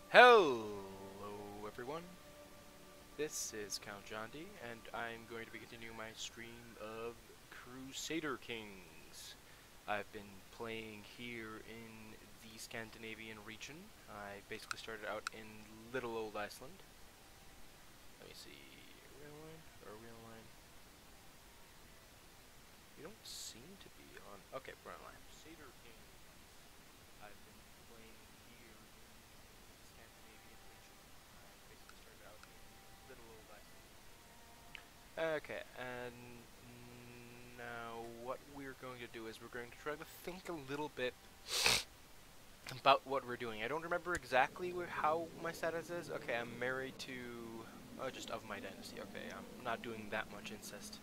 Hello everyone, this is Count John D, and I'm going to be continuing my stream of Crusader Kings. I've been playing here in the Scandinavian region. I basically started out in little old Iceland. Let me see, real line or real line? You don't seem to be on, okay, real line. Crusader Kings. I've been playing here in the Scandinavian region. I basically started out in little old Iceland. Okay, and now what we're going to do is we're going to try to think a little bit about what we're doing. I don't remember exactly how my status is. Okay, I'm married to, just of my dynasty. Okay, I'm not doing that much incest.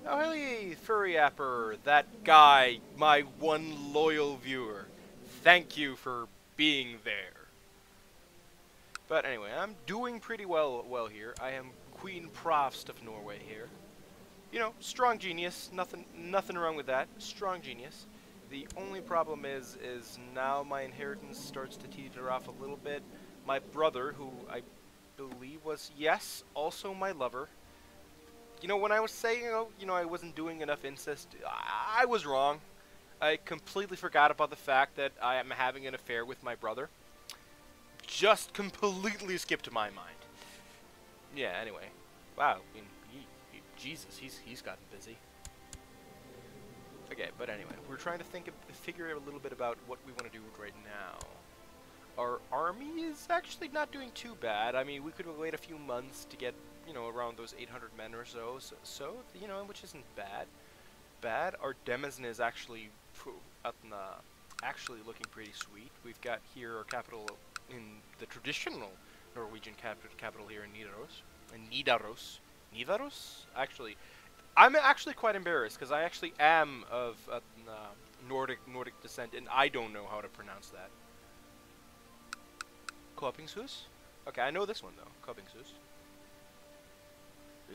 Oh, hey, Furry Apper, that guy, my one loyal viewer. Thank you for being there. But anyway, I'm doing pretty well here. I am Queen Prost of Norway here. You know, strong genius. Nothing wrong with that. Strong genius. The only problem is now my inheritance starts to teeter off a little bit. My brother, who I believe was, yes, also my lover. You know, when I was saying, I wasn't doing enough incest, I was wrong. I completely forgot about the fact that I am having an affair with my brother. Just completely skipped my mind. Yeah, anyway. Wow, I mean, Jesus, he's gotten busy. Okay, but anyway, we're trying to figure out a little bit about what we want to do right now. Our army is actually not doing too bad. I mean, we could wait a few months to get, around those 800 men or so, which isn't bad. Our demesne is actually actually looking pretty sweet. We've got here our capital in the traditional Norwegian capital here in Nidaros. Nidaros? Actually, I'm actually quite embarrassed because I actually am of Nordic descent, and I don't know how to pronounce that. Koppingshus? Okay, I know this one though. Koppingshus.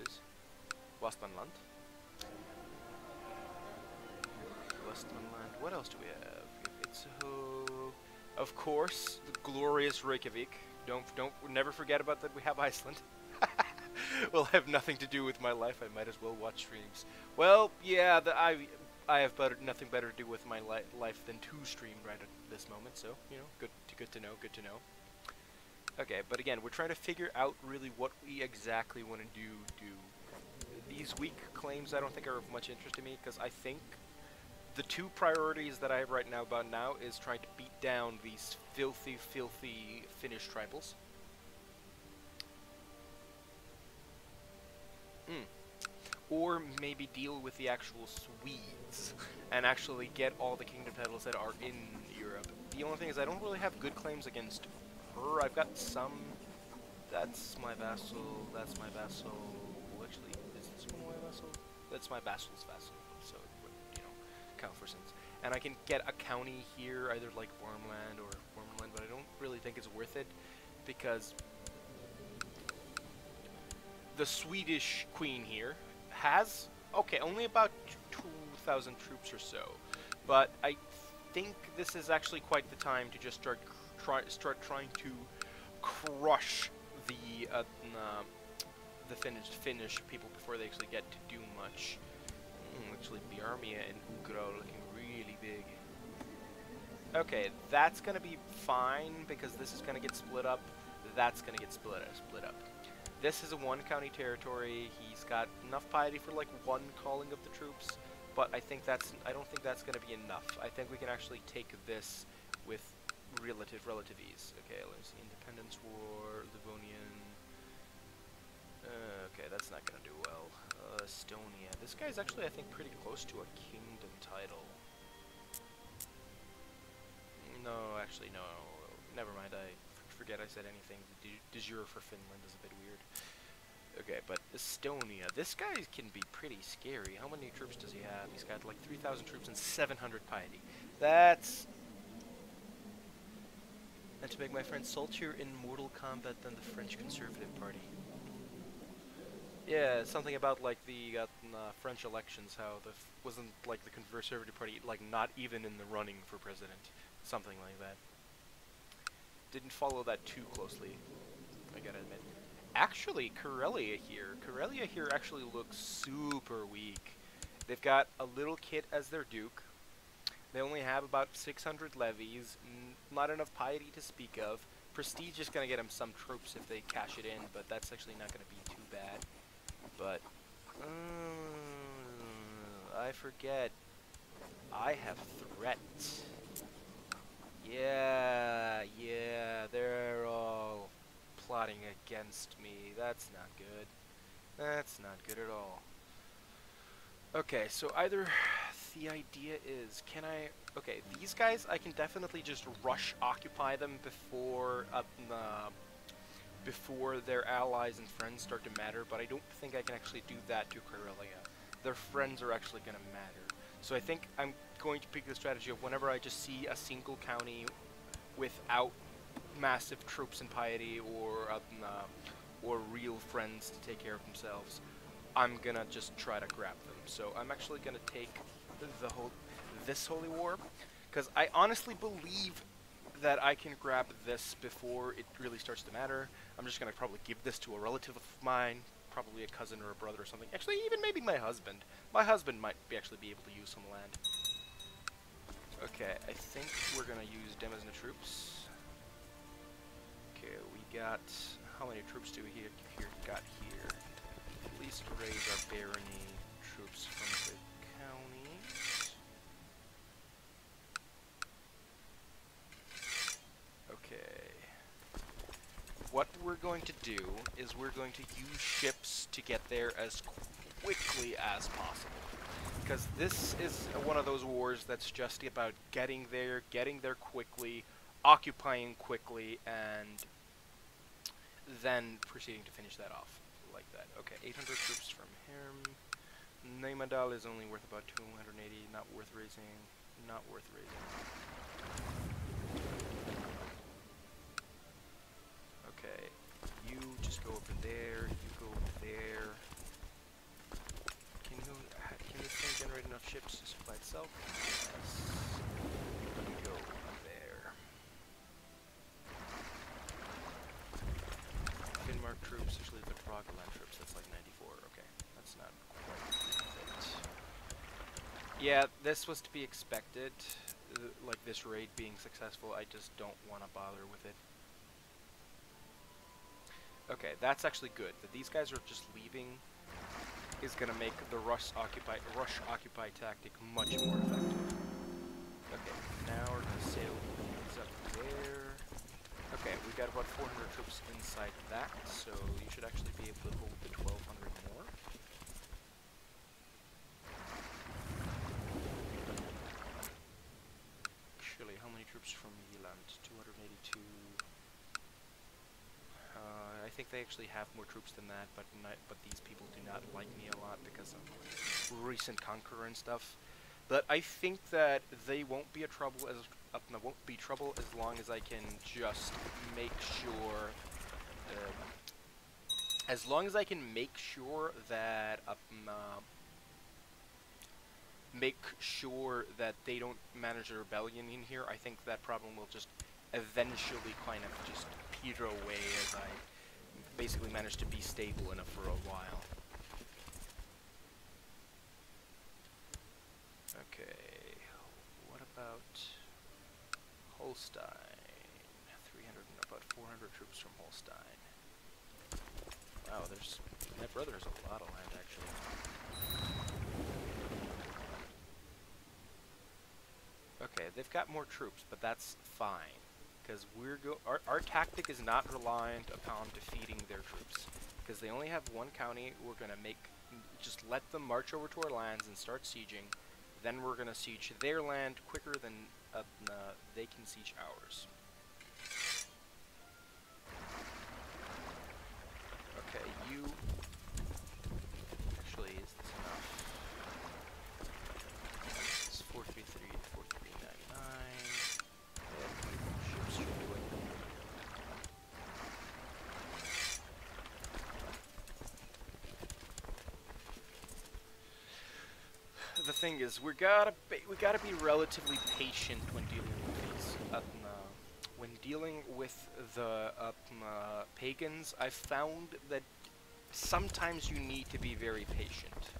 Is Westmanland. Westmanland. What else do we have? It's of course, the glorious Reykjavik. Never forget about that. We have Iceland. Will have nothing to do with my life. I might as well watch streams. Well, yeah, I have nothing better to do with my life than to stream right at this moment. So good to know. Good to know. Okay, but again, we're trying to figure out really what we exactly want to do. These weak claims I don't think are of much interest to me because I think the two priorities that I have right now is trying to beat down these filthy Finnish tribals. Or maybe deal with the actual Swedes and actually get all the kingdom titles that are in Europe. The only thing is I don't really have good claims against her. I've got some. That's my vassal. That's my vassal. Actually, is this one my vassal? That's my vassal's vassal. So it would, count for sense. And I can get a county here, either like Wormland or Wormland, but I don't really think it's worth it because the Swedish queen here has, only about 2,000 troops or so, but I think this is actually quite the time to just start trying to crush the Finnish people before they actually get to do much. Actually, Bjarmia and Ukra are looking really big. Okay, that's gonna be fine because this is gonna get split up. That's gonna get split up. This is a one-county territory. He's got enough piety for like one calling of the troops, but I don't think that's going to be enough. I think we can actually take this with relative ease. Okay, let's see. Independence War, Livonian. Okay, that's not going to do well. Estonia. This guy's actually, I think, pretty close to a kingdom title. No, actually, no. Never mind. I forget I said anything. The de jure for Finland is a bit weird. Okay, but Estonia. This guy can be pretty scary. How many troops does he have? He's got like 3,000 troops and 700 piety. That's... And to make my friend saltier in Mortal Kombat than the French Conservative Party. Yeah, something about like the French elections, how wasn't like the Conservative Party like not even in the running for president. Something like that. didn't follow that too closely, I gotta admit. Actually, Karelia here actually looks super weak. They've got a little kid as their duke. They only have about 600 levies, not enough piety to speak of. Prestige is going to get them some troops if they cash it in, but that's actually not going to be too bad. But, I forget. I have threats. Yeah, they're all plotting against me. That's not good. That's not good at all. Okay, so either the idea is, can I... Okay, these guys, I can definitely just rush occupy them before before their allies and friends start to matter, but I don't think I can actually do that to Karelia. Their friends are actually going to matter. So I think I'm going to pick the strategy of whenever I just see a single county without massive troops and piety or real friends to take care of themselves, I'm gonna just try to grab them. So I'm actually gonna take this holy war, because I honestly believe that I can grab this before it really starts to matter. I'm just gonna probably give this to a relative of mine, probably a cousin or a brother or something. Actually, even maybe my husband. My husband might actually be able to use some land. Okay, I think we're gonna use them as the troops. Okay, we got... How many troops do we got here? At least raise our barony troops from the counties. Okay. What we're going to do is we're going to use ships to get there as quickly as possible. Because this is one of those wars that's just about getting there quickly, occupying quickly, and then proceeding to finish that off like that. Okay, 800 troops from him. Neymandal is only worth about 280, not worth raising, not worth raising. Okay, you just go over there, you go over there. Can this thing generate enough ships to supply itself? Yes. You go there. Denmark troops, usually the Rogaland troops, that's like 94. Okay, that's not quite it. Yeah, this was to be expected, like this raid being successful. I just don't want to bother with it. Okay, that's actually good. That these guys are just leaving is gonna make the rush occupy tactic much more effective. Okay, now we're gonna sail these up there. Okay, we got about 400 troops inside that, so you should actually be able to hold the 1,200 more. Actually, how many troops from Yeland? 282. I think they actually have more troops than that, but these people do not like me a lot because of recent conqueror and stuff. But I think that they won't be a trouble as long as I can just make sure. As long as I can make sure that they don't manage a rebellion in here, I think that problem will just eventually kind of just peter away as I basically manage to be stable enough for a while. Okay, what about Holstein? 300 and about 400 troops from Holstein. Wow, my brother has a lot of land actually. Okay, they've got more troops, but that's fine. Because our tactic is not reliant upon defeating their troops. Because they only have one county, we're going to just let them march over to our lands and start sieging. Then we're going to siege their land quicker than they can siege ours. Okay, you... Actually, is this enough? It's 433 to 4399. Ships should do it. The thing is, we gotta be relatively patient when dealing with these when dealing with the pagans, I've found that sometimes you need to be very patient.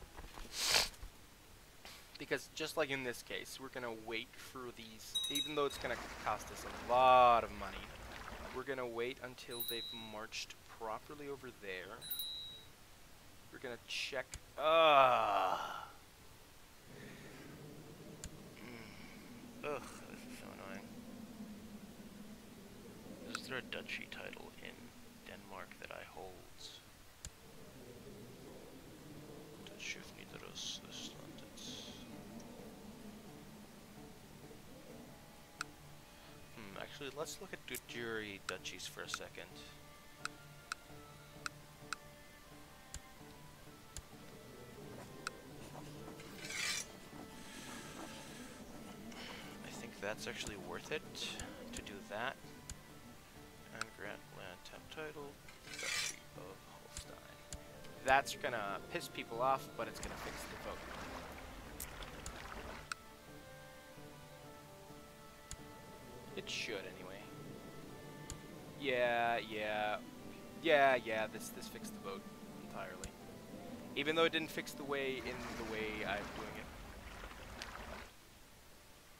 Because just like in this case, we're going to wait for these, even though it's going to cost us a lot of money, we're going to wait until they've marched properly over there. We're going to check... Ugh, this is so annoying. Is there a duchy title in Denmark that I hold? Duchy of Nidaros. Actually, let's look at jury duchies for a second. I think that's actually worth it to do that. And grant land tap title, Duchy of Holstein. That's gonna piss people off, but it's gonna fix the vote. It should, anyway. Yeah, this fixed the vote entirely. Even though it didn't fix the way I'm doing it.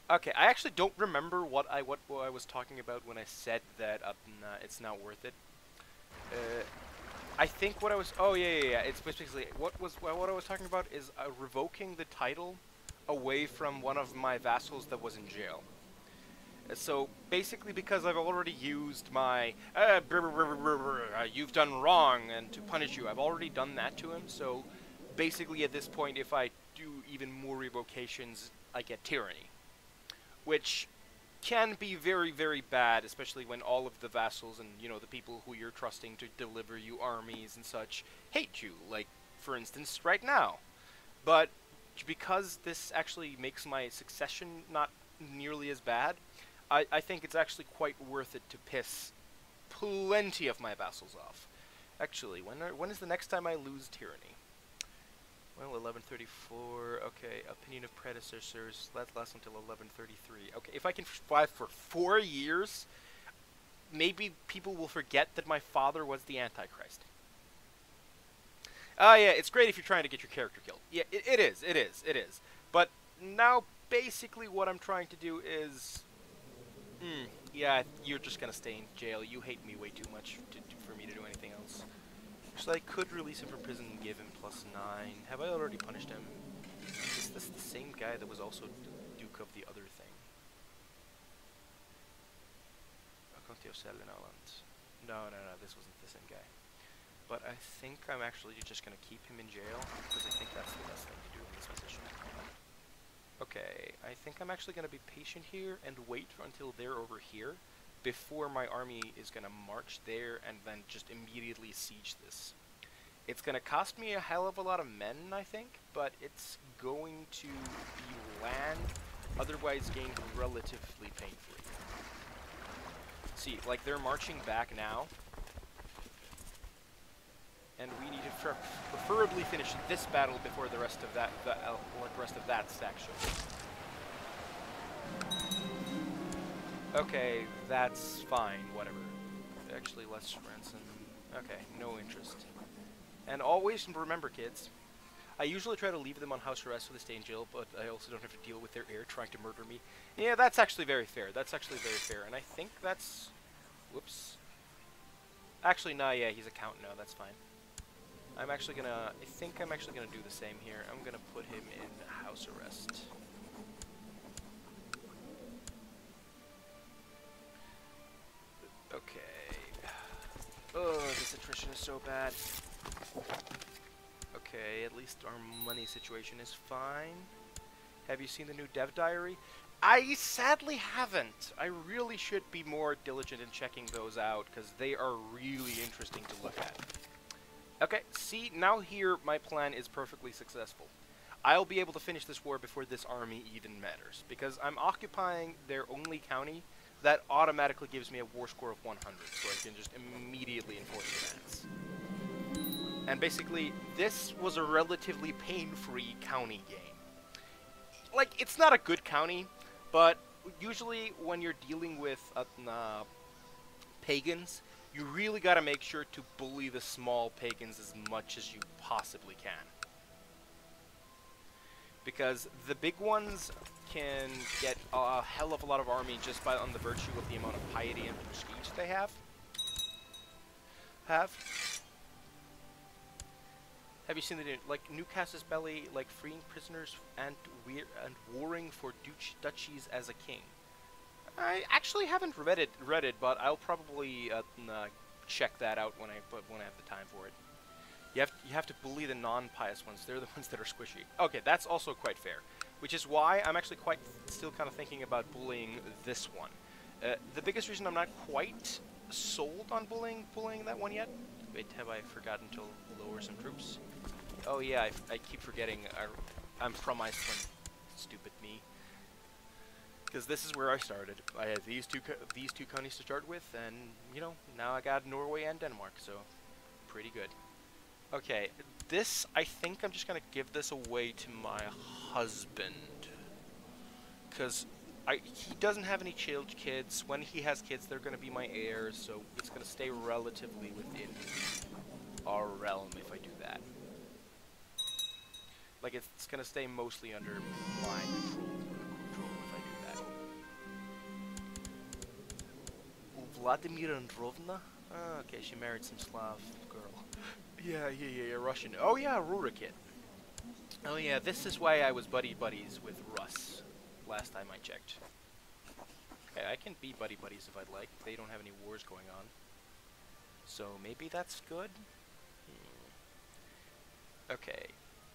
Okay, I actually don't remember what I was talking about when I said that it's not worth it. I think what I was... Oh, yeah. It's basically... What I was talking about is revoking the title away from one of my vassals that was in jail. So, basically because I've already used my... you've done wrong, and to punish you, I've already done that to him, so... Basically, at this point, if I do even more revocations, I get tyranny. Which can be very, very bad, especially when all of the vassals and, you know, the people who you're trusting to deliver you armies and such hate you, like, for instance, right now. But because this actually makes my succession not nearly as bad, I think it's actually quite worth it to piss plenty of my vassals off. Actually, when is the next time I lose tyranny? Well, 1134, okay, opinion of predecessors, that lasts until 1133. Okay, if I can survive for 4 years, maybe people will forget that my father was the Antichrist. Yeah, it's great if you're trying to get your character killed. Yeah, it is. But now, basically what I'm trying to do is... yeah, you're just gonna stay in jail. You hate me way too much for me to do anything else. So I could release him from prison and give him +9. Have I already punished him? Is this the same guy that was also Duke of the other thing? No, this wasn't the same guy. But I think I'm actually just going to keep him in jail, because I think that's the best thing to do in this position. Okay, I think I'm actually going to be patient here and wait until they're over here, before my army is going to march there and then just immediately siege this. It's going to cost me a hell of a lot of men, I think, but it's going to be land otherwise gained relatively painfully. See, like, they're marching back now, and we need to preferably finish this battle before the rest of that, stack shows. Okay, that's fine, whatever. Actually, let's ransom. Okay, no interest. And always remember, kids, I usually try to leave them on house arrest so they stay in jail, but I also don't have to deal with their heir trying to murder me. Yeah, that's actually very fair. And I think that's... Whoops. Actually, no, yeah, he's a count now, that's fine. I think I'm actually gonna do the same here. I'm gonna put him in house arrest. Okay. Oh, this attrition is so bad. Okay, at least our money situation is fine. Have you seen the new dev diary? I sadly haven't. I really should be more diligent in checking those out, because they are really interesting to look at. Okay, see, now here my plan is perfectly successful. I'll be able to finish this war before this army even matters, because I'm occupying their only county. That automatically gives me a war score of 100, so I can just immediately enforce advance. And basically, this was a relatively pain-free county game. Like, it's not a good county, but usually when you're dealing with pagans, you really got to make sure to bully the small pagans as much as you possibly can. Because the big ones can get a hell of a lot of army just by on the virtue of the amount of piety and prestige they have. Have you seen the like Newcastle's belly, like freeing prisoners and warring for duchies as a king? I actually haven't read it, but I'll probably check that out when I have the time for it. You have to bully the non-pious ones. They're the ones that are squishy. Okay, that's also quite fair, which is why I'm actually still kind of thinking about bullying this one. The biggest reason I'm not quite sold on bullying that one yet. Wait, have I forgotten to lower some troops? Oh yeah, I keep forgetting. I'm from Iceland. Stupid me. Because this is where I started. I had these two counties to start with, and you know now I got Norway and Denmark, so pretty good. Okay, this I think I'm just gonna give this away to my husband, because he doesn't have any kids. When he has kids, they're gonna be my heirs, so it's gonna stay relatively within our realm if I do that. Like it's gonna stay mostly under my control if I do that. Vladimir Androvna? Oh, okay, she married some Slav girl. Yeah, Russian. Oh yeah, Rurikit. Oh yeah, this is why I was buddies with Russ last time I checked. Okay, I can be buddies if I'd like. They don't have any wars going on. So maybe that's good? Okay,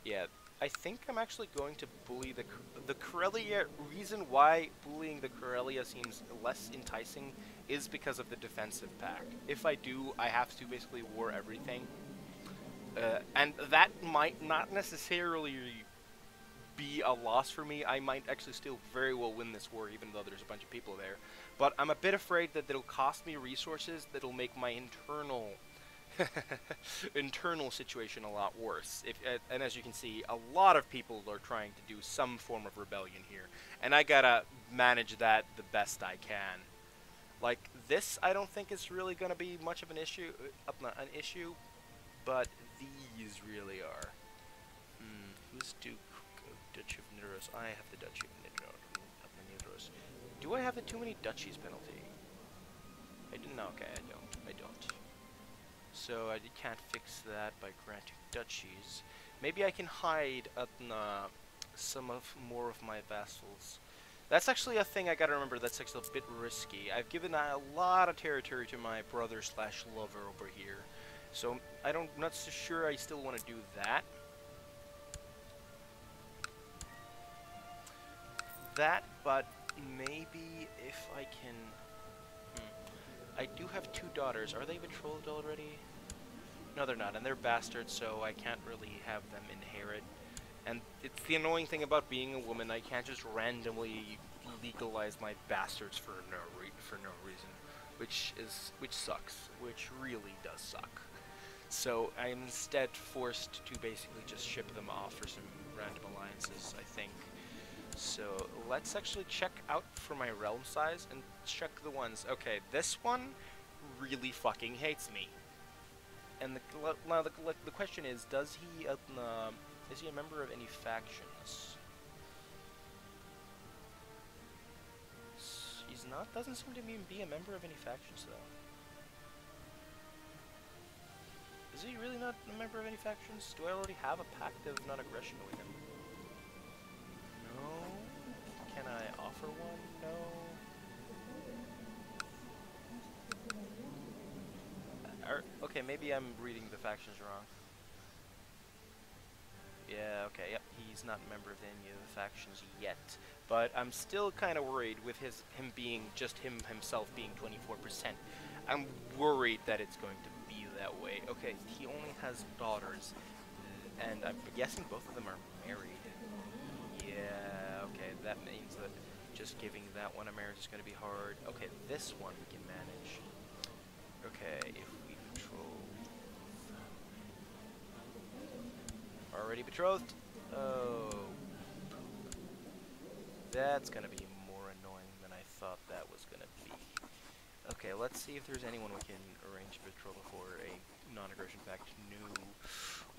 yeah. I think I'm actually going to bully the Karelia. Reason why bullying the Karelia seems less enticing is because of the defensive pact. If I do, I have to basically war everything. And that might not necessarily be a loss for me. I might actually still very well win this war, even though there's a bunch of people there. But I'm a bit afraid that it'll cost me resources that'll make my internal situation a lot worse. And as you can see, a lot of people are trying to do some form of rebellion here, and I gotta manage that the best I can. Like this, I don't think is really gonna be much of an issue. But these really are. Who's Duchy of Nidaros? I have the Duchy of Nidaros. Do I have the too many duchies penalty? I didn't know. Okay, I don't. So I can't fix that by granting duchies. Maybe I can hide more of my vassals. That's actually a thing I gotta remember. That's actually a bit risky. I've given a lot of territory to my brother/lover over here. So I'm not so sure I still want to do that. But maybe if I can... I do have 2 daughters. Are they betrothed already? No, they're not, and they're bastards, so I can't really have them inherit. And it's the annoying thing about being a woman. I can't just randomly legalize my bastards for no reason, which sucks. Which really does suck. So I'm instead forced to basically just ship them off for some random alliances, I think. So let's actually check out for my realm size and check the ones. Okay, this one really fucking hates me. And the question is he a member of any factions? He's not. Doesn't seem to even be a member of any factions though. Is he really not a member of any factions? Do I already have a pact of non-aggression with him? No. Can I offer one? No. Okay, maybe I'm reading the factions wrong. Yeah, okay, yep, he's not a member of any of the factions yet. But I'm still kind of worried with him being just himself being 24%. I'm worried that it's going to be that way. Okay, he only has daughters, and I'm guessing both of them are married. Yeah, okay, that means that just giving that one a marriage is going to be hard. Okay, this one we can manage. Okay, if we betroth... Already betrothed? Oh. That's going to be more annoying let's see if there's anyone we can arrange betrothal for a non-aggression pact. No.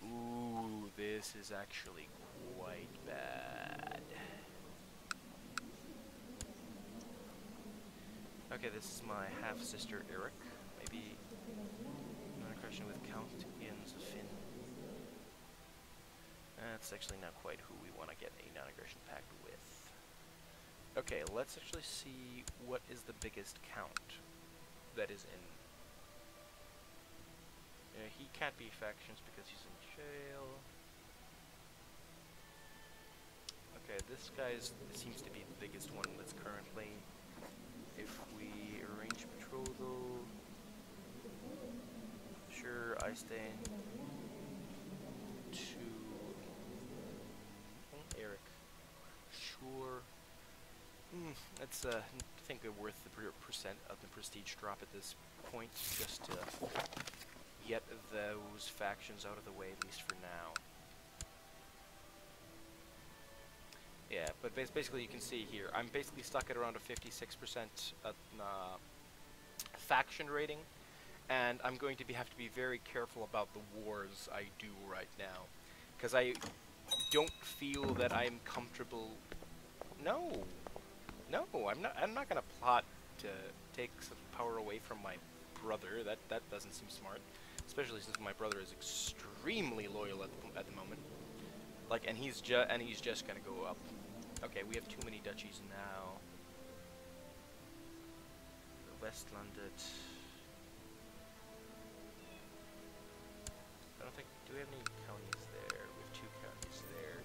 Ooh, this is actually quite bad. Okay, this is my half-sister Eric. Maybe non-aggression with Count Ian's Finn. That's actually not quite who we want to get a non-aggression pact with. Okay, let's actually see what is the biggest count that is in. He can't be factions because he's in jail. Okay, this guy seems to be the biggest one that's currently. If we arrange betrothal, sure, I stay to Eric. Sure. That's I think worth the percent of the prestige drop at this point, just to get those factions out of the way, at least for now. Yeah, but basically you can see here, I'm basically stuck at around a 56% faction rating, and I'm going to have to be very careful about the wars I do right now, because I don't feel that I'm comfortable. No, I'm not gonna plot to take some power away from my brother. That doesn't seem smart, especially since my brother is extremely loyal at the moment. Like, and he's just gonna go up. Okay, we have too many duchies now. Westlandet. I don't think. Do we have any counties there? We have 2 counties there.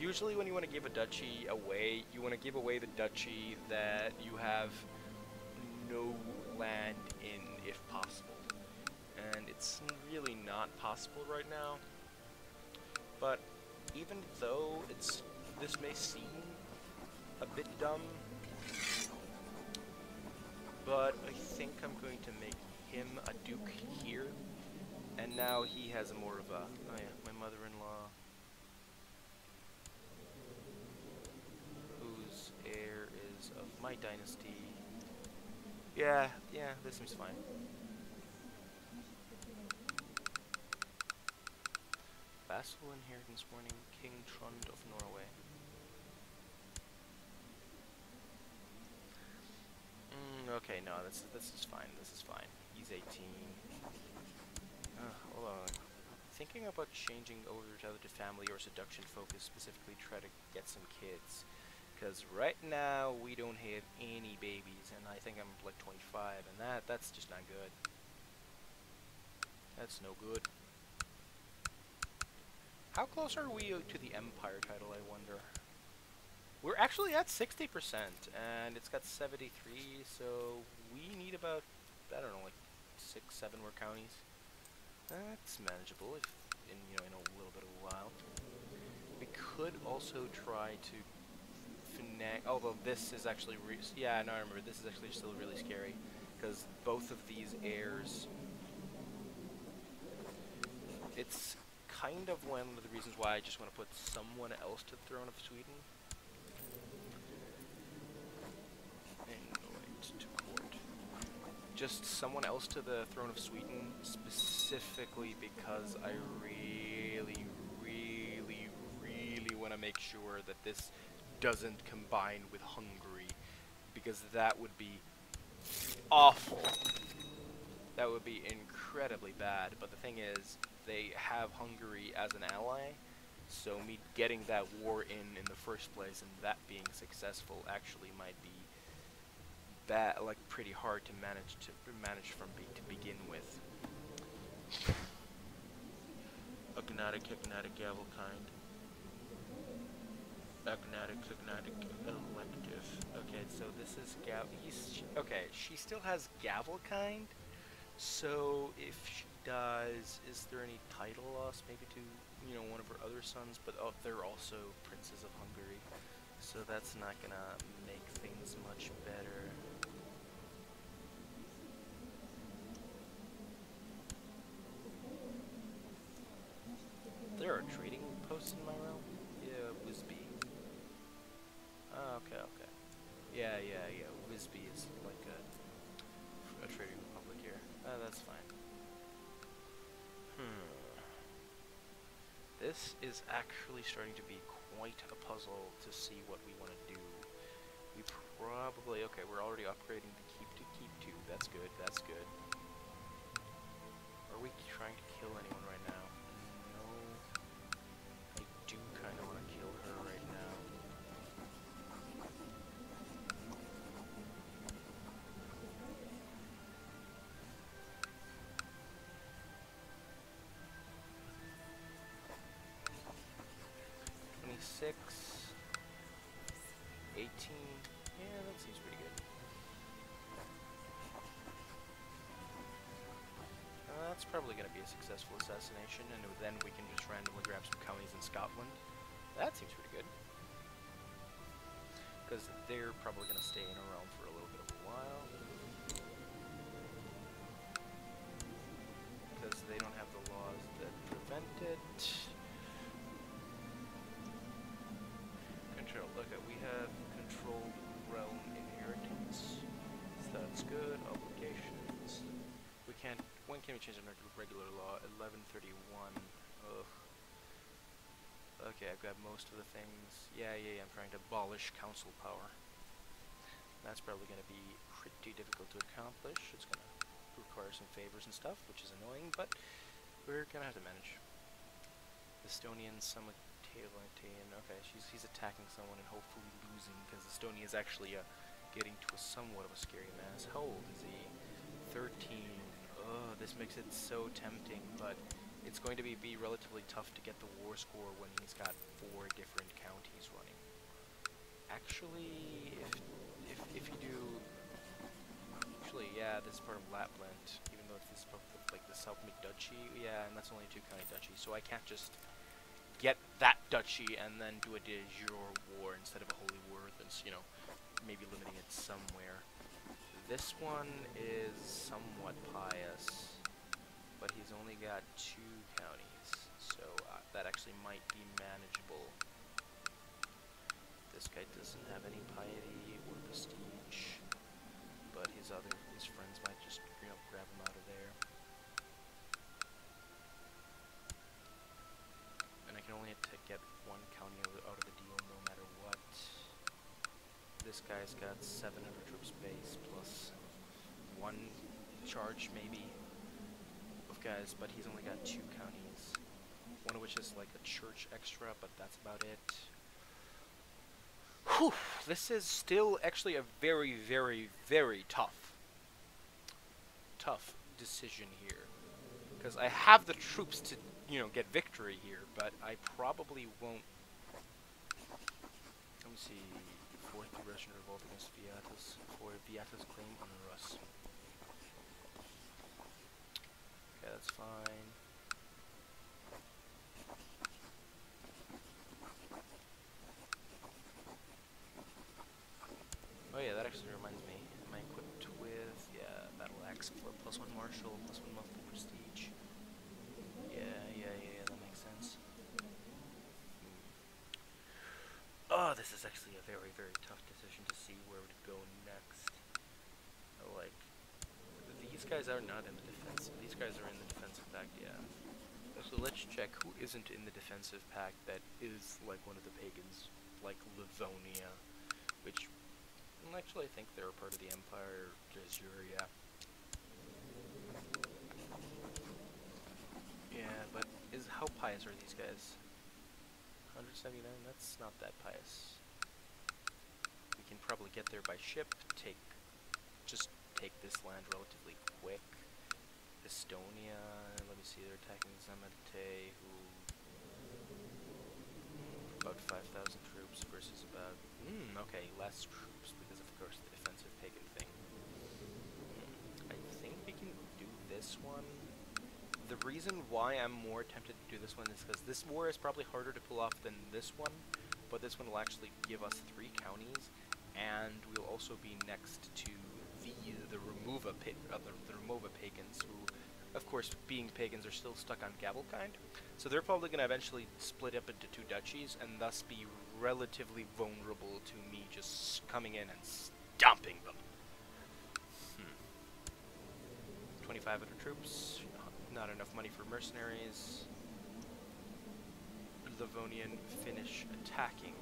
Usually, when you want to give a duchy away, you want to give away the duchy that you have no land in, if possible. And it's really not possible right now. But even though this may seem a bit dumb, but I think I'm going to make him a duke here, and now he has more of a, oh yeah, my mother-in-law, whose heir is of my dynasty. Yeah, this seems fine. Vassal inheritance warning, King Trond of Norway. Okay, no, this is fine. This is fine. He's 18. Hold on. Thinking about changing over to other family or seduction focus, specifically try to get some kids. Because right now we don't have any babies, and I think I'm like 25, and that's just not good. That's no good. How close are we to the Empire title, I wonder? We're actually at 60%, and it's got 73, so we need about, I don't know, like 6, 7 more counties. That's manageable if in a little bit of a while. We could also try to finagle, although this is actually, yeah, no, I remember, this is actually still really scary, because both of these heirs, it's kind of one of the reasons why I just want to put someone else to the throne of Sweden. To court. Just someone else to the throne of Sweden, specifically because I really want to make sure that this doesn't combine with Hungary, because that would be awful. That would be incredibly bad, but the thing is, they have Hungary as an ally, so me getting that war in the first place and that being successful actually might be that like pretty hard to manage to begin with. Agnatic gavel kind. Agnatic elective. Okay, so this is okay, she still has gavel kind. So if she dies, is there any title loss maybe to one of her other sons? But they're also princes of Hungary, so that's not gonna make things much better. There are trading posts in my realm? Yeah, Wisby. Oh, okay. Yeah. Wisby is like a a trading republic here. That's fine. This is actually starting to be quite a puzzle to see what we want to do. We probably... Okay, we're already upgrading the keep to keep 2. That's good, that's good. Are we trying to kill anyone right now? No. I do kind of want to kill her right now. Six, 18, yeah, that seems pretty good. That's probably going to be a successful assassination, and then we can just randomly grab some counties in Scotland. That seems pretty good. Because they're probably going to stay in a realm for a little bit of a while. Because they don't have the laws that prevent it. Look at, we have controlled realm inheritance. So that's good. Obligations. We can't. When can we change under regular law? 1131. Ugh. Okay, I've got most of the things. Yeah. I'm trying to abolish council power. That's probably going to be pretty difficult to accomplish. It's going to require some favors and stuff, which is annoying, but we're going to have to manage. Estonian summit. Okay, he's attacking someone and hopefully losing, because Estonia is actually getting to a somewhat of a scary mass. How old is he? 13. Oh, this makes it so tempting, but it's going to be relatively tough to get the war score when he's got 4 different counties running. Actually, if you do... Actually, yeah, this is part of Lapland, even though it's like the South Mid-Duchy. Yeah, and that's only a 2-county duchy, so I can't just get that duchy and then do a de jure war instead of a holy war, that's, you know, maybe limiting it somewhere. This one is somewhat pious, but he's only got 2 counties, so that actually might be manageable. This guy doesn't have any piety or prestige, but his friends might just, you know, grab him out of there. I can only get 1 county out of the deal no matter what. This guy's got 700 troops base plus 1 charge maybe of guys, but he's only got 2 counties. One of which is like a church extra, but that's about it. Whew! This is still actually a very, very, very tough decision here. Because I have the troops to, you know, get victory here, but I probably won't. Let me see. 4th Russian revolt against Viatas for Viatas' claim on Rus. Okay, that's fine. Oh yeah, that actually reminds me. Am I equipped with, yeah, battle axe for +1 martial, +1 multiple prestige. Yeah, that makes sense. Oh, this is actually a very, very tough decision to see where to go next. Like, these guys are not in the defense. These guys are in the defensive pact, yeah. So let's check who isn't in the defensive pact that is like one of the pagans, like Livonia, which actually I think they're a part of the Empire. Jesuria. Yeah, but how pious are these guys? 179, that's not that pious. We can probably get there by ship, just take this land relatively quick. Estonia, let me see, they're attacking Zamate, who... about 5,000 troops versus about... okay, less troops, because of course the defensive pagan thing. I think we can do this one. The reason why I'm more tempted to do this one is because this war is probably harder to pull off than this one, but this one will actually give us 3 counties, and we'll also be next to the Remova pagans, who, of course, being pagans, are still stuck on Gavelkind. So they're probably going to eventually split up into 2 duchies, and thus be relatively vulnerable to me just coming in and stomping them. 500 troops. Not enough money for mercenaries. Livonian finish attacking.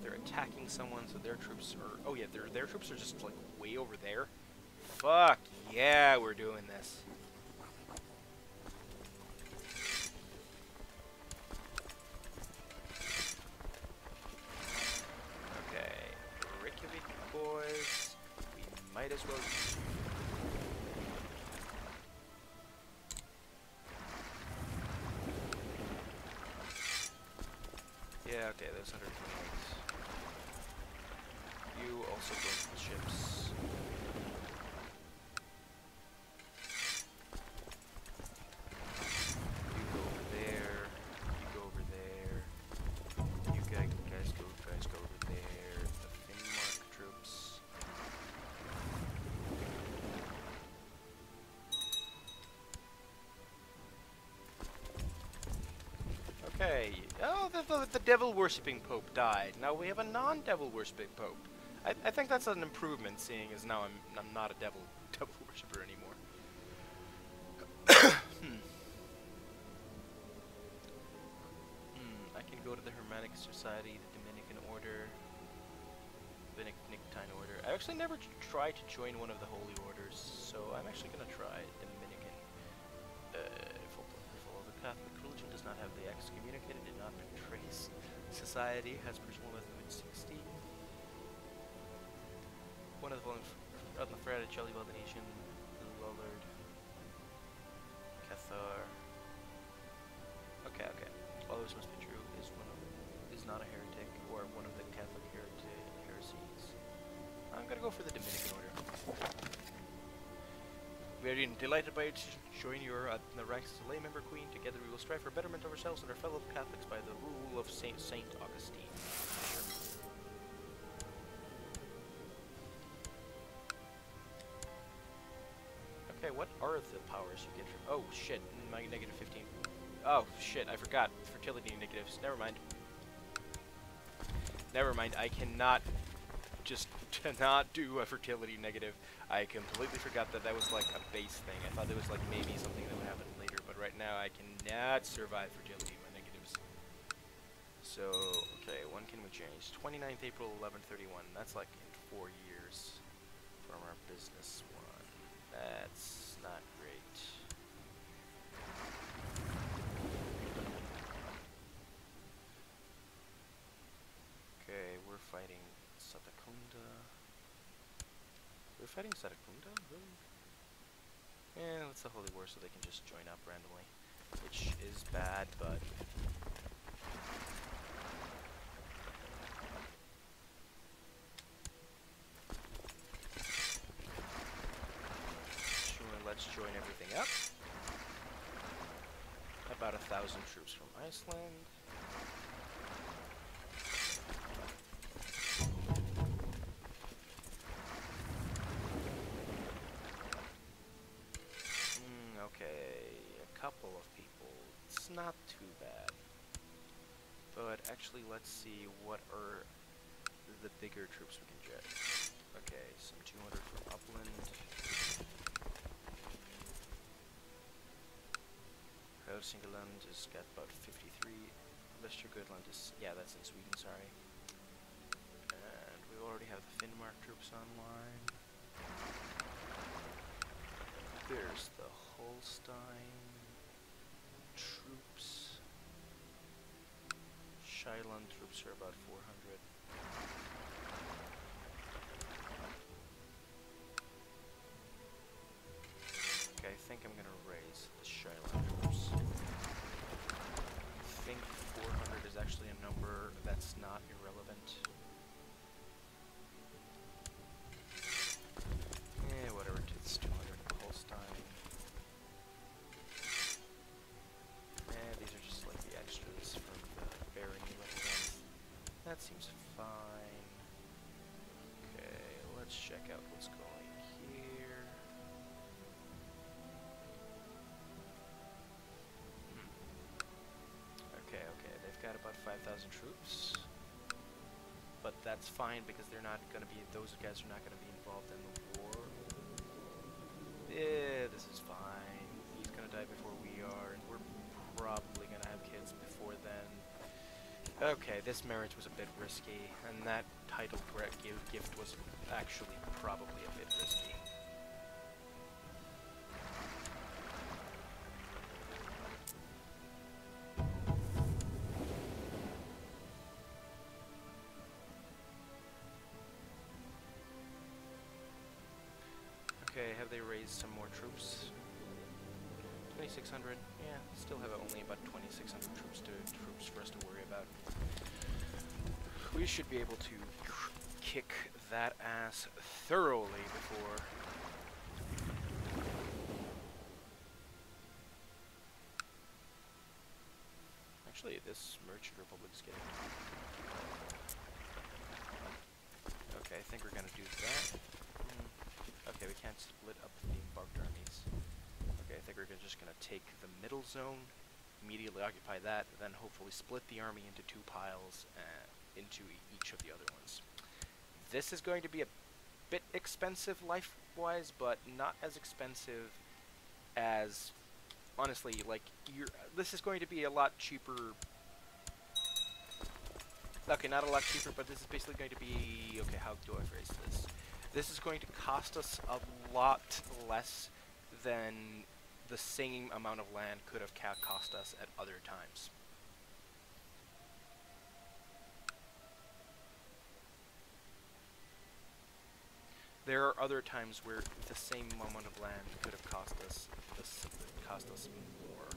They're attacking someone, so their troops are... Oh yeah, their troops are just like way over there. Fuck yeah, we're doing this. Okay, Reykjavik boys. We might as well... Yeah, okay, there's 128. You also go to the ships. You go over there. You go over there. You guys go over there. The Finnmark troops. Okay. Oh, the devil-worshipping Pope died. Now we have a non-devil-worshipping Pope. I think that's an improvement, seeing as now I'm not a devil worshipper anymore. I can go to the Hermetic Society, the Dominican Order, Benedictine Order. I actually never tried to join one of the holy orders, so I'm actually gonna try Dominican. If the Catholic religion does not have the excommunicated, did not trace society, has personal limit 60. One of the following on the Fred, Jelly Nation, Lullard, Cathar. Okay. All this must be true. Is not a heretic or one of the Catholic heresies. I'm gonna go for the Dominican Order. We are delighted by you to join your in the ranks as a lay member queen. Together we will strive for betterment of ourselves and our fellow Catholics by the rule of Saint Augustine. Okay, what are the powers you get from... Oh, shit, my negative 15. Oh, shit, I forgot. Fertility negatives. Never mind. I cannot do a fertility negative. I completely forgot that was like a base thing. I thought it was like maybe something that would happen later, but right now I cannot survive fertility with my negatives. So, okay, when can we change? 29th April, 1131. That's like in 4 years from our business one. That's not great. Okay, we're fighting Satakunda. We're fighting Satakunda? Really? Yeah, that's the Holy War, so they can just join up randomly. Which is bad, but... Sure, let's join everything up. About 1,000 troops from Iceland. Okay, a couple of people. It's not too bad. But actually, let's see what are the bigger troops we can get. Okay, some 200 from Upland. Helsingland has got about 53. Västergötland is... yeah, that's in Sweden, sorry. And we already have the Finnmark troops online. There's the Holstein troops. Shiland troops are about 400. Okay, I think I'm gonna raise the Shiland troops. I think 400 is actually a number that's not irrelevant. Whatever, it's 200 Holstein. These are just like the extras from the barony level ones. That seems fine. Okay, let's check out what's going here. Okay, they've got about 5,000 troops. But that's fine because they're not going to be, those guys are not going to be involved in the war. Yeah, this is die before we are, and we're probably gonna have kids before then. Okay, this marriage was a bit risky, and that title gift was actually probably a bit risky. Okay, have they raised some more troops? 2,600. Yeah, still have only about 2,600 troops for us to worry about. We should be able to kick that ass thoroughly before. Actually, this merchant republic's getting. Okay, I think we're gonna do that. Okay, we can't split up the embarked armies. Okay, I think we're just gonna take the middle zone, immediately occupy that, then hopefully split the army into two piles, into each of the other ones. This is going to be a bit expensive life-wise, but not as expensive as, honestly, like, this is going to be a lot cheaper. Okay, not a lot cheaper, but this is basically going to be, okay, how do I phrase this? This is going to cost us a lot less than the same amount of land could have cost us at other times. There are other times where the same amount of land could have cost us more.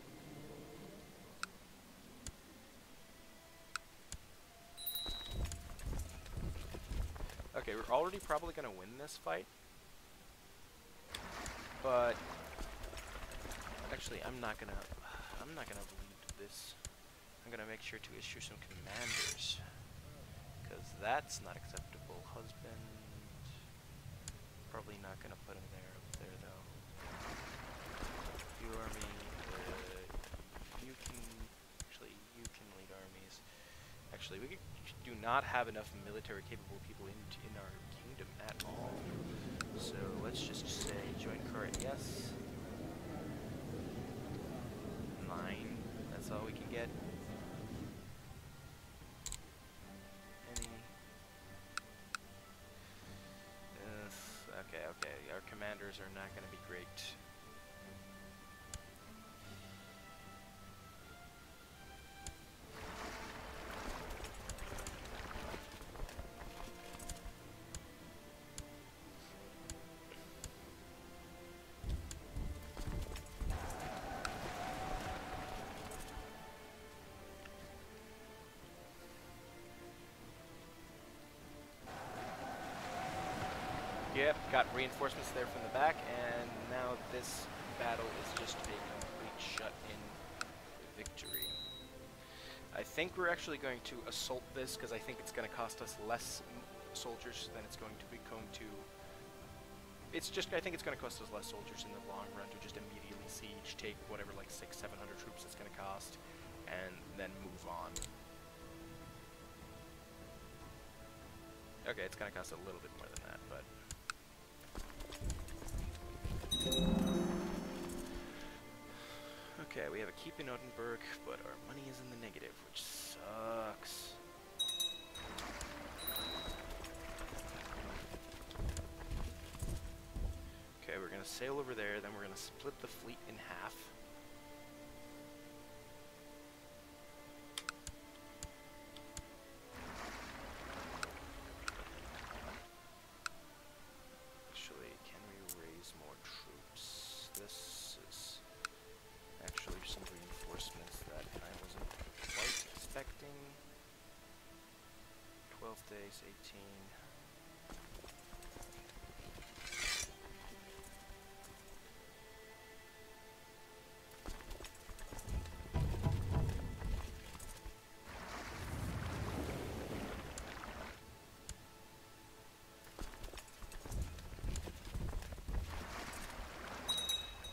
Okay, we're already probably going to win this fight. But actually, I'm not gonna lead this. I'm gonna make sure to issue some commanders, because that's not acceptable. Husband, probably not gonna put him there though. You army, you can lead armies. Actually, we do not have enough military capable people in our kingdom at all. So let's just say join current, yes. 9, that's all we can get. Any? Okay, our commanders are not going to be great. Yep, got reinforcements there from the back, and now this battle is just a complete shut-in victory. I think we're actually going to assault this, because I think it's going to cost us less soldiers than it's going to be I think it's going to cost us less soldiers in the long run to just immediately siege, take whatever, like 600-700 troops it's going to cost, and then move on. Okay, it's going to cost a little bit more than that, but... Okay, we have a keep in Odinburgh, but our money is in the negative, which sucks. Okay, we're gonna sail over there, then we're gonna split the fleet in half. Actually, can we raise more troops? This is actually some reinforcements that I wasn't quite expecting. 12 days, 18.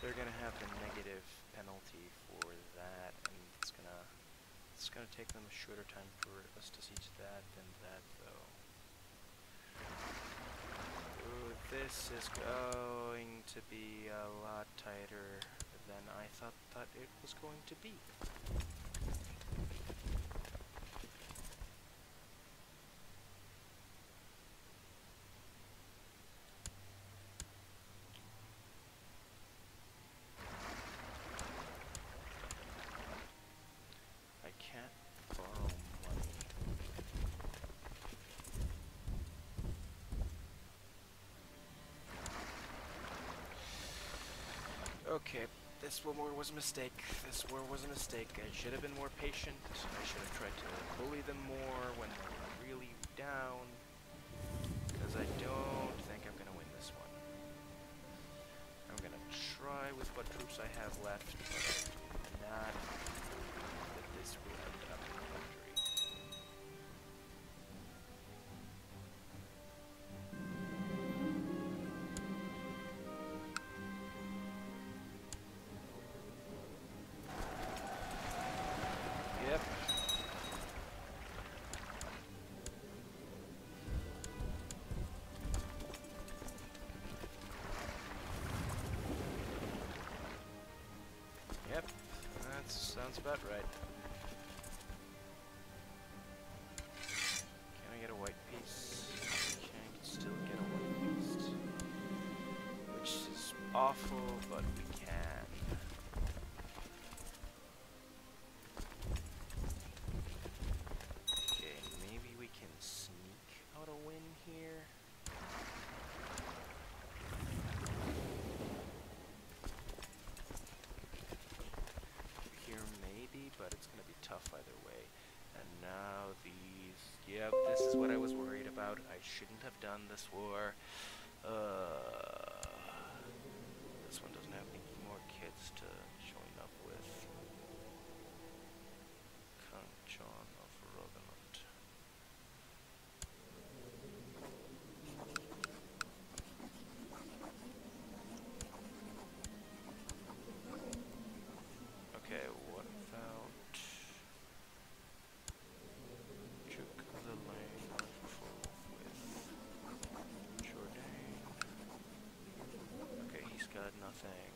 They're gonna have the negative penalty for that, and it's gonna take them a shorter time for us to siege that than that, though. Ooh, this is going to be a lot tighter than I thought that it was going to be. I can't borrow money. Okay, this war was a mistake. This war was a mistake. I should have been more patient. I should have tried to bully them more when they were really down. Because I don't think I'm going to win this one. I'm going to try with what troops I have left, but I do not believe that this will end up in a victory. Yep. Yep, that sounds about right. Can I get a white piece? Can still get a white piece. Which is awful, but we can. Okay, maybe we can sneak out a win here. Here maybe, but it's gonna be tough either way. And now these, yep, this is what I was worried about. I shouldn't have done this war. This one doesn't have any more kids to join up with. Count John of Rogaland. Okay, what about Duke of the Lane with Jourdain? Okay, he's got nothing.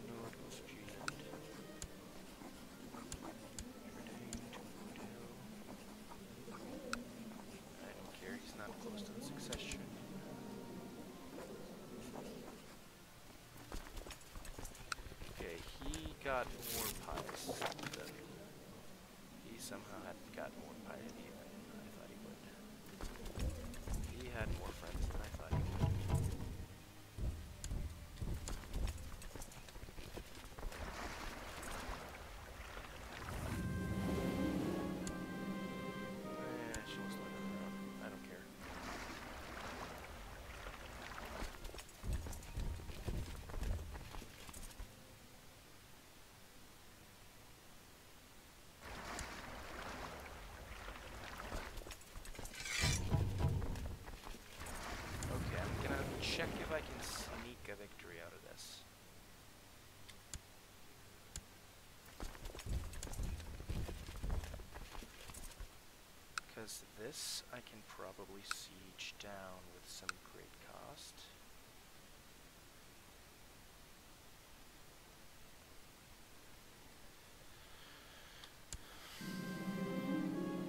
Knut of Geland. Jourdain to Udil. I don't care, he's not close to the succession. Okay, he got more pies than he somehow had got more piety than I thought he would. He had more friends than I thought he would. She wants to win another round. I don't care. Okay, I'm gonna check if I can sneak a victory out of this. Because this I can probably siege down with some great cost.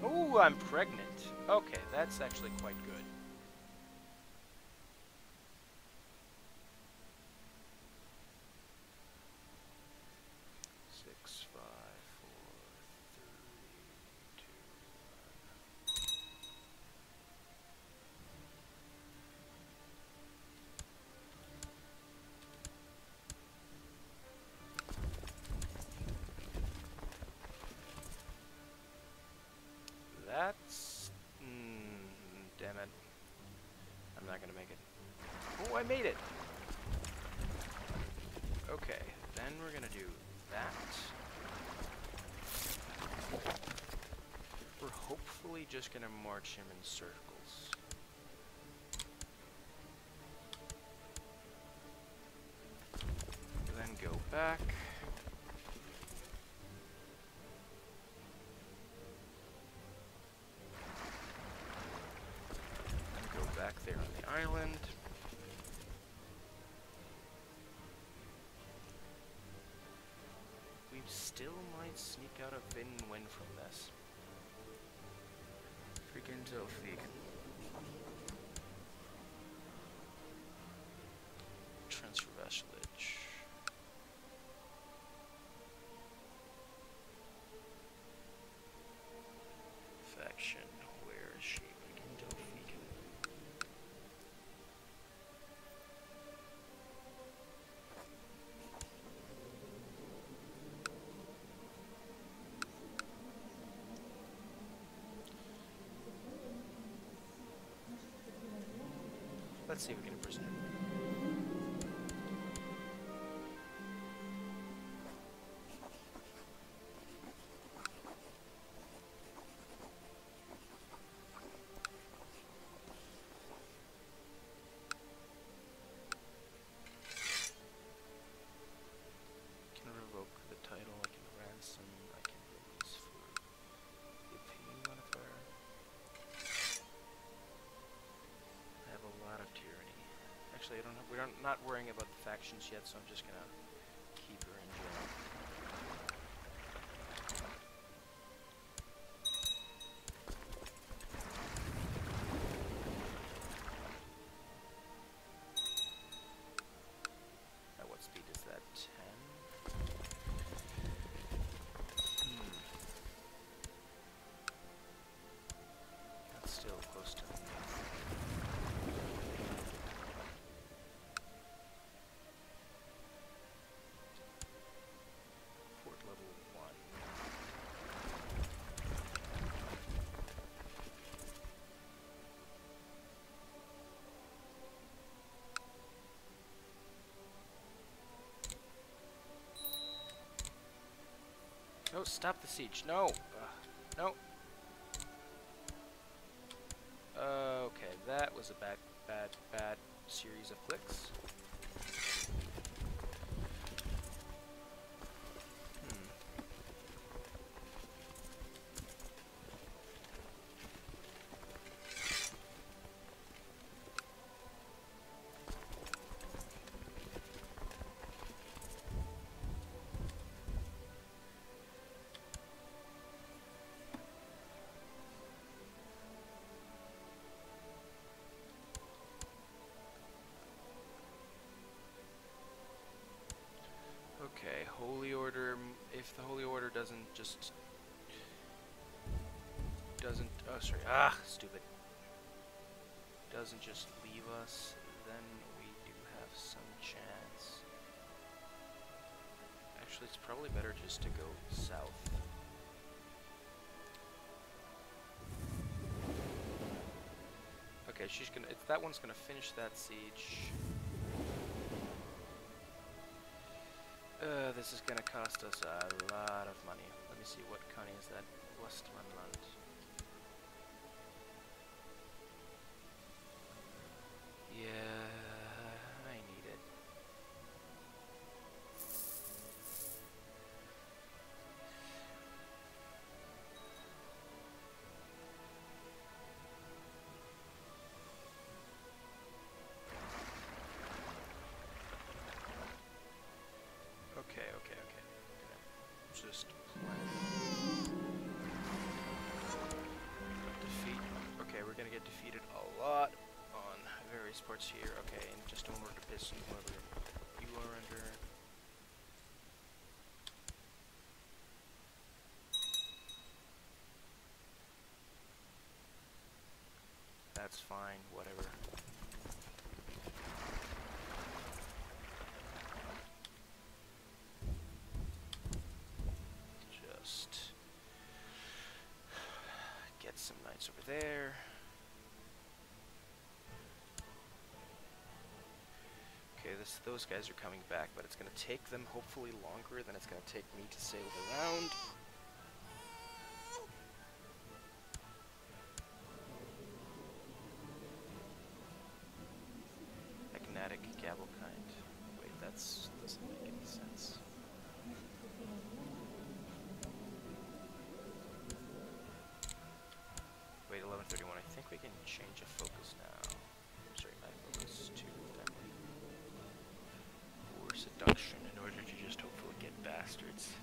Oh, I'm pregnant. Okay, that's actually quite good. Six, 5, 4, 3, 2, 1. That's... damn it. I'm not gonna make it. Oh, I made it! Okay, then we're gonna do that. We're hopefully just gonna march him in circles. Then go back. Then go back there on the island. out a win-win from this. Freaking Zofig. Transfer vassalage. Faction. Where is she? Freaking Zofig. Let's see if we can imprison him. Can revoke the title, I can ransom, I can release for the opinion modifier. I have a lot of tyranny. Actually, I don't have, we're not worrying about the factions yet, so I'm just gonna keep her in jail. At what speed is that? 10? That's still close to nothing. Fort level 1. No, stop the siege. No! No! Okay, that was a bad series of clicks. Okay, Holy Order, if the Holy Order doesn't, oh sorry, stupid, doesn't just leave us, then we do have some chance. Actually, it's probably better just to go south. Okay, that one's gonna finish that siege. This is gonna cost us a lot of money. Let me see, what county is that? Westmanland. Yeah, I need it. Okay. Just defeat. Okay, we're gonna get defeated a lot on various parts here. Okay, and just in order to piss whoever you are under. That's fine, whatever. Just get some knights over there. Okay, those guys are coming back, but it's going to take them hopefully longer than it's going to take me to sail around. Agnatic Gavelkind. Wait, that doesn't make any sense. Wait, 1131. I think we can change a focus now. Sorry, my focus to family. Or seduction in order to just hopefully get bastards.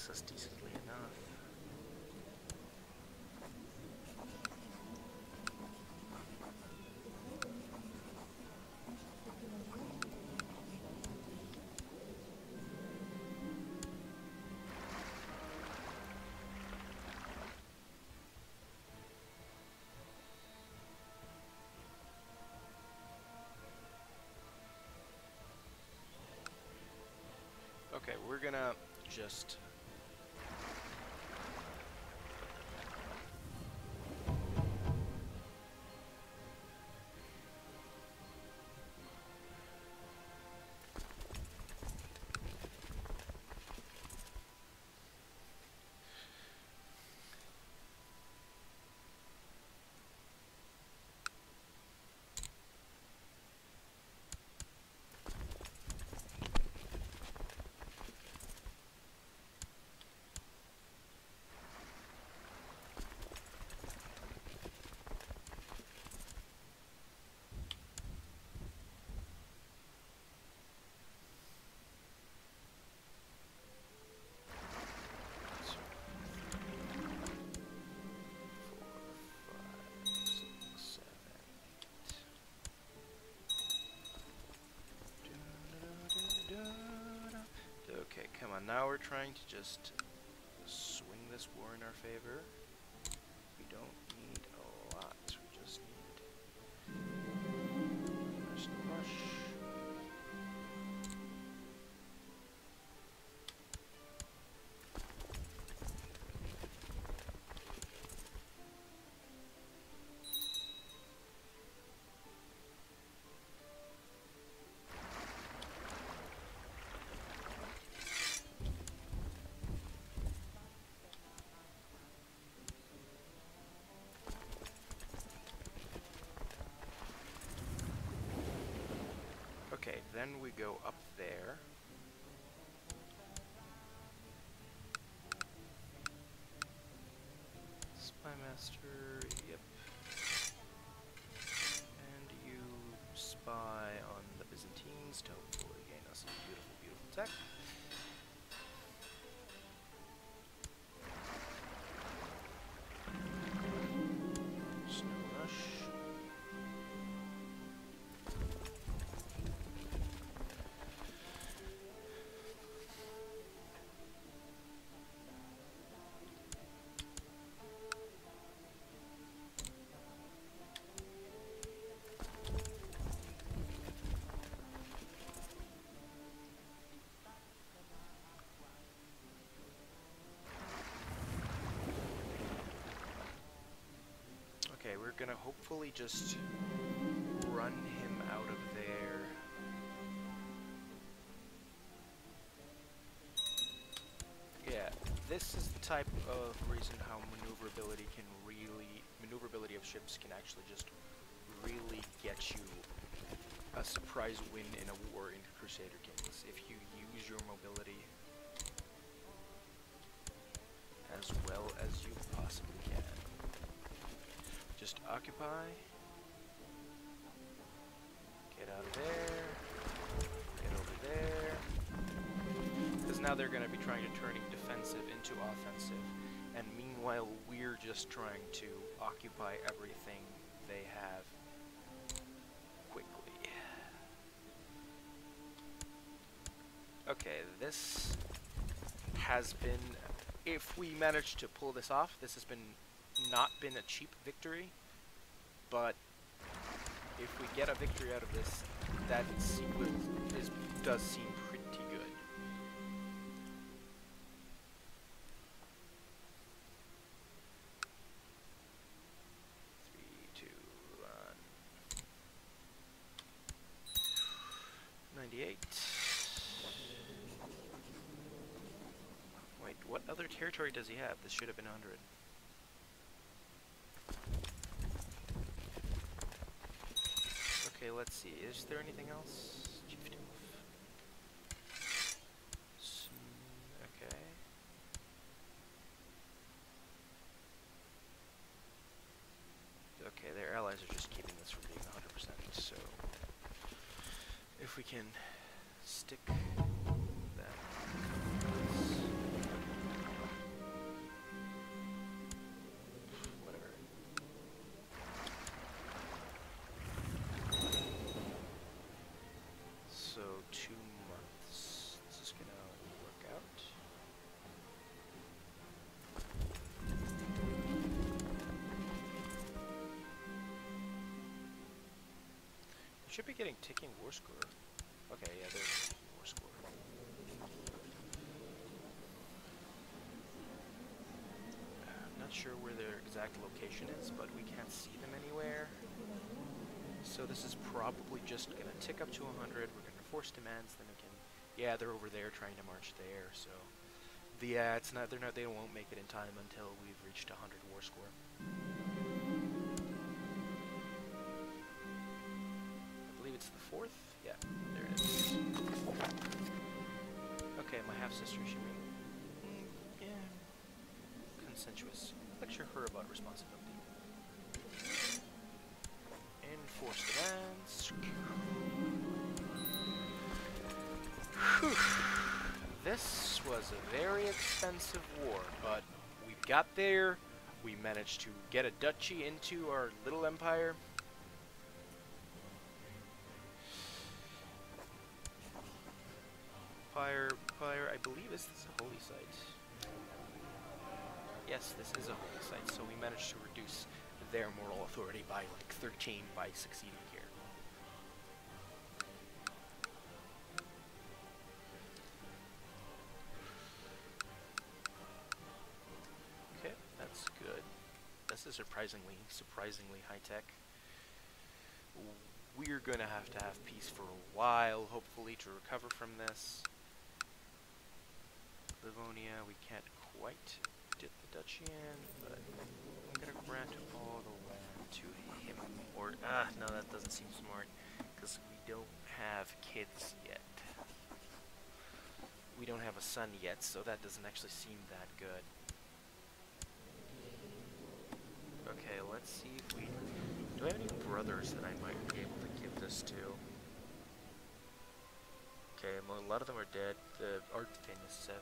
gets us decently enough. Okay, we're gonna just... Okay, come on, now we're trying to just swing this war in our favor. We don't need a lot, we just need national rush. Okay, then we go up there. Spymaster, yep. And you spy on the Byzantines to hopefully gain us some beautiful, beautiful tech. Snow rush. Okay, we're gonna hopefully just run him out of there. Yeah, this is the type of reason how maneuverability of ships can actually just really get you a surprise win in a war in Crusader Kings, if you use your mobility as well as you possibly can. Just occupy, get out of there, get over there, because now they're going to be trying to turn defensive into offensive, and meanwhile we're just trying to occupy everything they have quickly. Okay, this has been, if we manage to pull this off, this has not been a cheap victory, but if we get a victory out of this, that does seem pretty good. Three, two, 98. Wait, what other territory does he have? This should have been 100. Okay, let's see. Is there anything else? Chieftain. Okay. Okay, their allies are just keeping this from being 100%, so if we can stick that. should be getting ticking war score. Okay, yeah, there's ticking war score. I'm not sure where their exact location is, but we can't see them anywhere. So this is probably just gonna tick up to 100. We're gonna force demands, then we can. Yeah, they're over there trying to march there. So, yeah, it's not. They're not. They won't make it in time until we've reached 100 war score. I believe it's the 4th. Yeah, there it is. Okay, my half sister should be. Yeah, consensuous. Lecture her about responsibility. Enforce demands. Whew. This was a very expensive war, but we got there. We managed to get a duchy into our little empire. Empire, I believe this is a holy site. Yes, this is a holy site, so we managed to reduce their moral authority by like 13 by succeeding here. Okay, that's good. This is surprisingly high tech. We're gonna have to have peace for a while, hopefully, to recover from this. Livonia, we can't quite get the duchy in, but I'm gonna grant all the land to him. Or, no, that doesn't seem smart, because we don't have kids yet. We don't have a son yet, so that doesn't actually seem that good. Okay, let's see if we... Do I have any brothers that I might be able to give this to? Okay, well, a lot of them are dead. The Archfin is 7.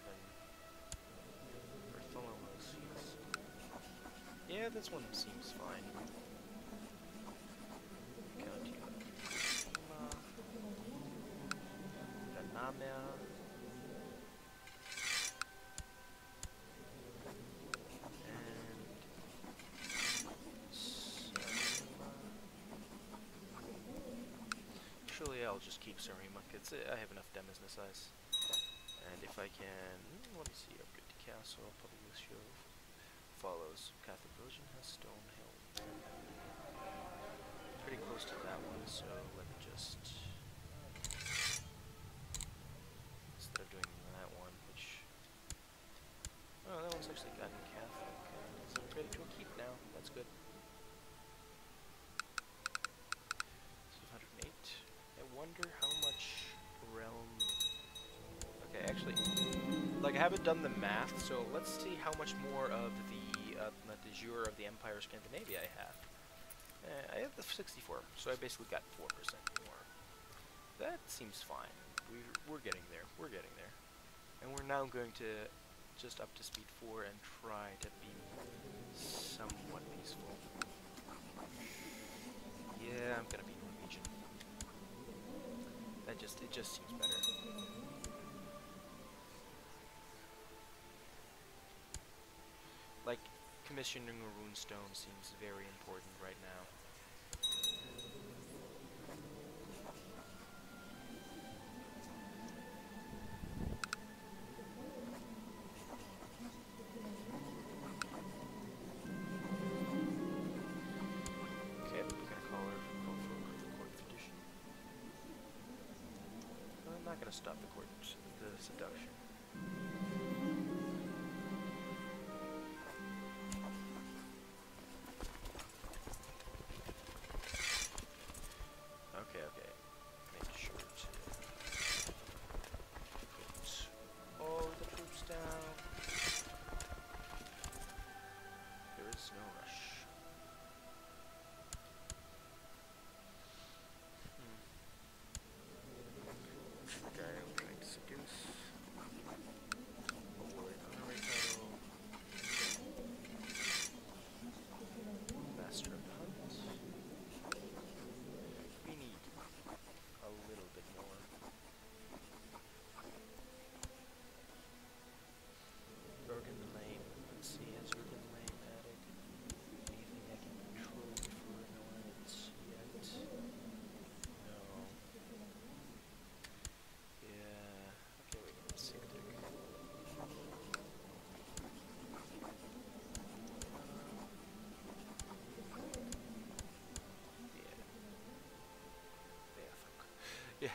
Bartholomew is... Yeah, this one seems fine. County Ranamia. Actually, I'll just keep Sarima, because I have enough dem as the size. And if I can... let me see, upgrade to castle, Publicio follows. Catholic religion has stone hill. Pretty close to that one, so let me just... instead of doing that one, which... oh, that one's actually gotten Catholic, and it's upgraded to a keep now. That's good. 108. I wonder how much realm... okay, actually, like, I haven't done the math, so let's see how much more of the de jure of the Empire of Scandinavia I have. I have the 64, so I basically got 4% more. That seems fine. We're getting there. We're getting there. And we're now going to just up to speed 4 and try to be somewhat peaceful. Yeah, I'm gonna be Norwegian. It just seems better. Like, commissioning a runestone seems very important right now. Okay, we're gonna call for the court tradition. I'm not gonna stop the seduction. Okay. Make sure to put all the troops down. There is no rush. Which guy I'm trying to seduce?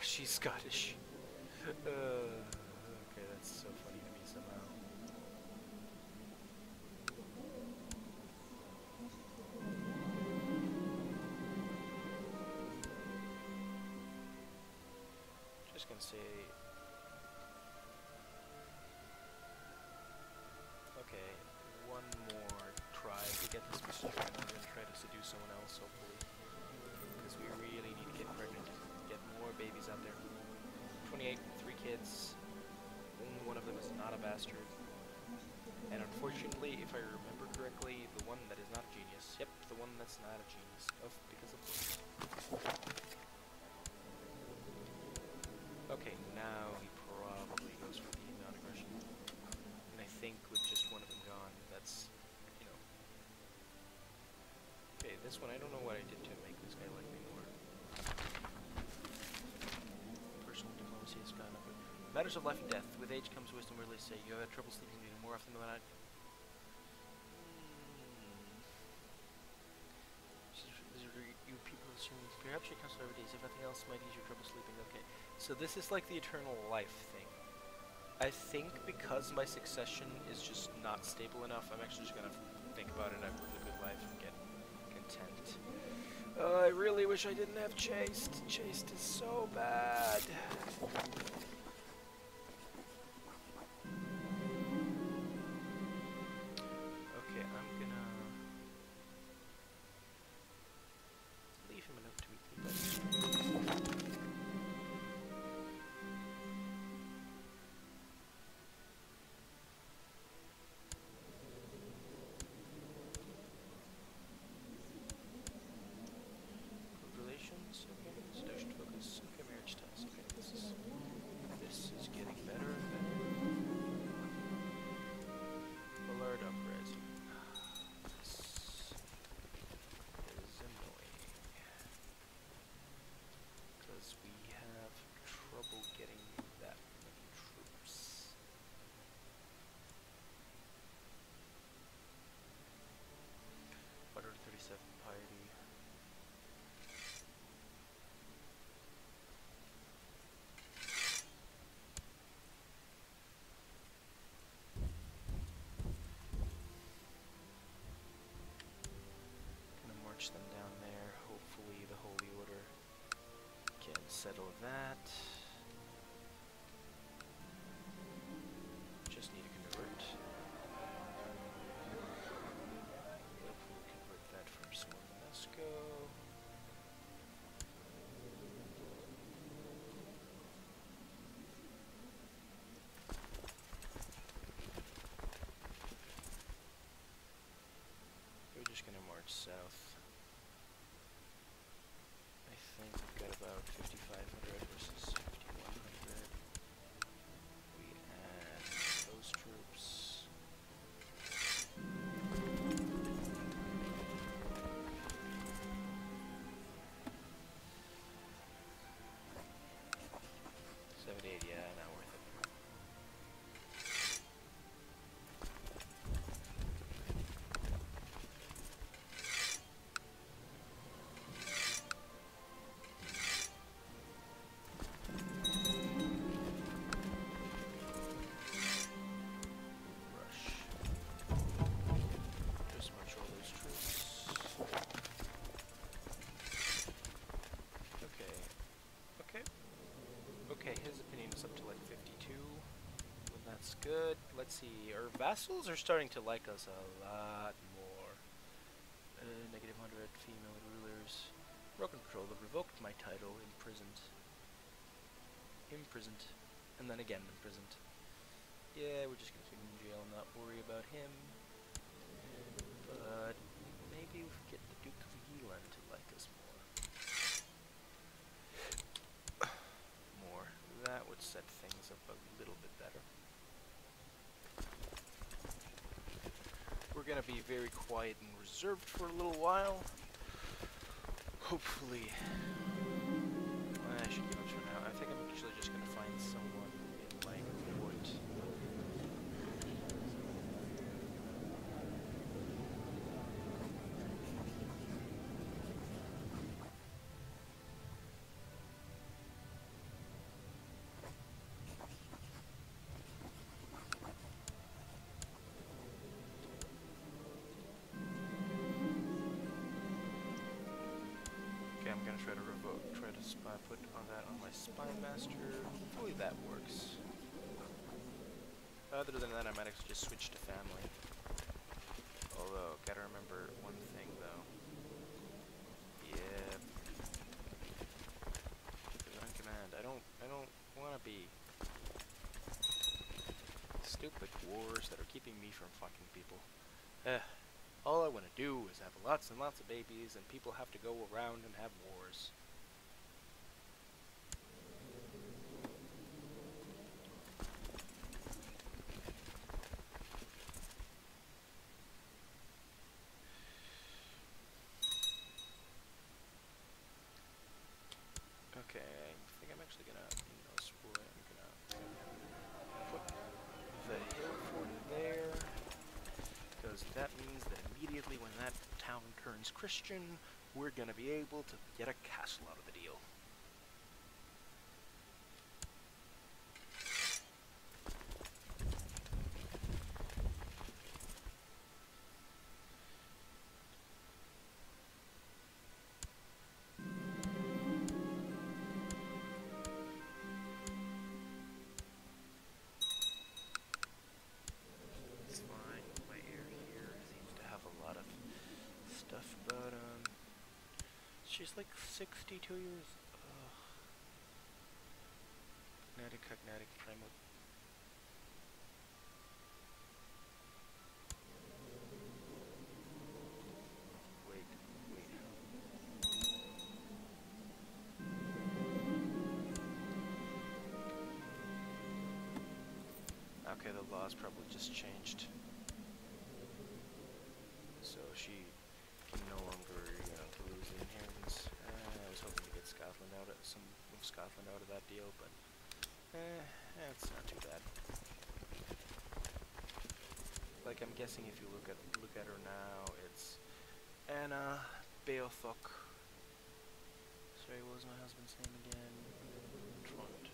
She's Scottish. Okay, that's so funny to me somehow. Just gonna say... Okay, one more try to get this mission done. We're gonna try to seduce someone else, hopefully. Because we really need to get pregnant. Get more babies out there. 28, 3 kids. Only one of them is not a bastard. And unfortunately, if I remember correctly, the one that is not a genius. Yep, the one that's not a genius. Because of course. Okay, now he probably goes for the non-aggression. And I think with just one of them gone, that's, you know. Okay, this one, I don't know what I did to make this guy like me more. Personal diplomacy has gone up. Matters of life and death. With age comes wisdom, really say. You have had trouble sleeping more often than not. You people assume perhaps your counsel every day. If nothing else might ease your trouble sleeping. Okay. So this is like the eternal life thing. I think because my succession is just not stable enough, I'm actually just gonna think about it. I've lived a good life and get content. I really wish I didn't have chaste. Chaste is so bad. Them down there. Hopefully the Holy Order can settle that. Just need to convert. We'll convert that from Smolensko. We're just gonna march south. We've got about 5,500 versus 5,100. We add those troops. 78, yeah, not worth it. Good. Let's see. Our vassals are starting to like us a lot more. Negative 100 female rulers. Broken control. They've revoked my title. Imprisoned. Imprisoned. And then again imprisoned. Yeah, we're just gonna keep him in jail and not worry about him. But maybe we could get the Duke of Yeeland to like us more. That would set things up a little bit better. We're gonna be very quiet and reserved for a little while. Hopefully. Well, I should give up for now. I think I'm actually just gonna find someone in my court. try to put on that on my spy master. Hopefully that works. Other than that, I might actually just switch to family. Although, gotta remember one thing though. Yeah. On command. I don't wanna be stupid wars that are keeping me from fucking people. All I want to do is have lots and lots of babies, and people have to go around and have wars. Okay, I think I'm actually gonna, I'm gonna put the hill fort there. Because that means that immediately when that town turns Christian, we're gonna be able to get a castle out of the deal. She's like 62 years. Cognatic primal. Wait. Okay, the laws probably just changed. So she can no longer, lose the inheritance. I was hoping to get Scotland out of that deal, but it's not too bad. Like, I'm guessing if you look at her now, it's Anna Beothuk. Sorry, what was my husband's name again? Trond.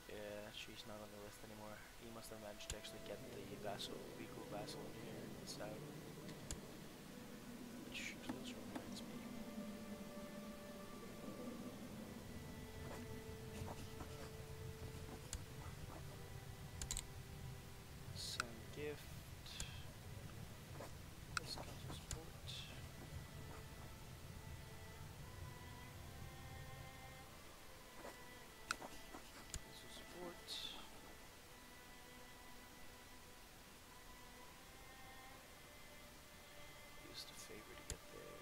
Yeah, she's not on the list anymore. He must have managed to actually get the legal vassal inheritance out. Which close reminds me. Some gift. This council support. Council support. Used a favor to get there.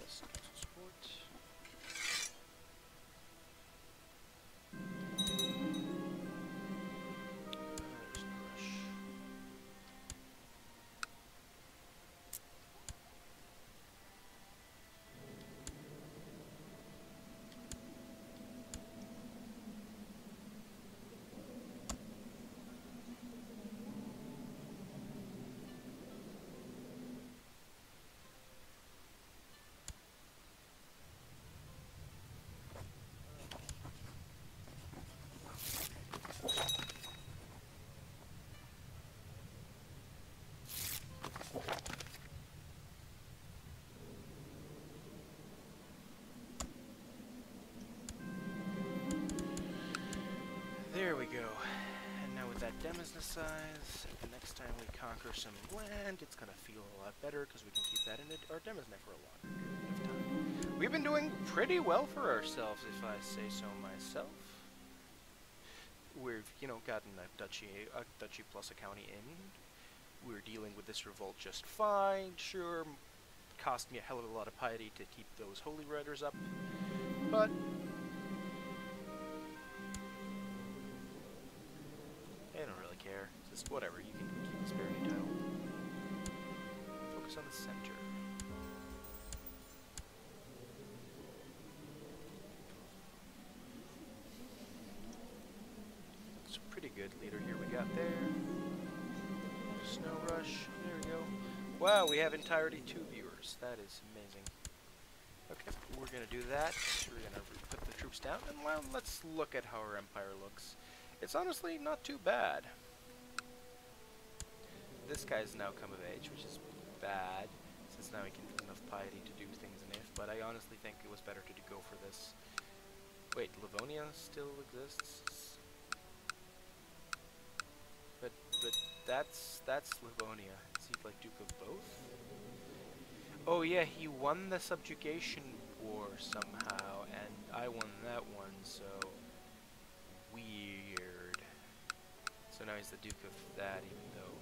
This council support. There's no rush. There we go. And now with that Demosnessize, the next time we conquer some land, it's gonna feel a lot better because we can keep that in our Demosne for a long period of time. We've been doing pretty well for ourselves, if I say so myself. We've, gotten a duchy plus a county in. We're dealing with this revolt just fine. Sure, cost me a hell of a lot of piety to keep those holy riders up, but I don't really care. Just whatever, you can keep this barony title. Focus on the center. It's a pretty good leader here we got there. Snow rush, there we go. Wow, we have entirety 2 viewers. That is amazing. Okay, we're gonna do that. We're gonna put the troops down, and well, let's look at how our empire looks. It's honestly not too bad. this guy's now come of age, which is bad, since now he can have enough piety to do things in If, but I honestly think it was better to go for this. Wait, Livonia still exists? But that's Livonia. Is he like Duke of both? Oh yeah, he won the subjugation war somehow, and I won that one, so weird. So now he's the Duke of that, even though.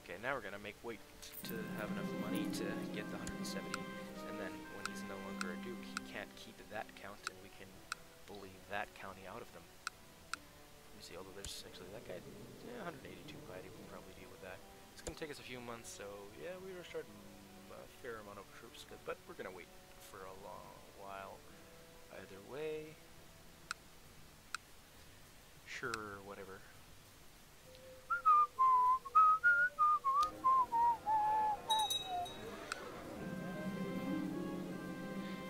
Okay, now we're gonna make wait to have enough money to get the 170, and then when he's no longer a duke, he can't keep that count, and we can bully that county out of them. Let me see, although there's actually that guy, yeah, 182 piety, we can probably deal with that. It's gonna take us a few months, so yeah, we're gonna start a fair amount of troops, but we're gonna wait for a long while. Either way, sure, whatever.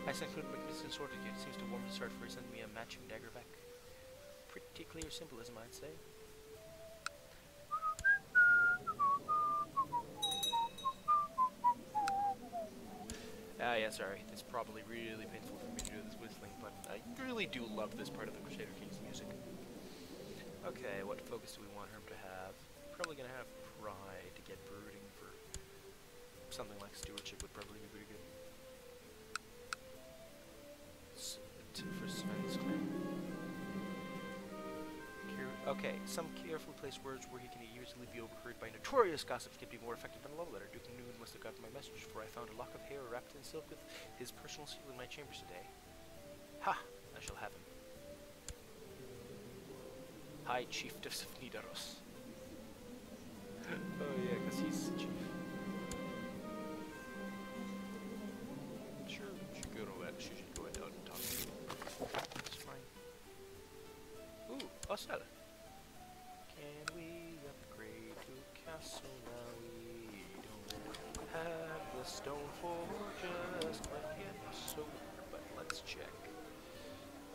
I sent food magnificent sword to it seems to warm his heart for he sent me a matching dagger back. Pretty clear symbolism, I'd say. Ah, yeah, sorry. It's probably really painful for me to do this whistling, but I really do love this part of the Crusader King's music. Okay, what focus do we want him to have? Probably gonna have pride to get brooding for something like stewardship would probably be pretty good. For Sven's claim. Okay, some carefully placed words where he can easily be overheard by notorious gossips can be more effective than a love letter. Duke Noon must have gotten my message, for I found a lock of hair wrapped in silk with his personal seal in my chambers today. Ha! I shall have him. High Chiefess of Nidaros. Oh yeah, because he's chief. Sure, she should go out and talk to him. It's fine. Ooh, Osella. Can we upgrade to castle now? We don't have the stone fortress quite yet, so but let's check.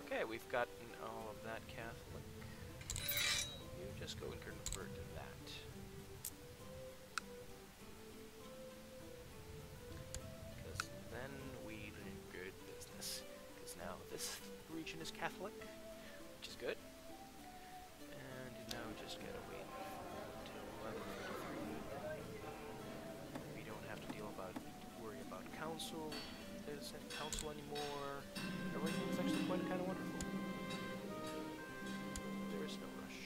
Okay, we've gotten all of that Catholic. You just go and convert to that. Because then we're in good business. Because now this region is Catholic, which is good. And now just gotta wait until 11:33. We don't have to worry about council. There's no council anymore. Everything's actually quite kind of wonderful. There is no rush.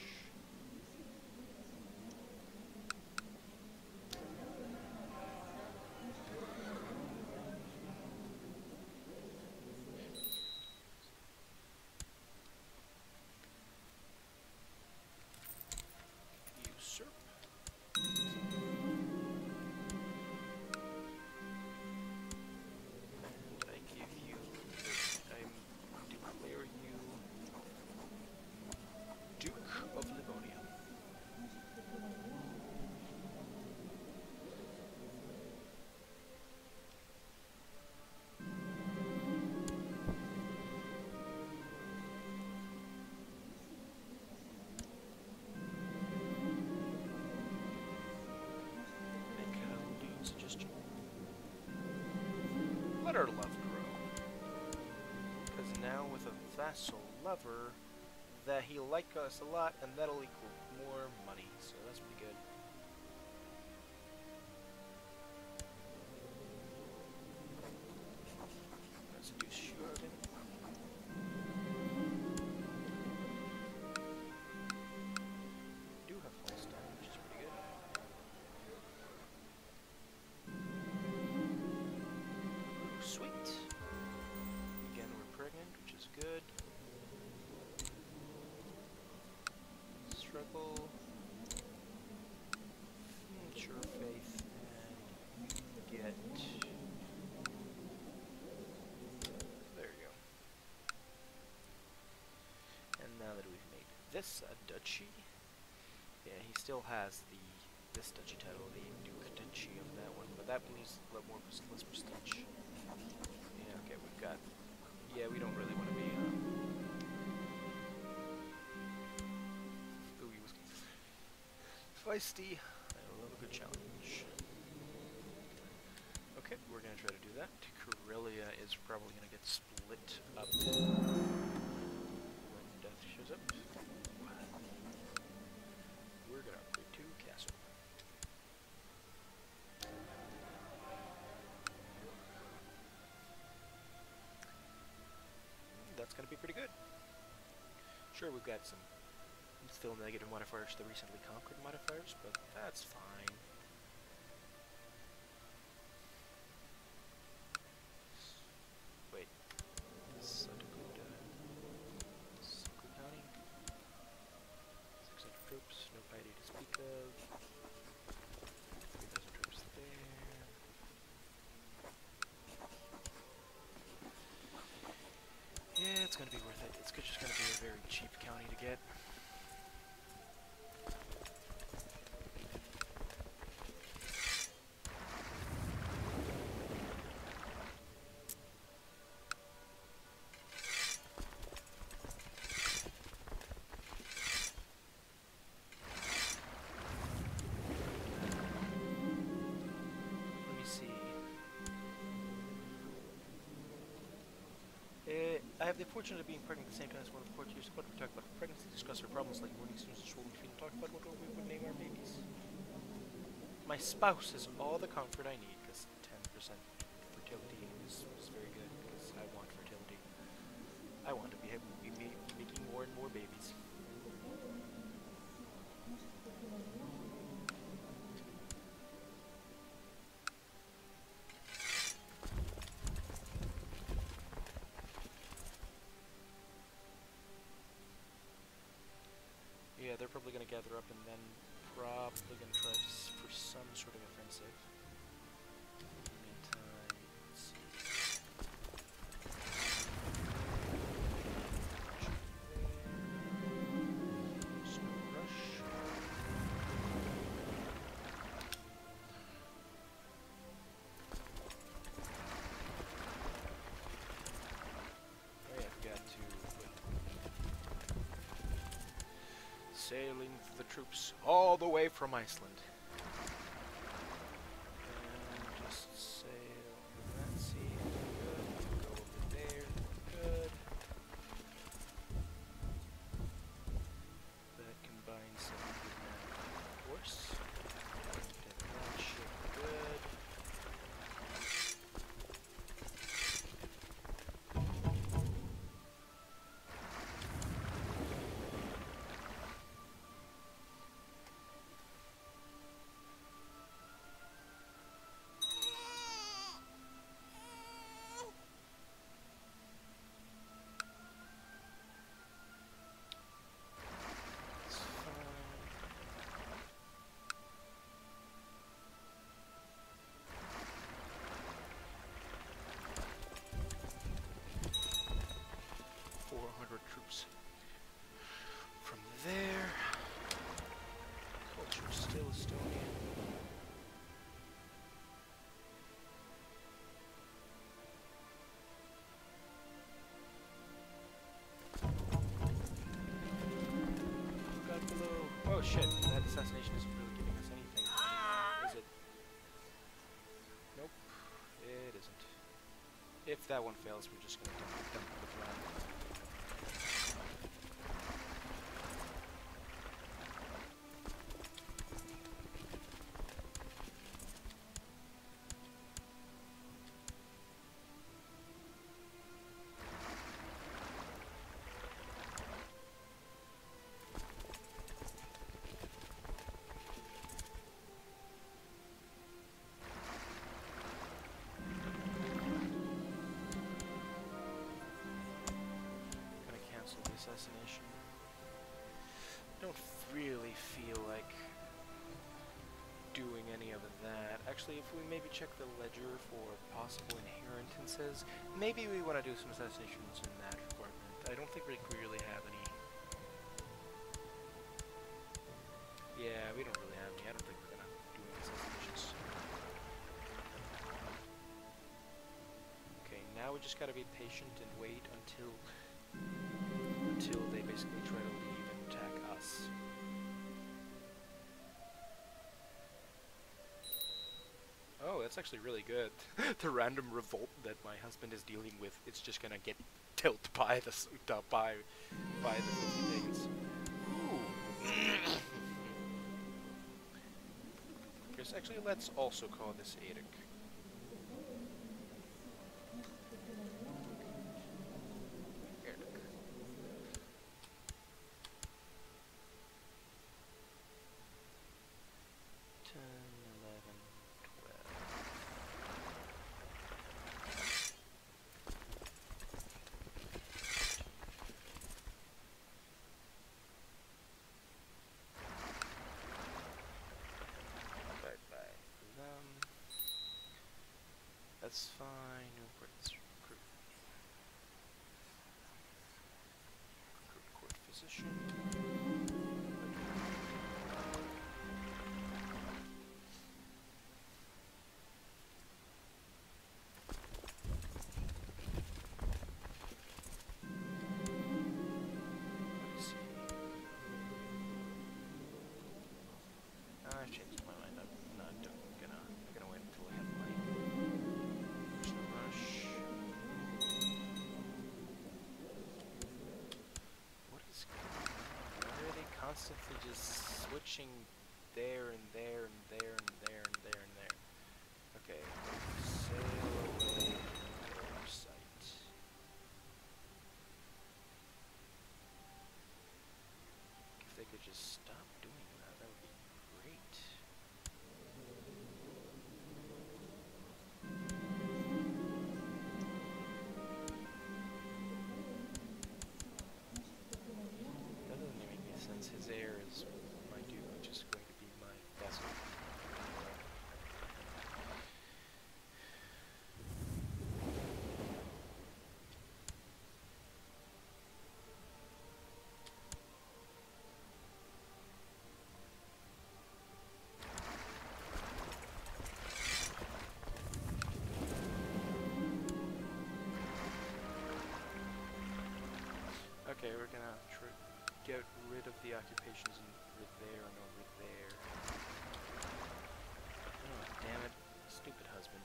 Usurp. And I give you, I declare you Duke of Livonia. Make a suggestion. Let our love grow. Because now with a vassal lover, that he'll like us a lot, and that'll equal more money, so that's pretty good. Let's do Shurden. Do have Holstein, which is pretty good. Sweet. Again, we're pregnant, which is good. Struggle. Sure faith. And get. There you go. And now that we've made this a duchy, yeah, he still has this duchy title, the Duke Duchy of that one, but that one needs a little more less prestige. Yeah, okay, we've got. Yeah, we don't really want to be. Ooh, he was feisty. I love a good challenge. Okay, we're gonna try to do that. Corellia is probably gonna get split up when death shows up. We're gonna upgrade to castle. That's gonna be pretty good. Sure, we've got some still negative modifiers to the recently conquered modifiers, but that's fine. Wait, Santa County? 600 troops, no piety to speak of. 3,000 troops there. Yeah, it's gonna be worth it. It's just gonna be a very cheap county to get. I have the fortune of being pregnant at the same time as one of the Portuguese, but we talk about pregnancy, discuss our problems like morning snooze and swollen feet, and talk about what we would name our babies. My spouse is all the comfort I need, because 10% fertility is very good, because I want fertility. I want to be making more and more babies. Yeah, they're probably going to gather up and then probably going to try for some sort of offensive. Meantime, let's see. Snow rush. Oh yeah, I've got to sailing the troops all the way from Iceland. And just sail through that sea. Good. Go over there. Good. That combines 700-man force. Get that ship good. It's fine. 400 troops from there. Culture still Estonian. God below. Oh shit, that assassination isn't really giving us anything. Is it? Nope, it isn't. If that one fails, we're just gonna dump the plan. Assassination. Don't really feel like doing any of that. Actually, if we maybe check the ledger for possible inheritances, maybe we want to do some assassinations in that department. I don't think we really have any. Yeah, we don't really have any. I don't think we're gonna do any assassinations. Okay, now we just gotta be patient and wait until they basically try to leave and attack us. that's actually really good. The random revolt that my husband is dealing with, it's just gonna get tilt by the by the filthy things. Ooh. Because actually, let's also call this Eric. Eric. 10, 11, 12. Bye-bye for them. That's fine. Recruit court physician. I've changed my mind. I'm not gonna wait until I have money. There's no rush. What is going on? Why are they constantly just switching there and there and there and there and there and there? Okay, sail away their sight. If they could just stop doing that, that would be great. That doesn't even make any sense. His heir is my dude, which is going to be my vessel. Okay, we're gonna get rid of the occupations over there and over there. Oh, damn it. Stupid husband.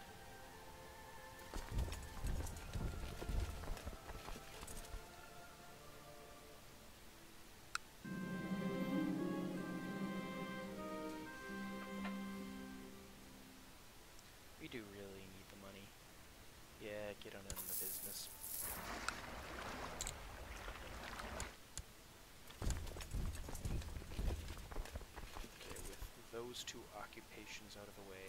We do really need the money. Yeah, get on in the business. Those two occupations out of the way.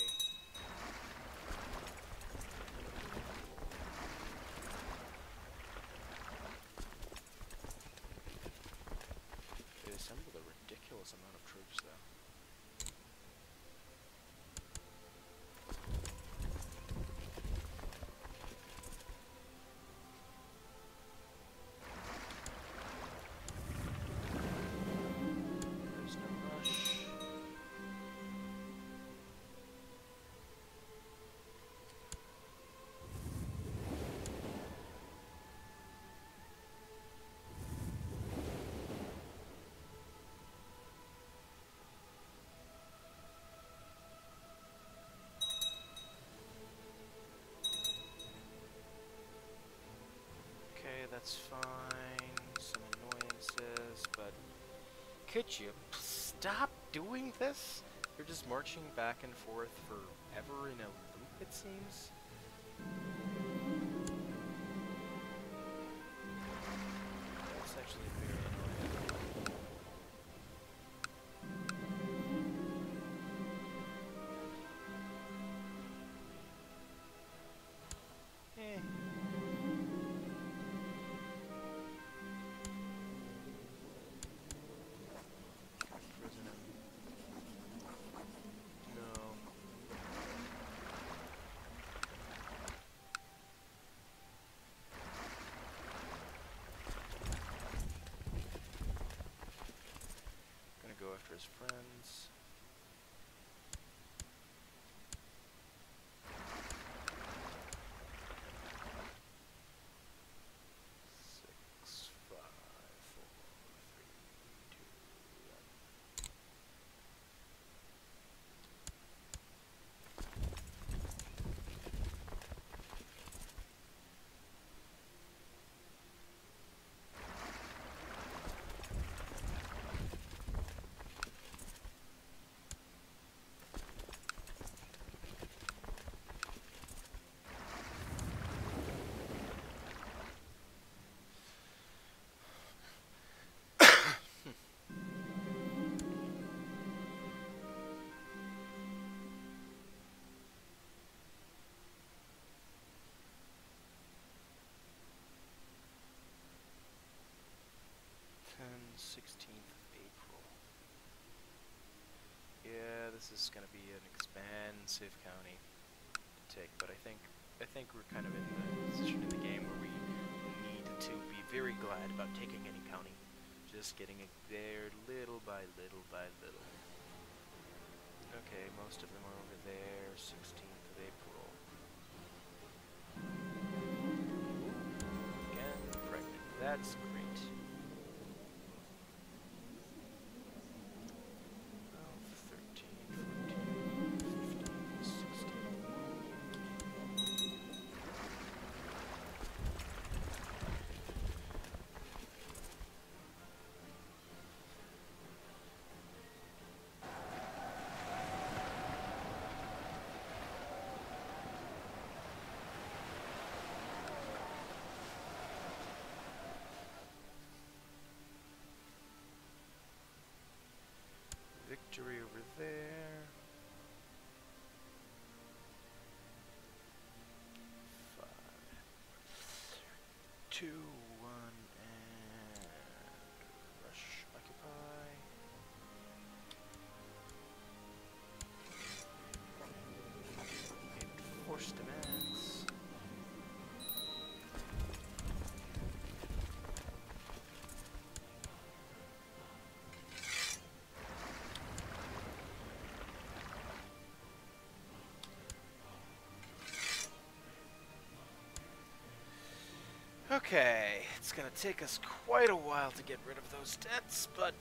They assembled a ridiculous amount of troops, though. There's no rush. Okay, that's fine. Some annoyances, but could you stop doing this? You're just marching back and forth forever in a loop, it seems. That's actually very annoying. Eh. Go after his friends. Six, 5, 4, 3, 2, 1. this is going to be an expansive county to take, but I think we're kind of in the position in the game where we need to be very glad about taking any county. Just getting it there little by little by little. Okay, most of them are over there, 16th of April. Again, pregnant. That's great. 15, 16. Victory over there. 5, 2, 1, and rush, occupy. Force demands. Okay, it's gonna take us quite a while to get rid of those debts, but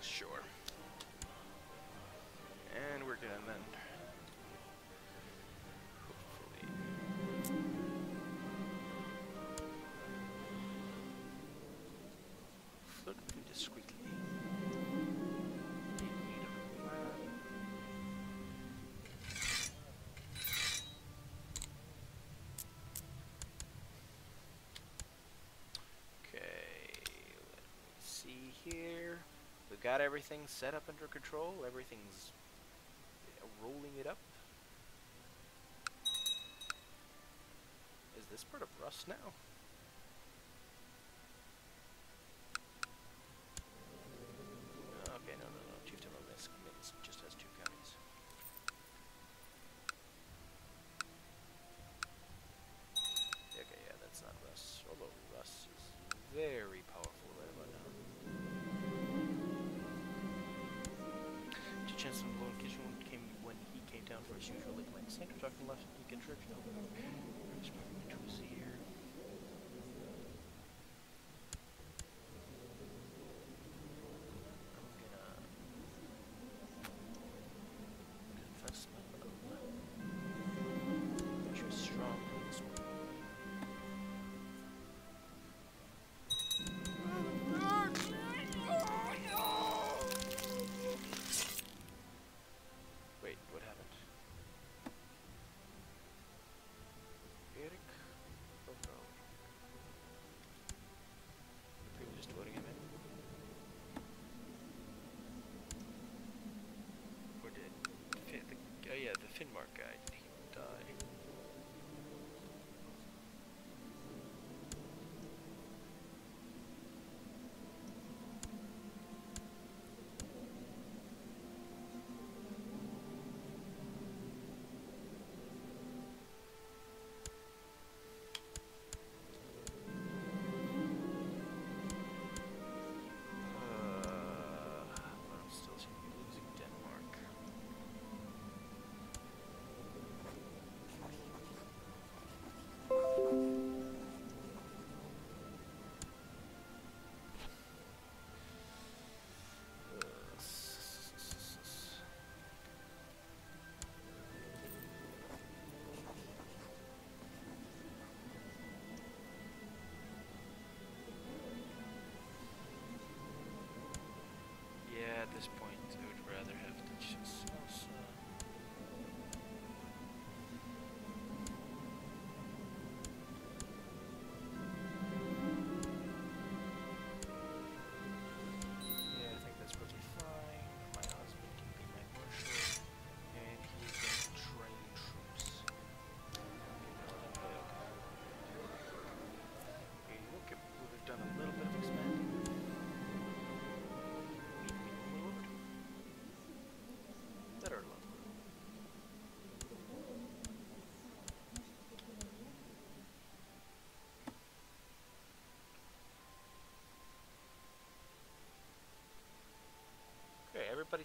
sure. And we're gonna then hopefully flirt them discreetly. Need a plan. Here, we've got everything set up under control. Everything's rolling it up. Is this part of Rust now? Okay, no. Chieftain of Minsk just has 2 counties. Okay, yeah, that's not Rust. Although Rust is very powerful right about now. Chancellor Malone Kitchen came when he came down for his usual late night snack. Talking left Deacon Church and opened to his ear. I'm gonna confess my love. She was strong this morning. Wait, what happened? Eric? Oh no. Are you just voting him in? Or did oh yeah, the Finnmark guy, did he die? But I'm still seeing you losing Denmark. Yeah, at this point, I would rather have to just also. Yeah, I think that's probably fine. My husband can be my marshal, and he's going to train troops. Okay, we've done a little bit of expanding.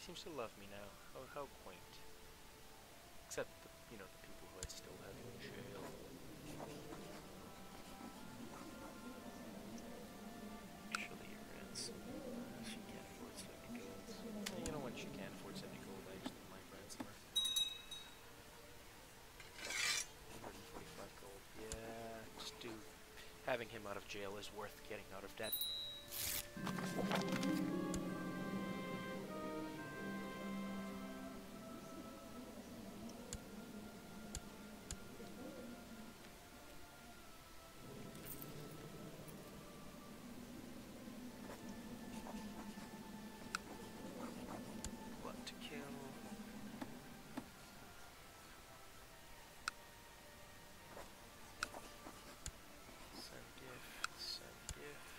seems to love me now. Oh, how quaint. Except, the, you know, the people who I still have in jail. Actually, your ransom. She can't afford 70 gold. You know, when she can't afford 70 gold, I just need my ransomer. 145 gold. Yeah, just do. Having him out of jail is worth getting out of debt. Blood to kill. Send gift, send gift.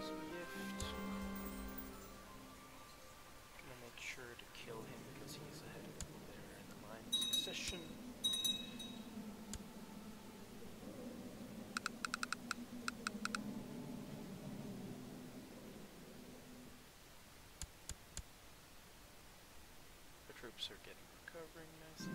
Some gift. Gonna make sure to kill him because he's ahead of me there in the line of succession. The troops are getting recovering nicely.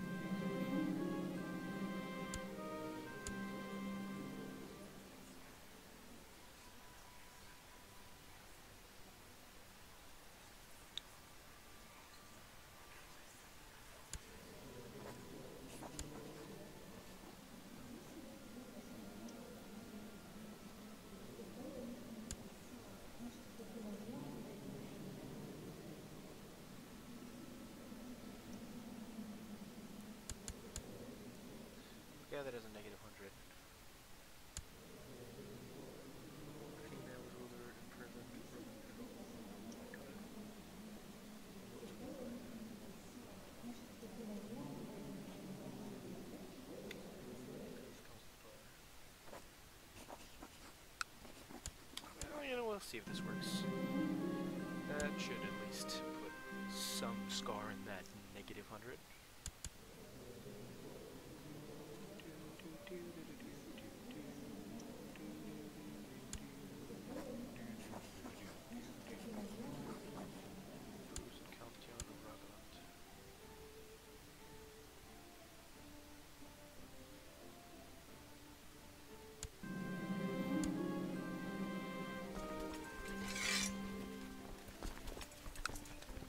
Yeah, that is a negative 100. Female ruler imprisoned Roman control. Got it. Well, you know, we'll see if this works. That should at least put some scar in that negative 100.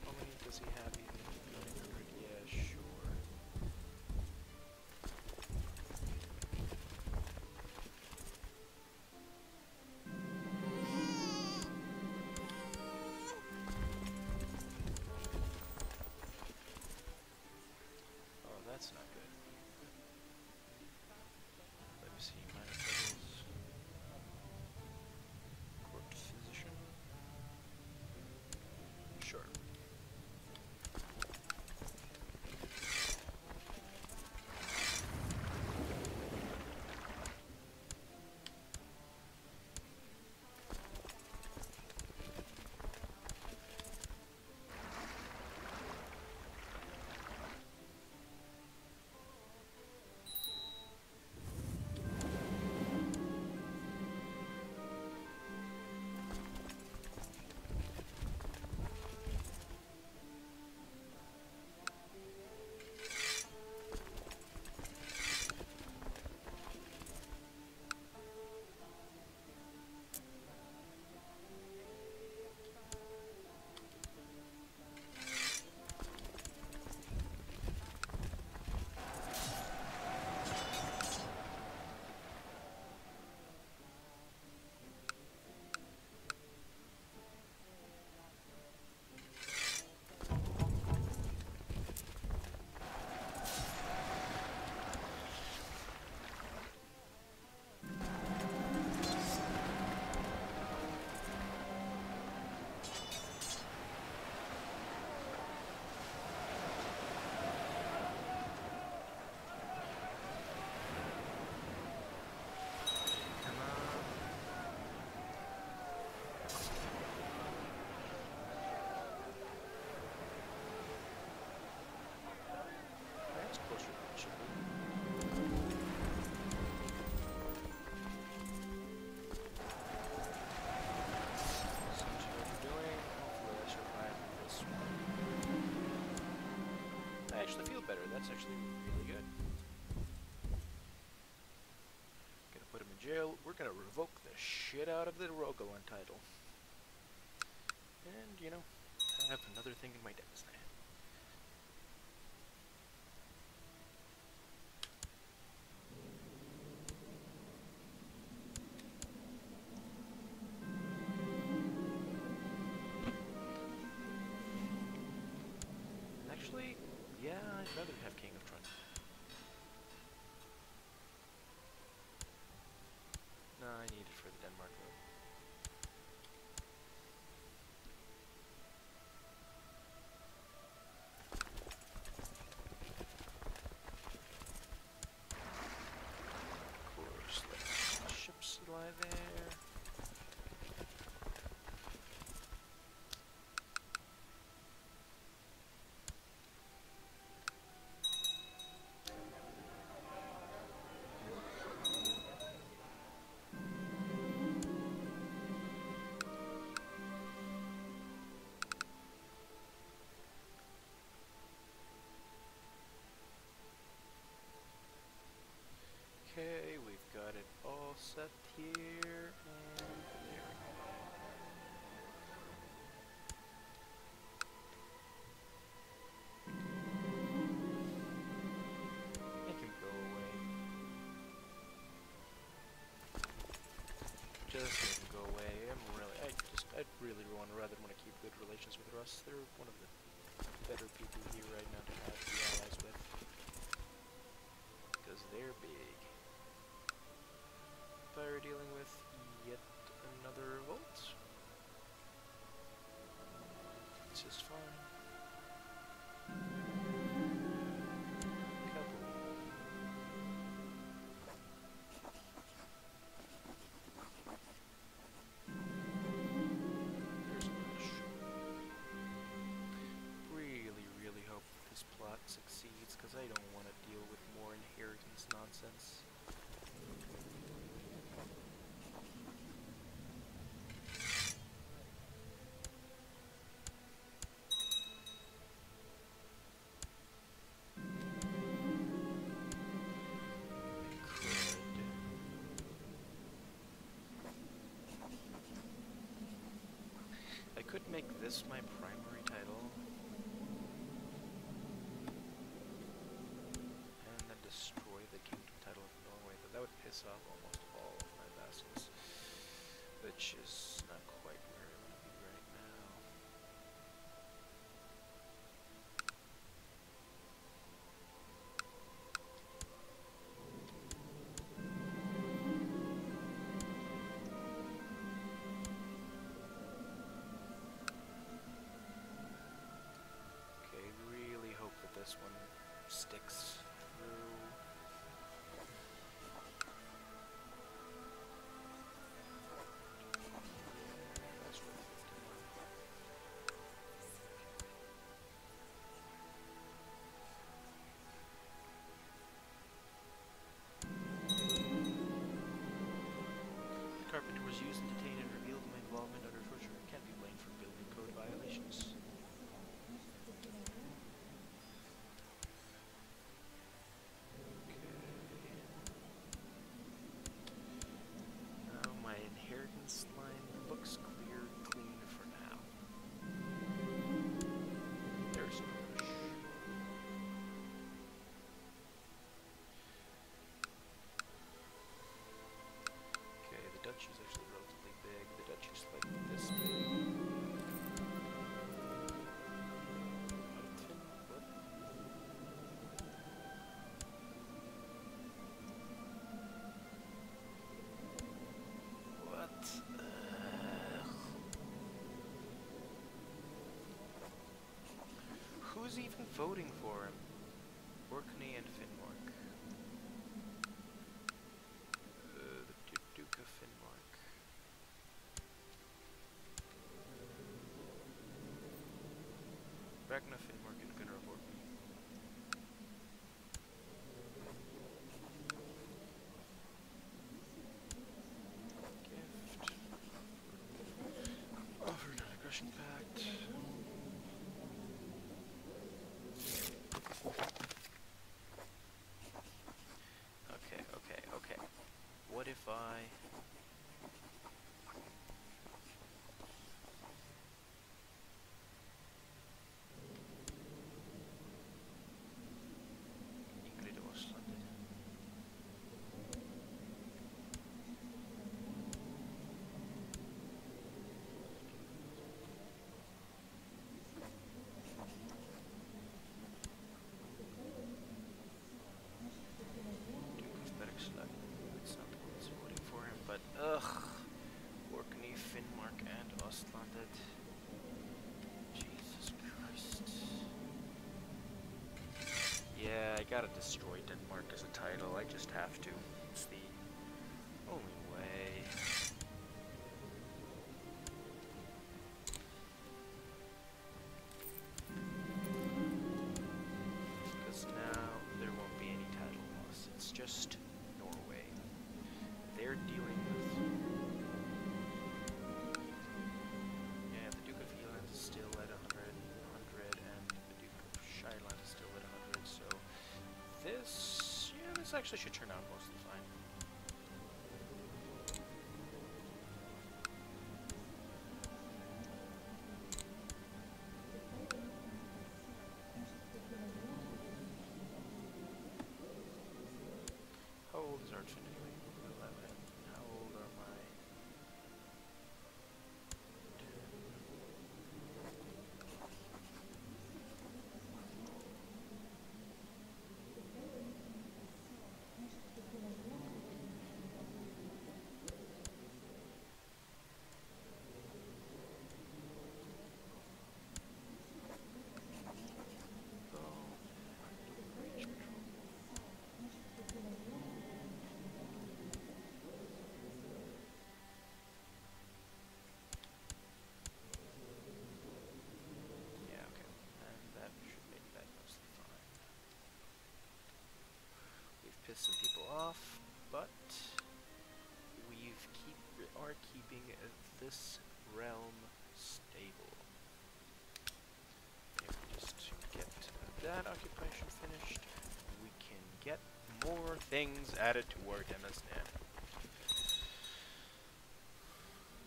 How many does he have even? 900? Yeah, sure. That's actually really good. Gonna put him in jail. We're gonna revoke the shit out of the Rogaland title. And, you know, have another thing in my deck's hand. Actually, yeah, I'd rather have King of Trun. No, I need it for the Denmark though. Of course, let the ships lie there. Okay, we've got it all set here, and there we go. Make him go away. Just make him go away. I'd really rather want to keep good relations with Russ. They're one of the better people here right now to have the allies with. Because they're big. Fire dealing with yet another revolt. This is fine. There's Welsh. Really hope that this plot succeeds, because I don't want to deal with more inheritance nonsense. I could make this my primary title, and then destroy the kingdom title of Norway, but that would piss off almost all of my vassals, which is not quite where I want to be right now. Okay, really hope that this one sticks through. That's really 51. The carpenter was used and detained and revealed my involvement under torture. Can't be blamed for building code violations. Now my inheritance line looks clean for now. There's no rush. Okay, the duchy is actually relatively big. The duchy is like this big. What? Who's even voting for him? Orkney and Finnmark. The Duke of Finnmark. Ragnar Finnmark and Gunnar of Orkney. Gift. Offer non-aggression pact. gotta destroy Denmark as a title. I just have to. It's the only way. Because now there won't be any title loss. It's just Norway. They're dealing with... Yeah, the Duke of Eland is still at 100, and the Duke of Shireland is still at 100, so this... yeah, this actually should turn out mostly fine. How old is Archon anyway? 11. How old are my... 10. Yeah, okay. And that should make that mostly fine. We've pissed some people off, but we are keeping this realm stable. If we just get that occupation finished, we can get more things added to our Demasnan.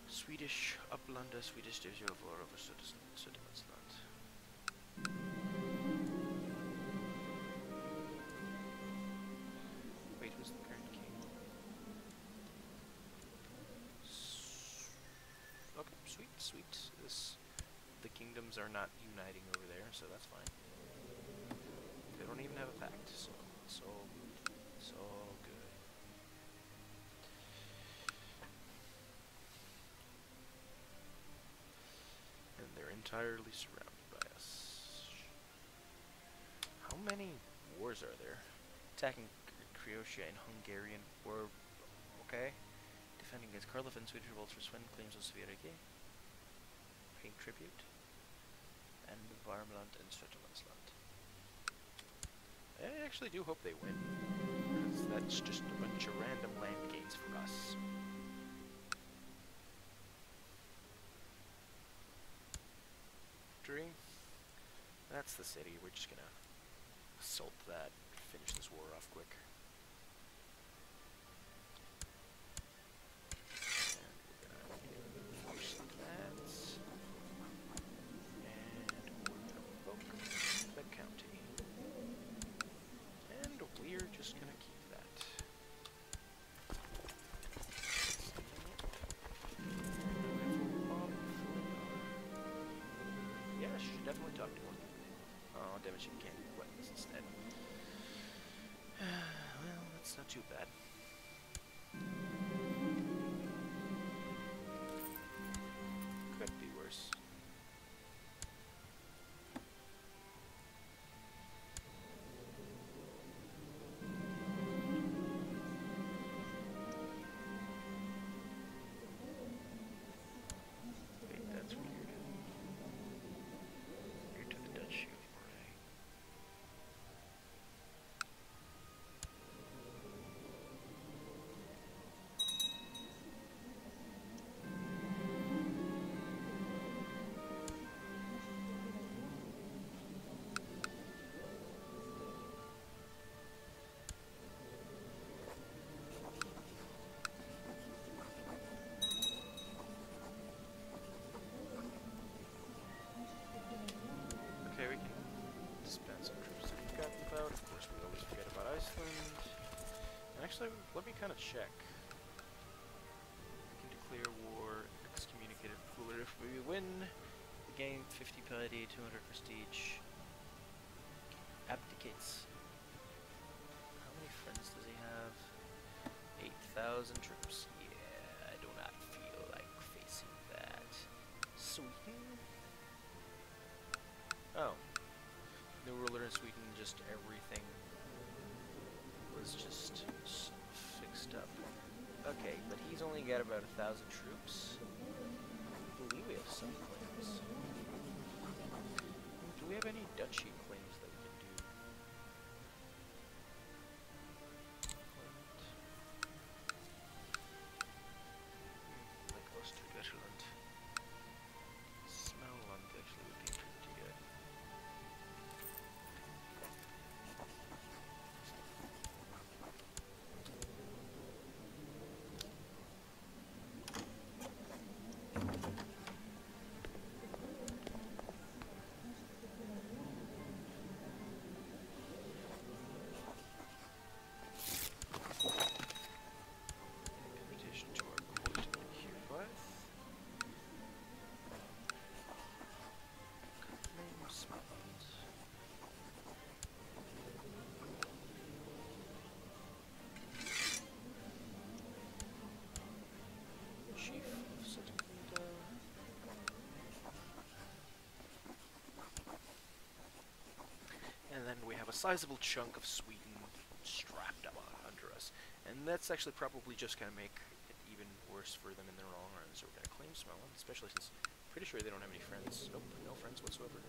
Swedish Upland, Swedish division of war over Södermanland. Wait, who's the current king? Okay, sweet. The kingdoms are not uniting over there, so that's fine. They don't even have a pact, so it's all good. It's all good. And they're entirely surrounded by us. How many wars are there? Attacking Croatia and Hungarian war. Okay. Defending against Karloff and Swedish revolts for Sven claims of Sverige. Paying tribute. And Varmland and Södermanland. I actually do hope they win. Because that's just a bunch of random land gains for us. Victory. That's the city. We're just gonna assault that. Finish this war off quick. Definitely talk to him. Oh, damn it, she can't do weapons instead. Well, that's not too bad. Could be worse. Wait, that's weird. Okay, we can disband some troops that we've forgotten about. Of course, we always forget about Iceland. And actually, let me kind of check. We can declare war, excommunicated ruler. If we win the game, 50 piety, 200 prestige. Abdicates. How many friends does he have? 8,000 troops. Yeah, I do not feel like facing that. Sweden? Oh. New ruler in Sweden, just everything was just fixed up. Okay, but he's only got about 1,000 troops. I believe we have some claims. Do we have any duchy claims that we can do? Like Osterdeutschland. Smelland actually would be pretty good. Invitation to our court herewith. Claim Smelland. Chief of Settlunda. And then we have a sizable chunk of Sweden strapped up under us. And that's actually probably just going to make it even worse for them in the long run. So we're going to claim Smelland, especially since I'm pretty sure they don't have any friends. Nope, no friends whatsoever.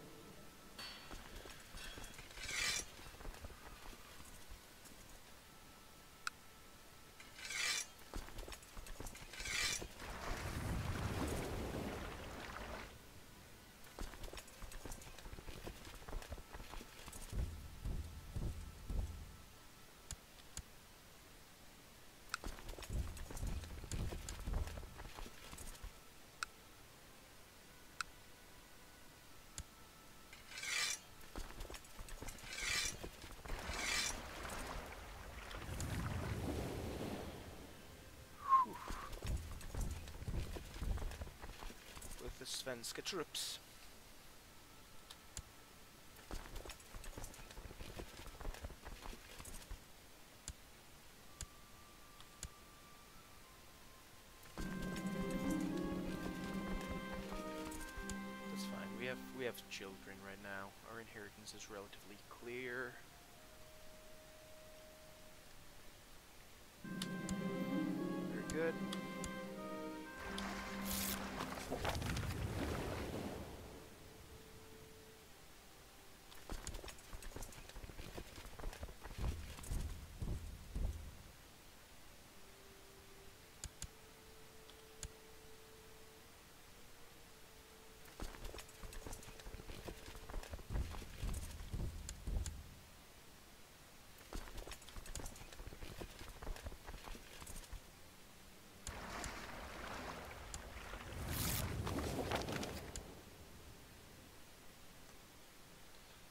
With the Svenska troops. That's fine. We have children right now. Our inheritance is relatively clear. Very good.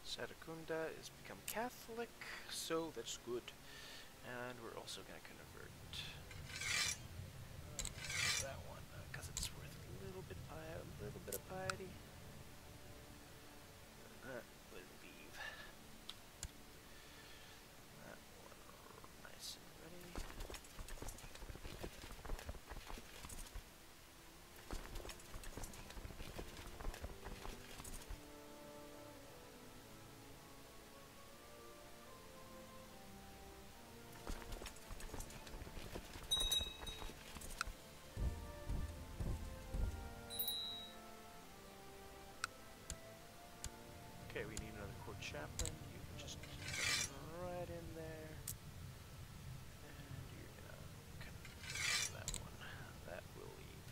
Settlunda is become Catholic, so that's good. And we're also going to convert that one because it's worth a little bit of piety. That will leave that one nice and ready. Okay, we need another court chaplain. You can just come right in there. And you're gonna convert that one. That will leave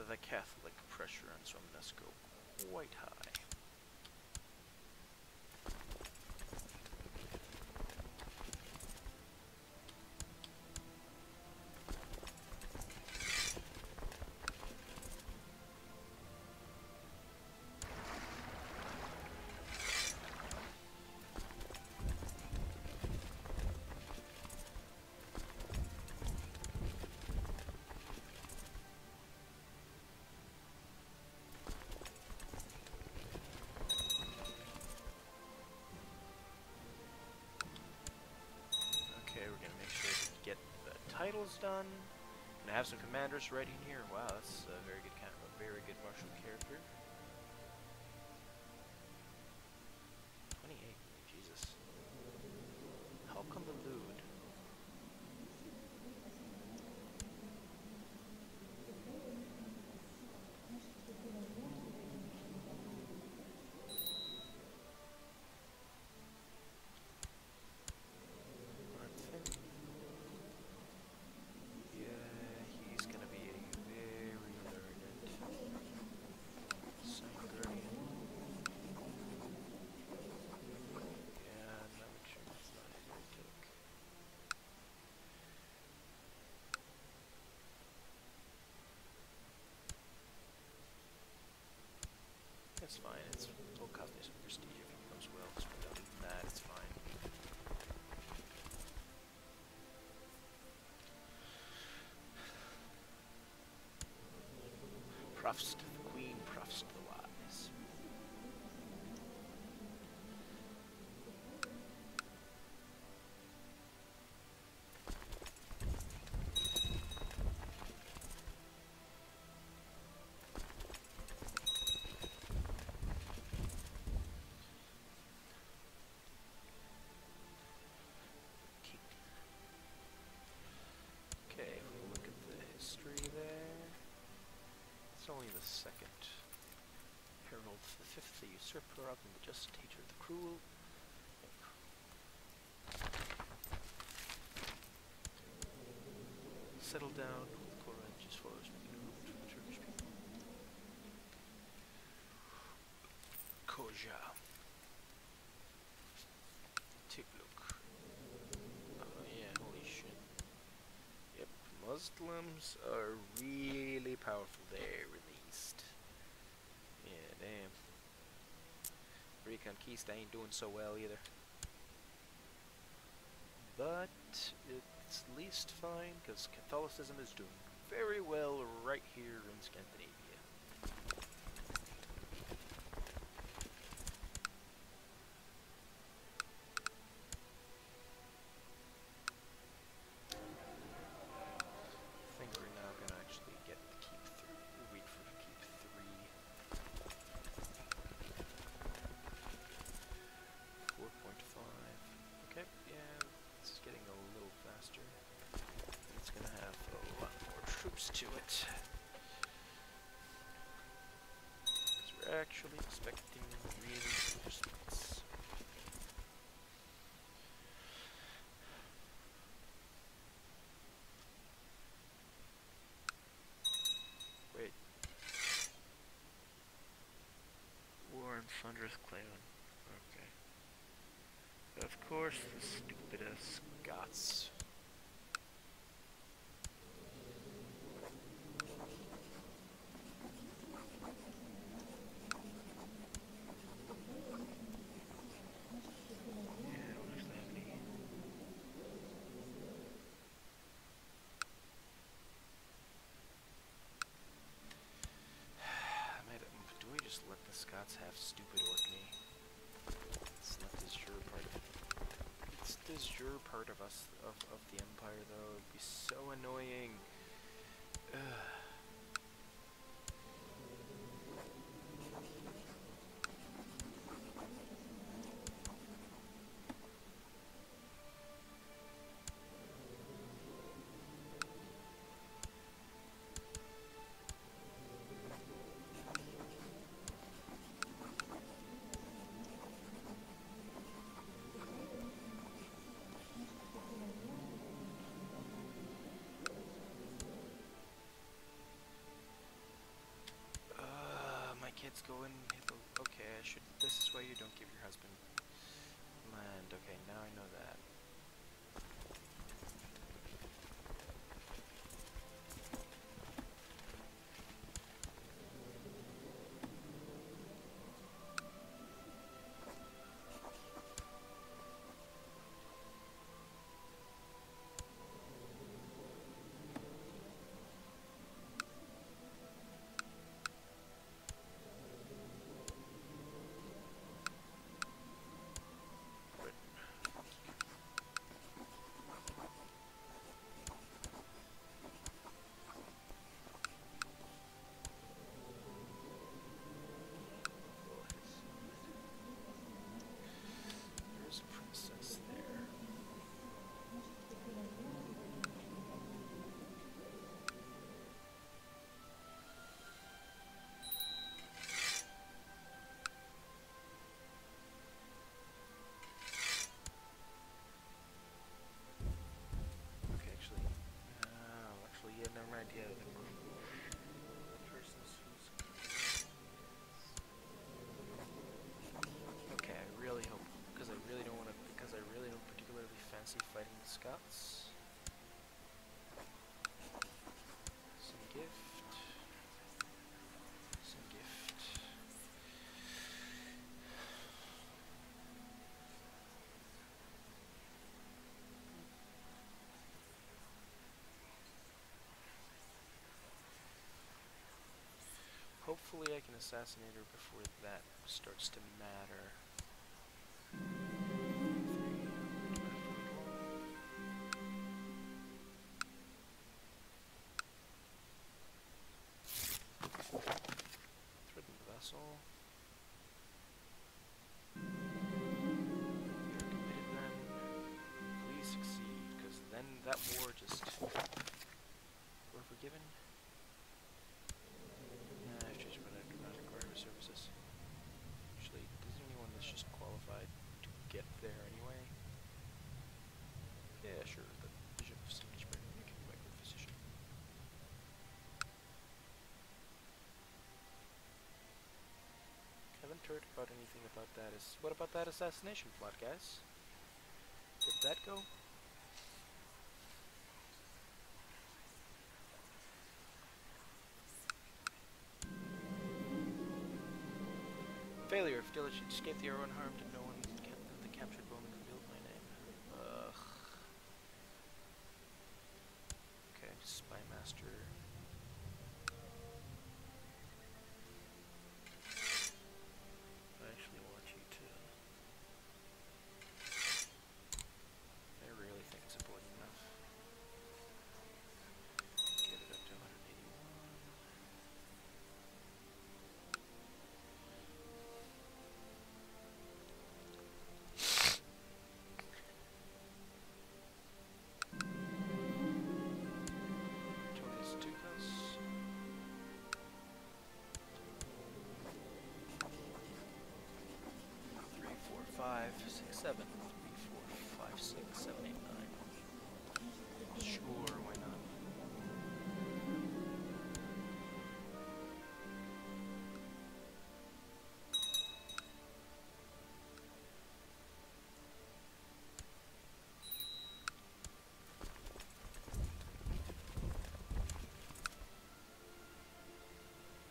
the Catholic pressure on Somnesco quite high. Titles done. Gonna have some commanders right in here. Wow, that's a very good martial character. 28. Jesus. How come the it's fine. It'll cost me some prestige if it goes well. So without that, it's fine. Profs to the queen, profs to the wise. Okay, we'll look at the history there. It's only the second. Harold V, the usurper of the just teacher, the cruel. Settled down with courageous followers, making a route for the Turkish people. Koja. Tipluk. Oh yeah, holy shit. Yep, Muslims are really powerful there, released. Yeah, damn. Reconquista ain't doing so well either. But it's at least fine, because Catholicism is doing very well right here in Scandinavia. I think we're now going to actually get the keep 3. We'll wait for keep 3. 4.5. Okay, yeah, it's getting a little faster. It's going to have a lot more troops to it. Because we're actually expecting really good response. Wait. War and Thunderous Clan. Okay. Of course, the stupid Scots. Yeah, what is that mean? Do we just let the Scots have stupid Orkney? It's not this jure part. It's this jure part of us, of the Empire, though. It'd be so annoying. Ugh. Kids go in. Okay, this is why you don't give your husband land. Okay, now I know that. There's a princess there. Okay, actually, yeah, never mind. Yeah, the person's who's. Okay, I really hope, because I really don't want to, because I really don't particularly fancy fighting the Scots. Some gift. Some gift. hopefully I can assassinate her before that starts to matter. Threaten the vessel. We are committed then. Please succeed, because then that war just... We're forgiven? Nah, I've changed my not required services. Usually, isn't anyone that's just qualified to get there anyway? Yeah, sure, the Bishop of Salisbury, you can be my good physician. Haven't heard about anything about that. What about that assassination plot, guys? Did that go? Failure of diligence. Escape the arrow unharmed and no one the captured bowman revealed my name. Ugh. Okay, spy master. I actually want you to... I really think it's important enough. Get it up to 181. Five, six, seven. 3, 4, 5, 6, 7, 8, 9. Sure, why not?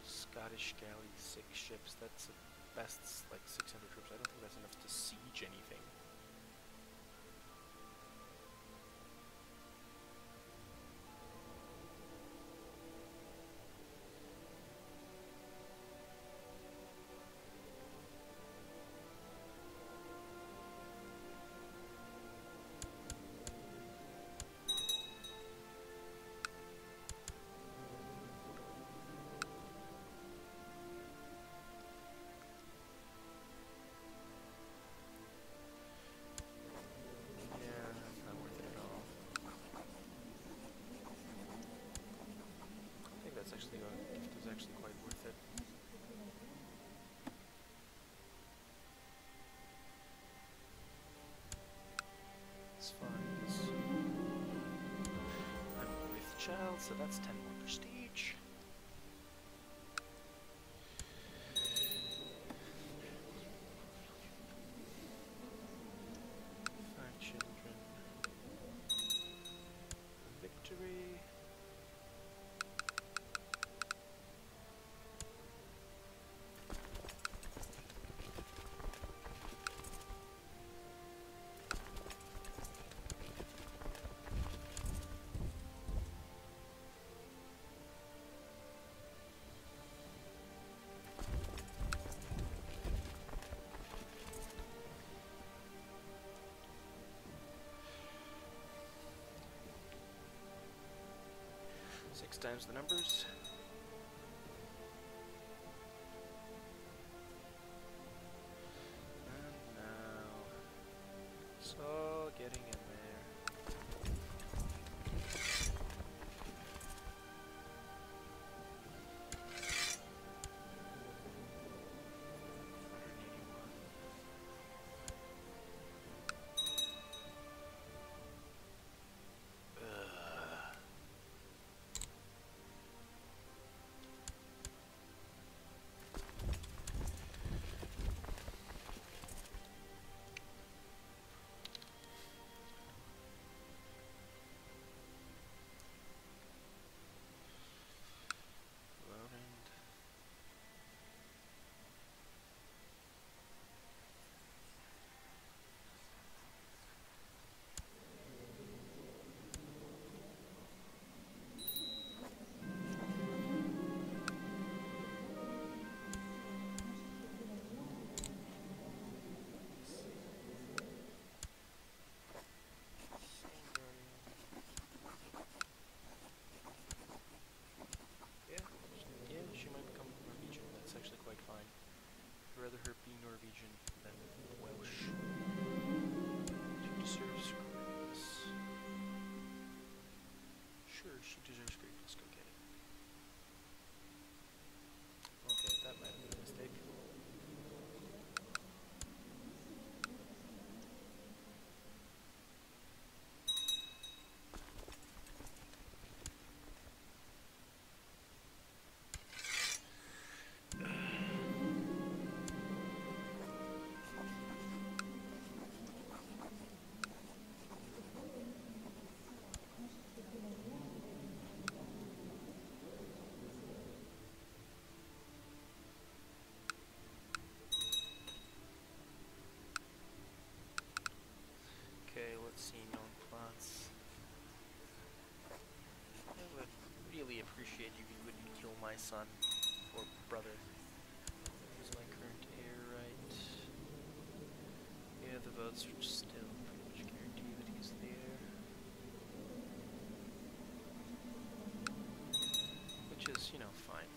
Scottish galley, 6 ships. That's at best like 600 troops. I don't think that's enough to siege anything. Gift is actually quite worth it. It's fine. I'm with child, so that's 10 more prestige. 5 children. Victory. Six times the numbers. And now it's all getting in there. rather her be Norwegian than Welsh. She deserves greatness. Sure, she deserves greatness. Go get it. Okay, that might have been a mistake. Okay, let's see, known plots. I would really appreciate you if you wouldn't kill my son, or brother. Is my current heir right? Yeah, the votes are still pretty much guaranteed that he's the heir. Which is, you know, fine.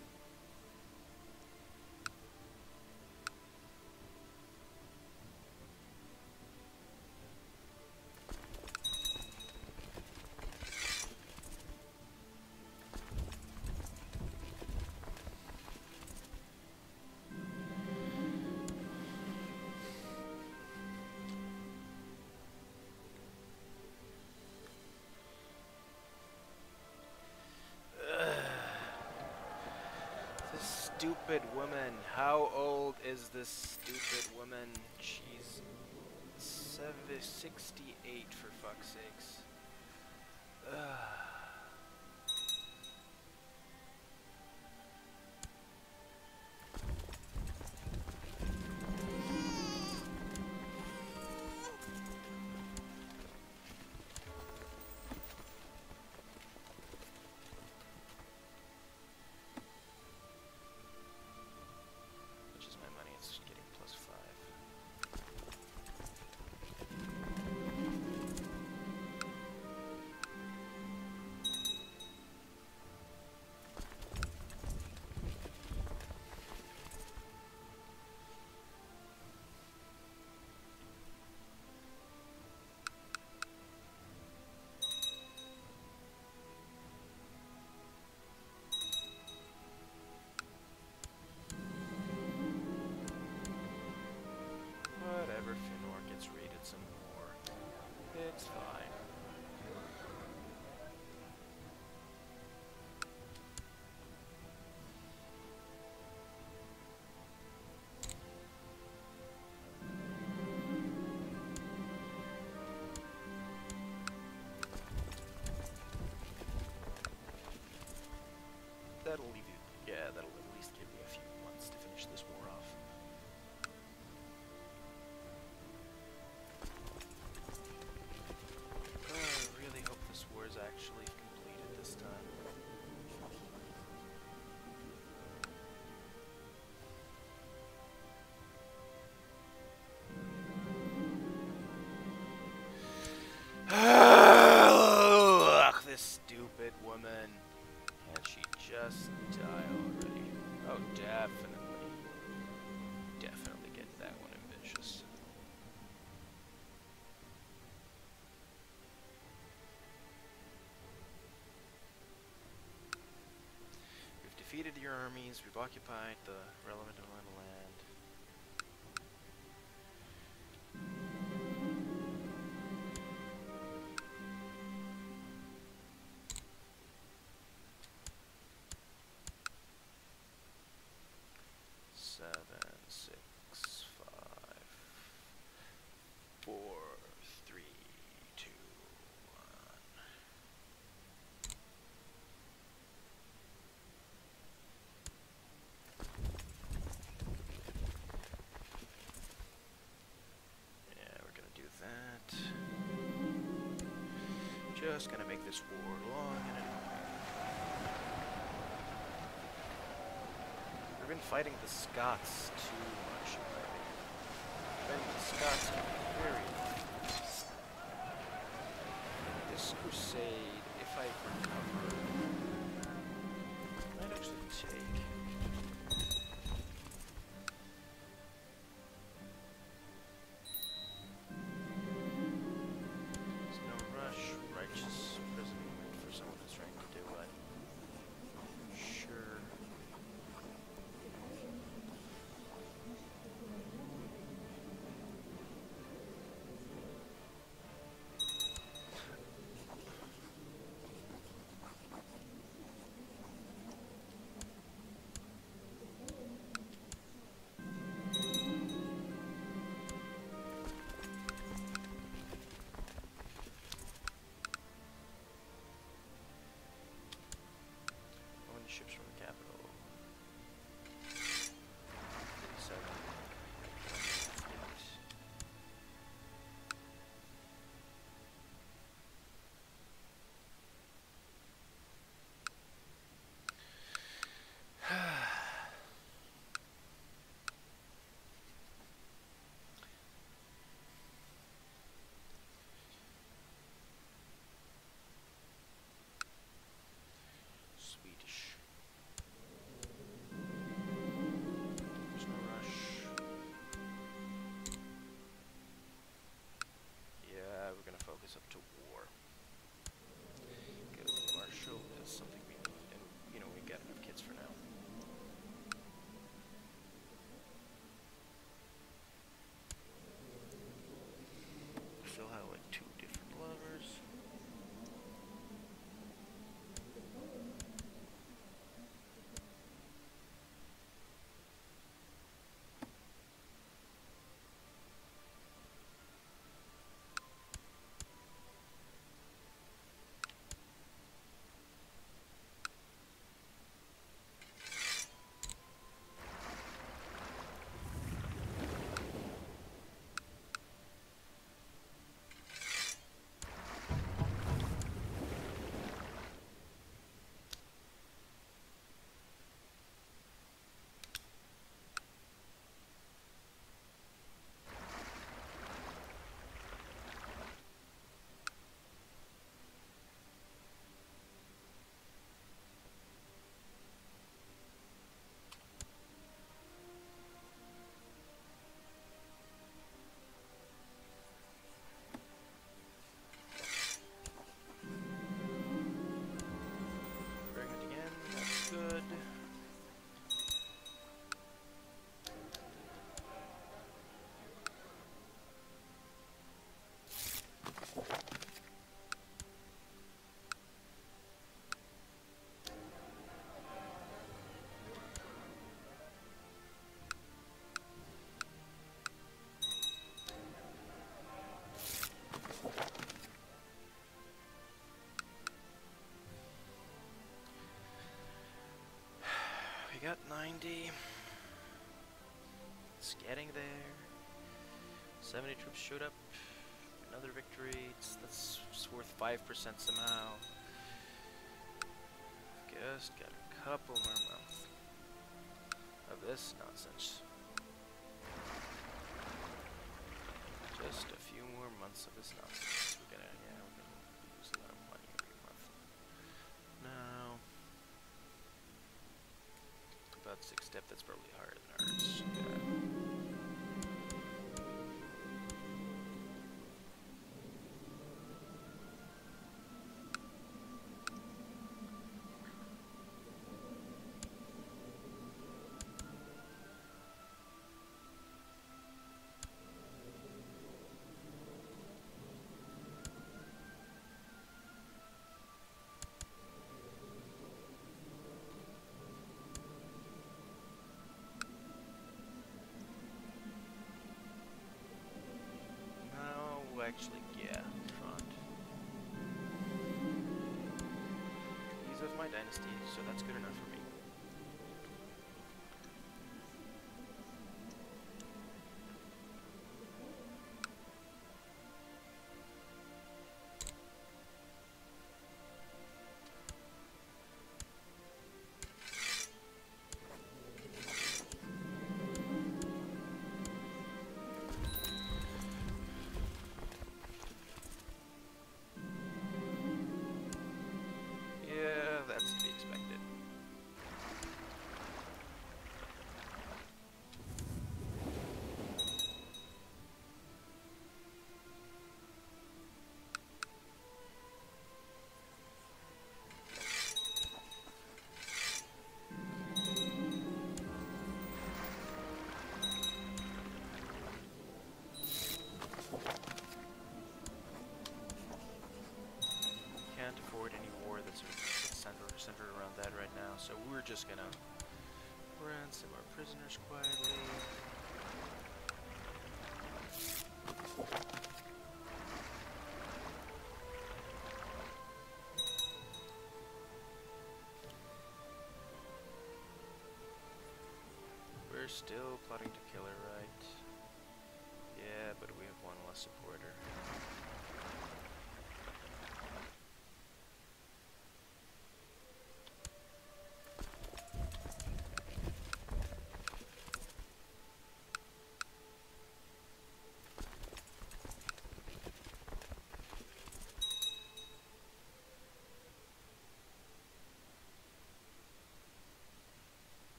Stupid woman. How old is this stupid woman? She's 68 for fuck's sakes. Which is my money? It's getting +5. Whatever, Finor gets raided some more. It's fine. That'll leave you, yeah, that'll at least give me a few months to finish this war off. I really hope this war is actually completed this time. Ugh, this stupid woman. Can't she just die already? Oh, definitely. Definitely get that one ambitious. We've defeated your armies, we've occupied the relevant amount of land. 7, 6, 5, 4, 3, 2, 1. Yeah, we're gonna do that. Just gonna make this war long and annoying. We've been fighting the Scots too much already. Fighting the Scots can be very annoying. This crusade, if I recover, might actually take. 90. It's getting there. 70 troops showed up. Another victory. That's worth 5% somehow. Just got a couple more months of this nonsense. Just a few more months of this nonsense. We're gonna lose a lot of money every month. Now, about 6 depth, that's probably higher than ours. Actually, yeah, front. He's of my dynasty, so that's good enough for me. That's to be expected. Can't afford any war that's centered around that right now, so we're just gonna ransom our prisoners quietly. We're still plotting to kill her, right? Yeah, but we have one less supporter.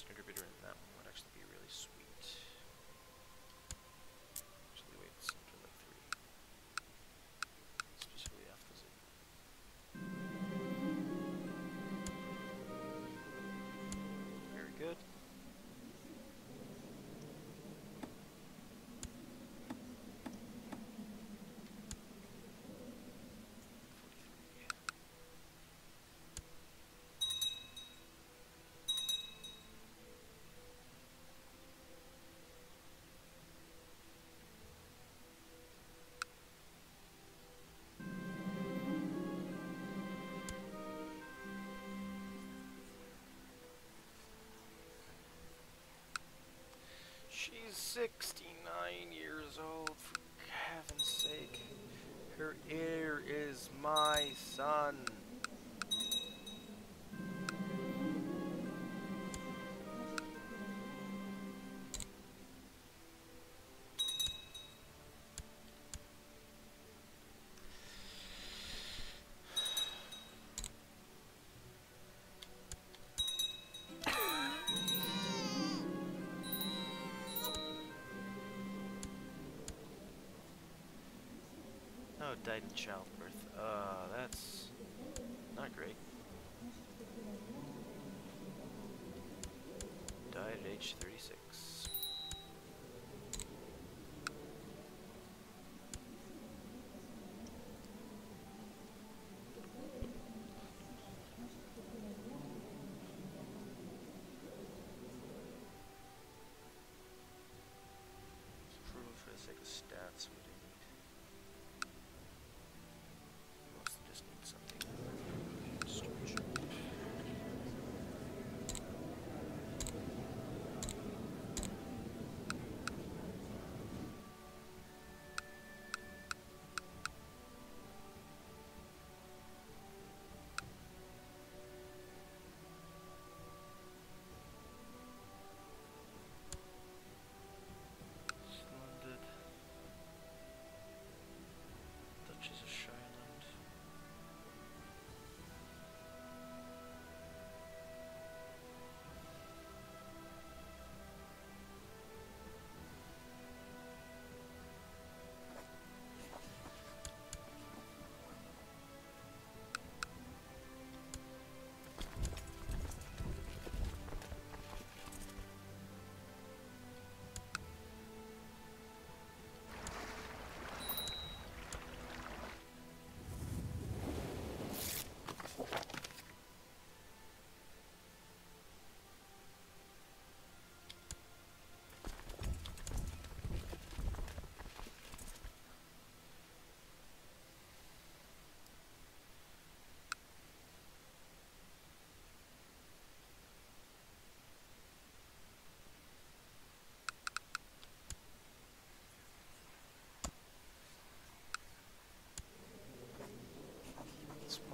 Contributor in that one would actually be really sweet. Actually, wait, something like 3. Especially after the very good. She's 69 years old, for heaven's sake. Her heir is my son. Oh, died in childbirth. That's not great. Died at age 36.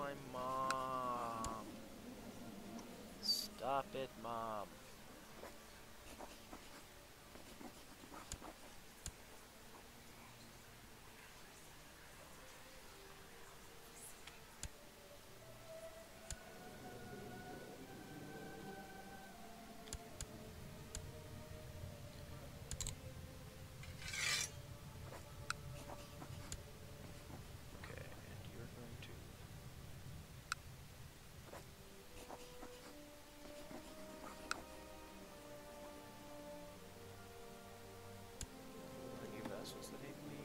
my mom. Stop it, Mom. Okay, and you're going to... Any vessels that hate me?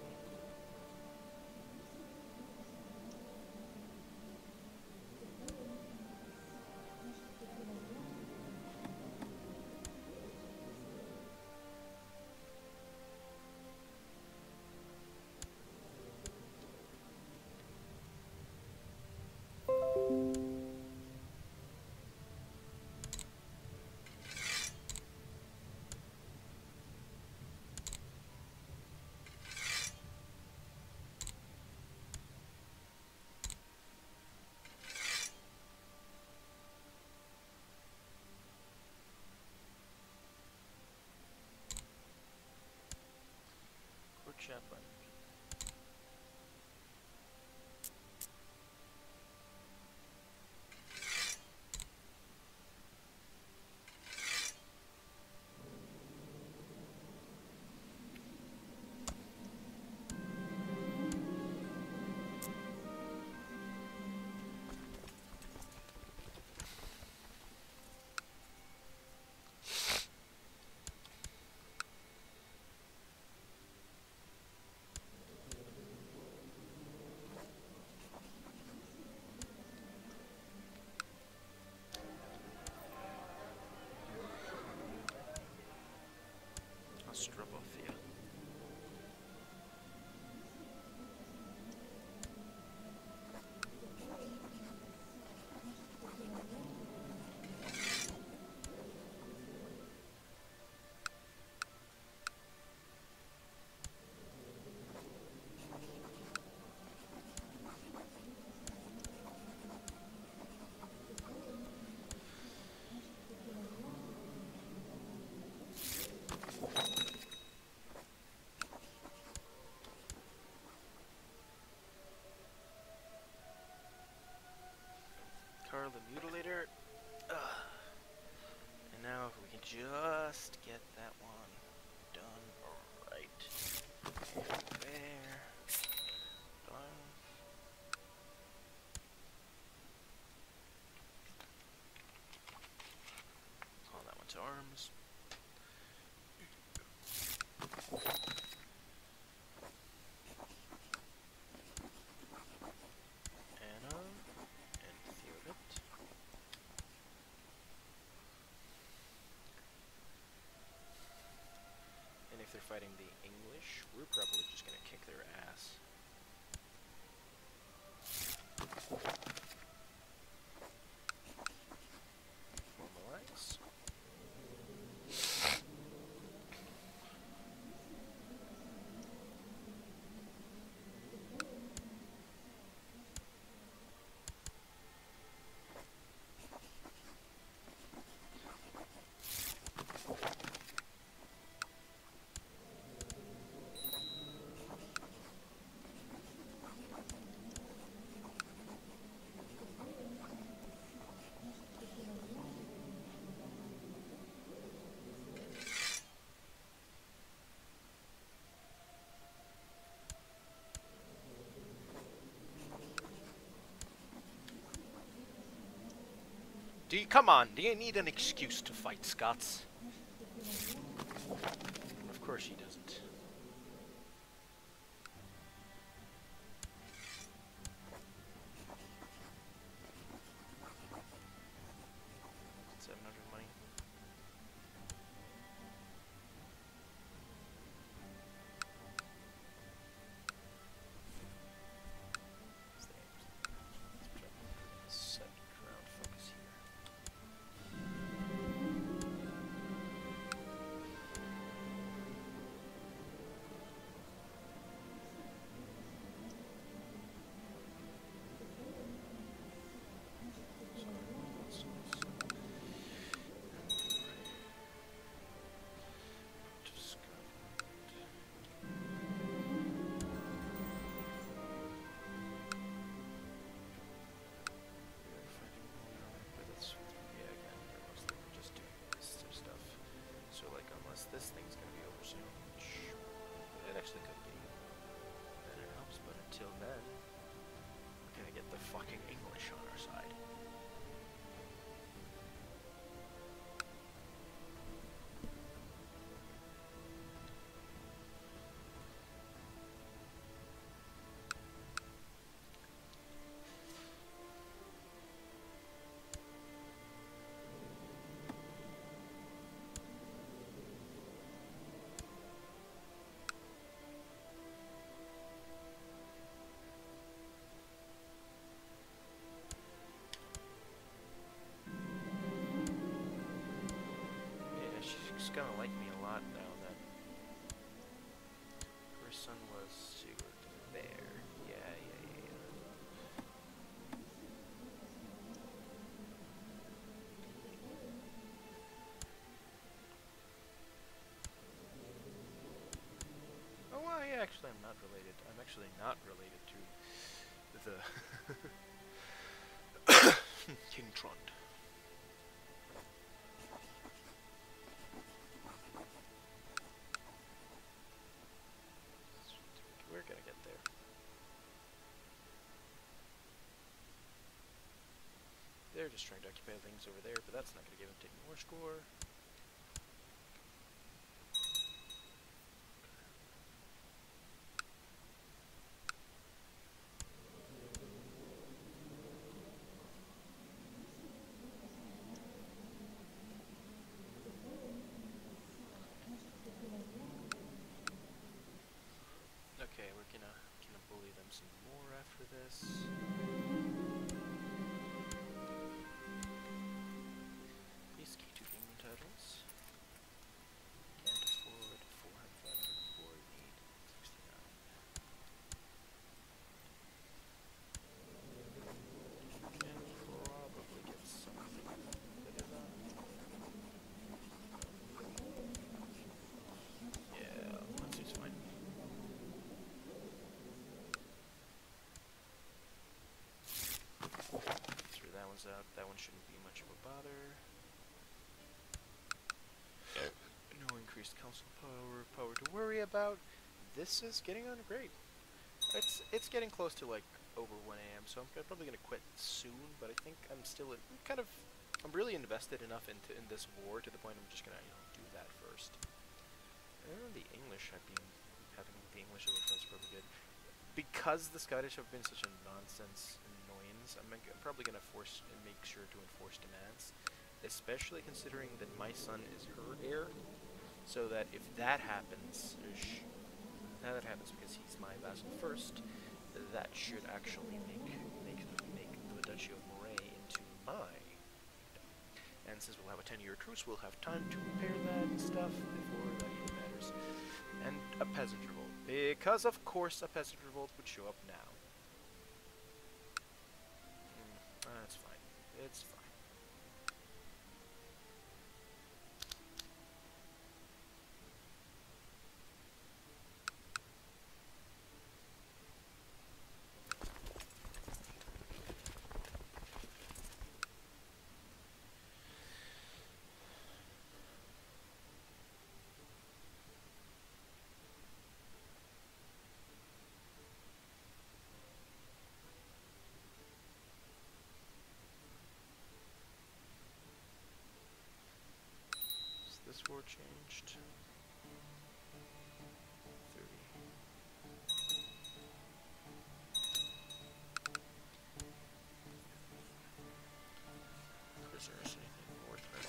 Court chaplain. Ostrobothia. Carl the Mutilator. Ugh. And now if we can just get that one done right. There. Done. Call that one to arms. Anna and Theodot. And if they're fighting the English, we're probably just gonna kick their ass. Formalize. Come on, do you need an excuse to fight Scots? Of course he doesn't. $700 money. Set ground focus here. fucking English on our side. She's gonna like me a lot now that her son was Sigurd there. Yeah. Oh, well, yeah, actually, I'm not related. I'm actually not related to the King Trond. We're gonna get there. They're just trying to occupy things over there, but that's not gonna give them take more score. Okay, we're gonna bully them some more after this. These key to England titles. Can't afford 400, 504, need 69. Can probably get something better than. Yeah, that seems fine. Through that one's out. That one shouldn't be much of a bother. No increased council power to worry about. This is getting on great. It's getting close to like over 1 a.m. so I'm probably gonna quit soon. But I think I'm still I'm really invested enough in this war to the point I'm just gonna do that first. The English having the English as a defense probably good. Because the Scottish have been such a nonsense annoyance, I'm probably going to make sure to enforce demands, especially considering that my son is her heir, so that if that happens, because he's my vassal first, that should actually make the Duchy of Moray into my kingdom. And since we'll have a 10-year truce, we'll have time to repair that and stuff before that even matters. And a peasant revolt. Because, of course, a peasant revolt would show up now. That's fine. It's fine. This war changed. 30. Is there anything worth it?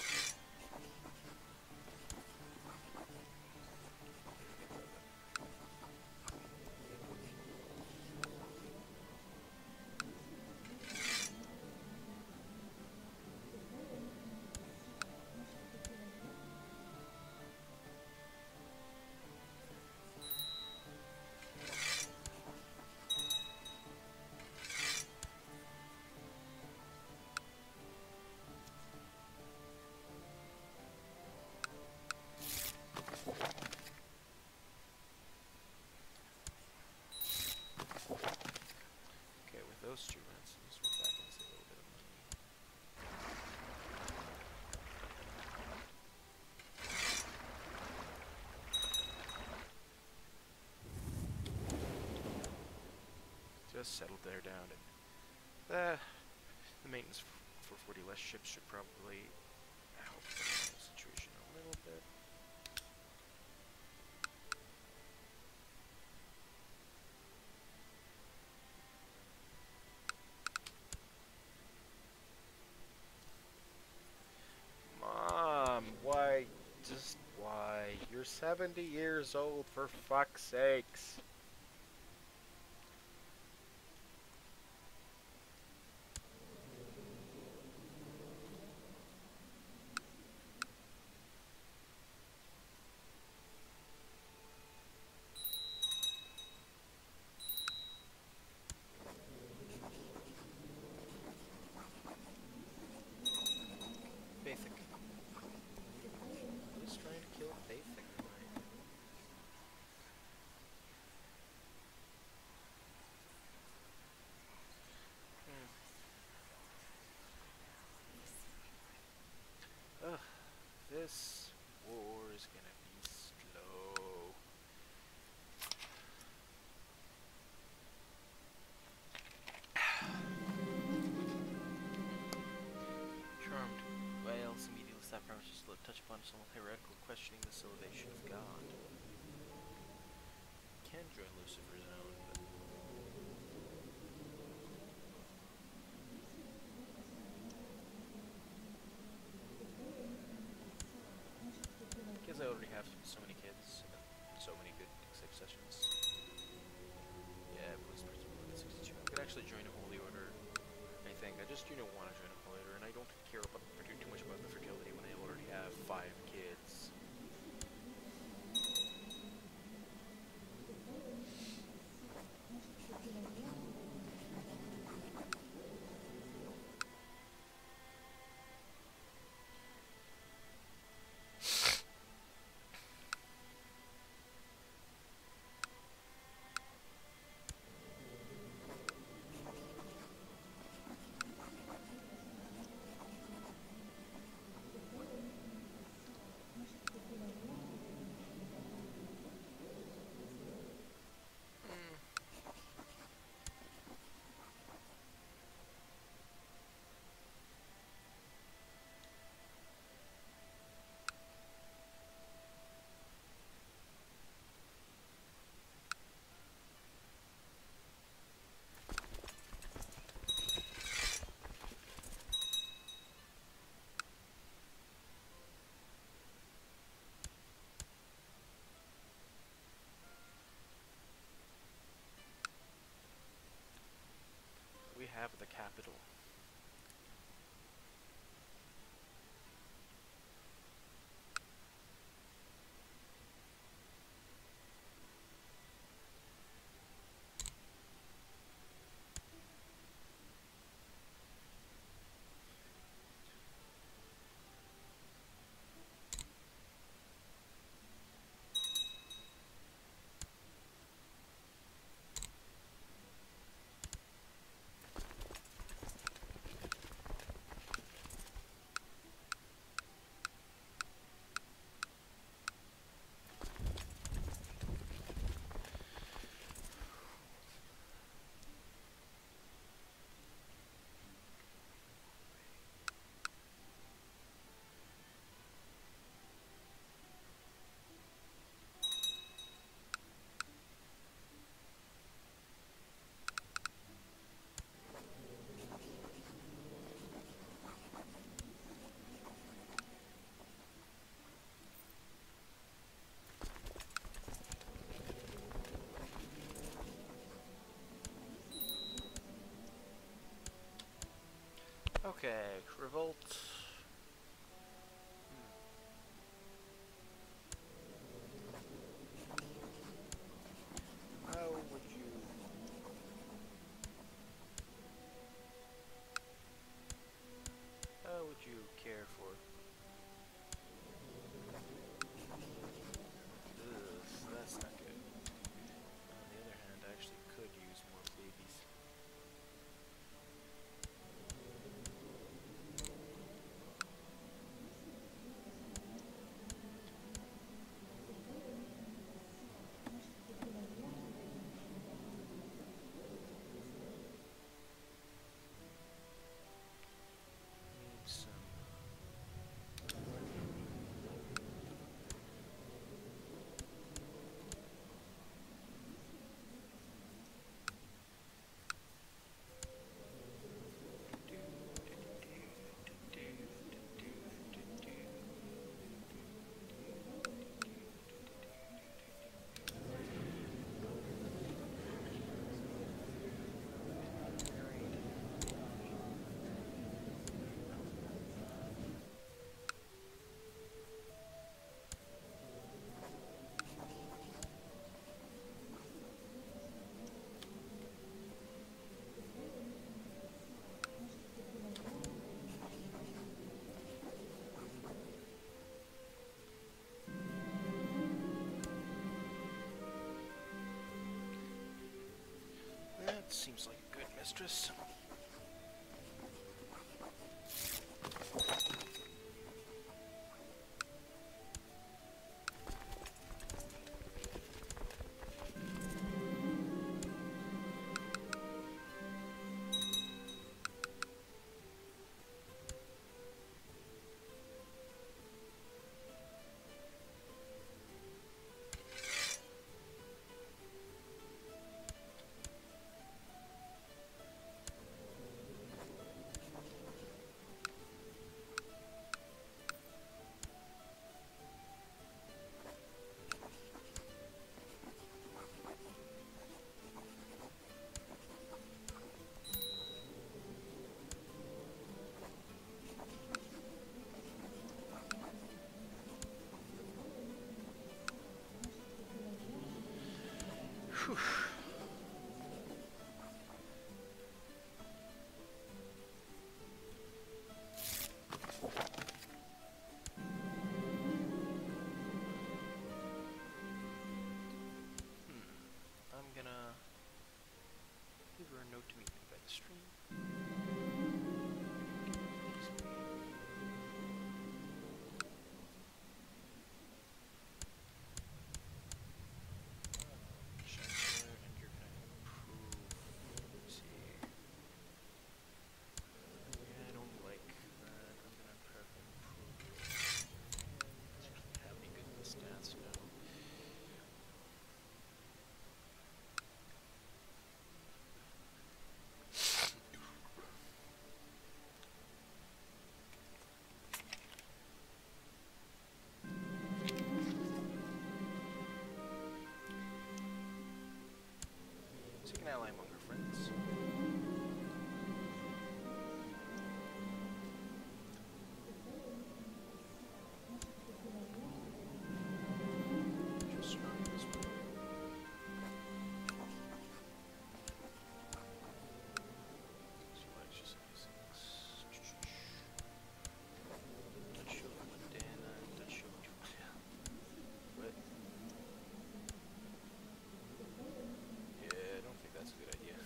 Those 2 ransoms, we're back into a little bit of money. Just settled there down in The maintenance for 40 less ships should probably help the situation a little bit. Mom, why? Just why? You're 70 years old, for fuck's sakes. Basic. Who's trying to kill Basic tonight? Ugh, this war is gonna be slow. Charmed. Wales immediately stopped promises to touch upon some heretical questioning the salvation of God. Can join Lucifer's own, but because I already have so many kids and so many good successions. Yeah, police principal at 62. I could actually join a holy order. I think I just want to join a holy order, and I don't care about too much about the fertility when I already have 5 kids. We have the capital. Okay, revolt. How would you... How would you care for... Ugh, that's not good. On the other hand, I actually could use more babies. seems like a good mistress. Whew. I'm gonna give her a note to meet me by the stream. Chancellor, and you're gonna improve. Let's see. Yeah, I don't like that. I'm gonna improve. Have any good stats now? Seek an ally among her friends. Just strong this one. So let's just say touch show Montana, touch show Julia. What? Yeah, I don't think that's a good idea.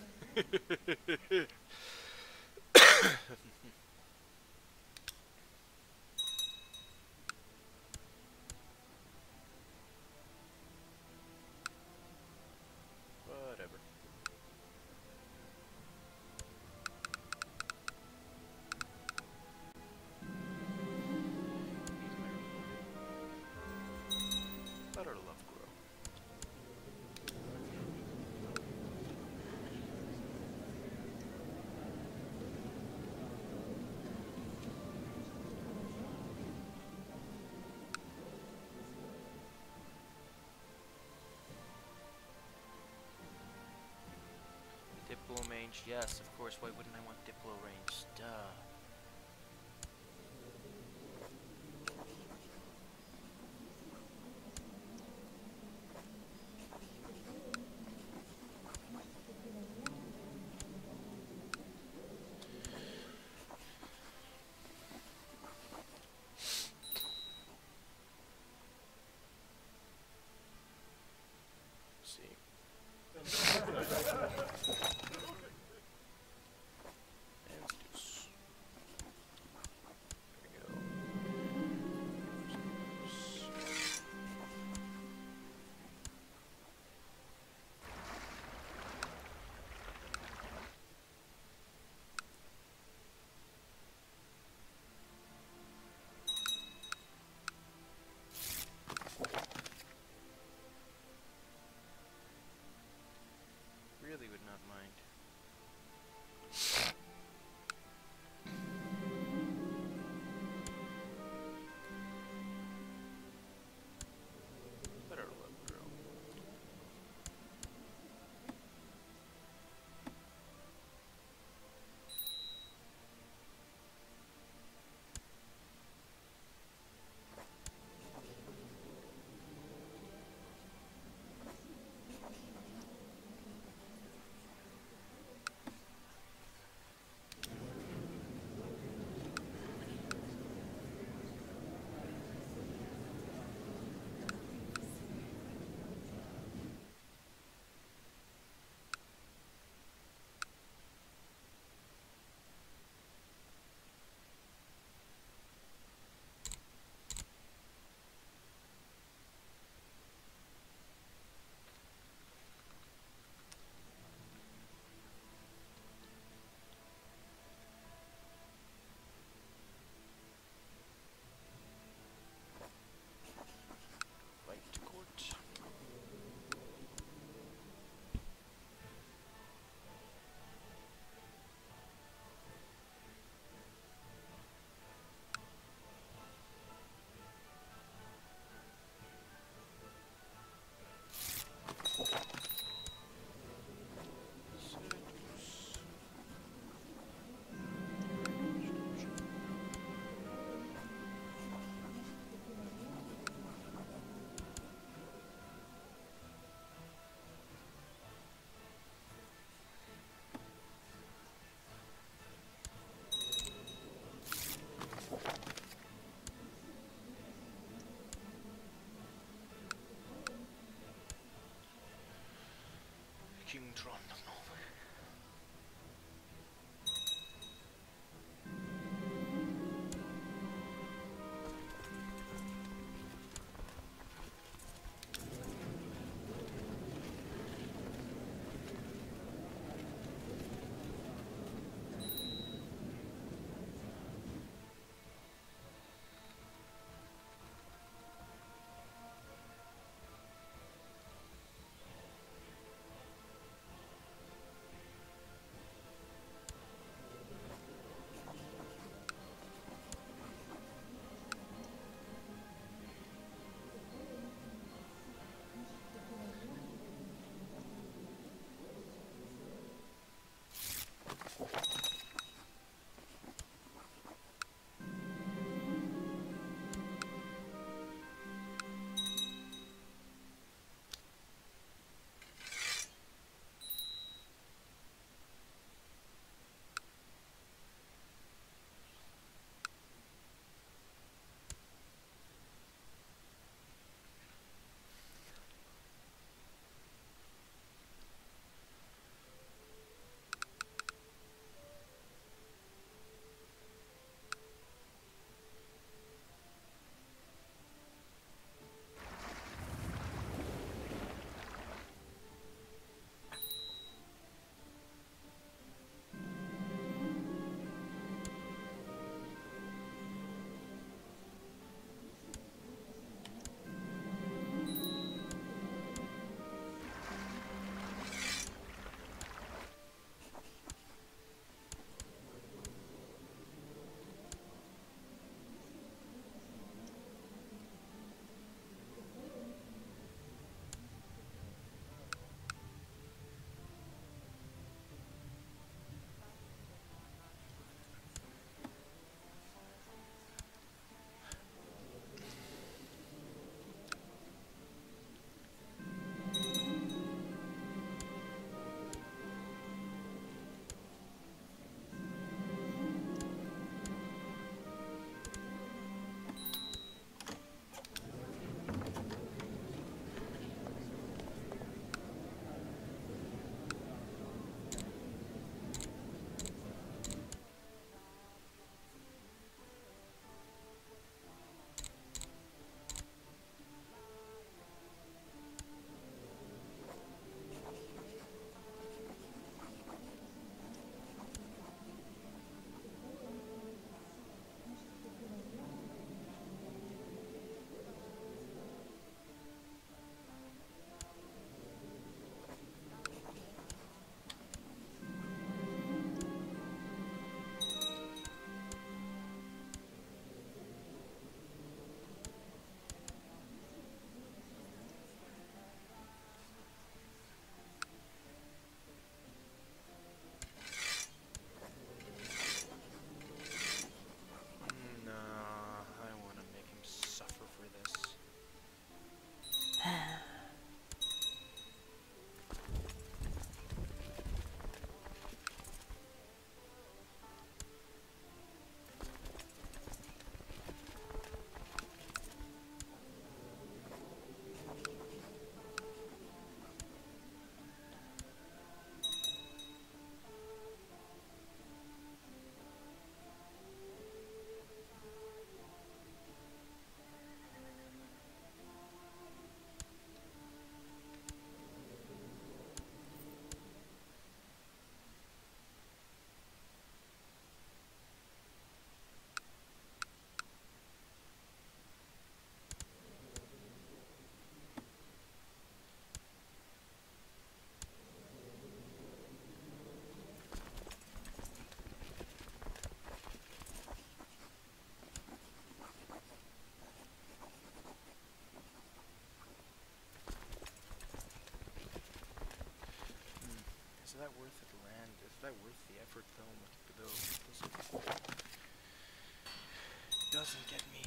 Whatever. Let our love grow. Diplo range, yes, of course. Why wouldn't I want Diplo range? Duh. See. And deuce. King Trond of Norway. Nah, I want to make him suffer for this. Is that worth it, land? Is that worth the effort, though? Doesn't get me.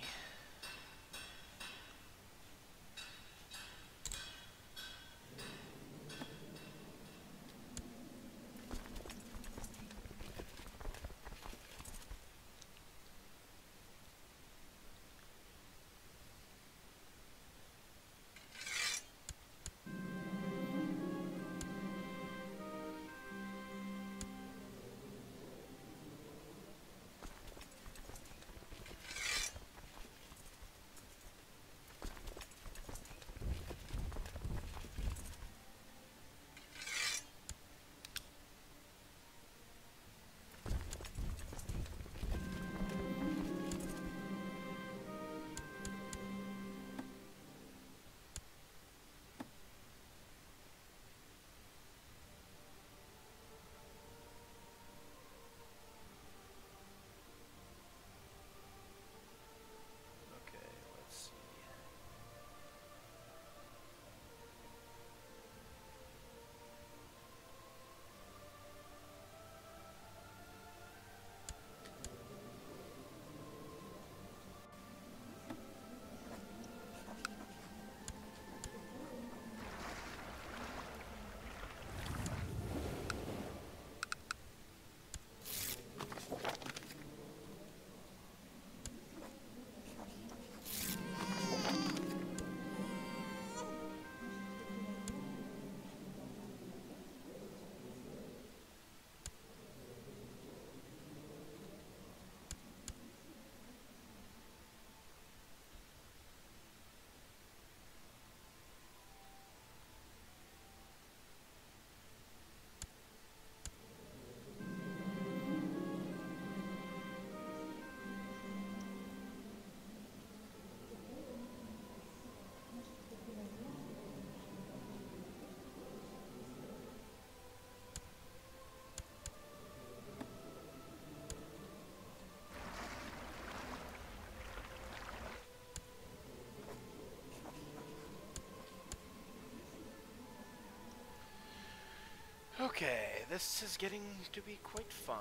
Okay, this is getting to be quite fine.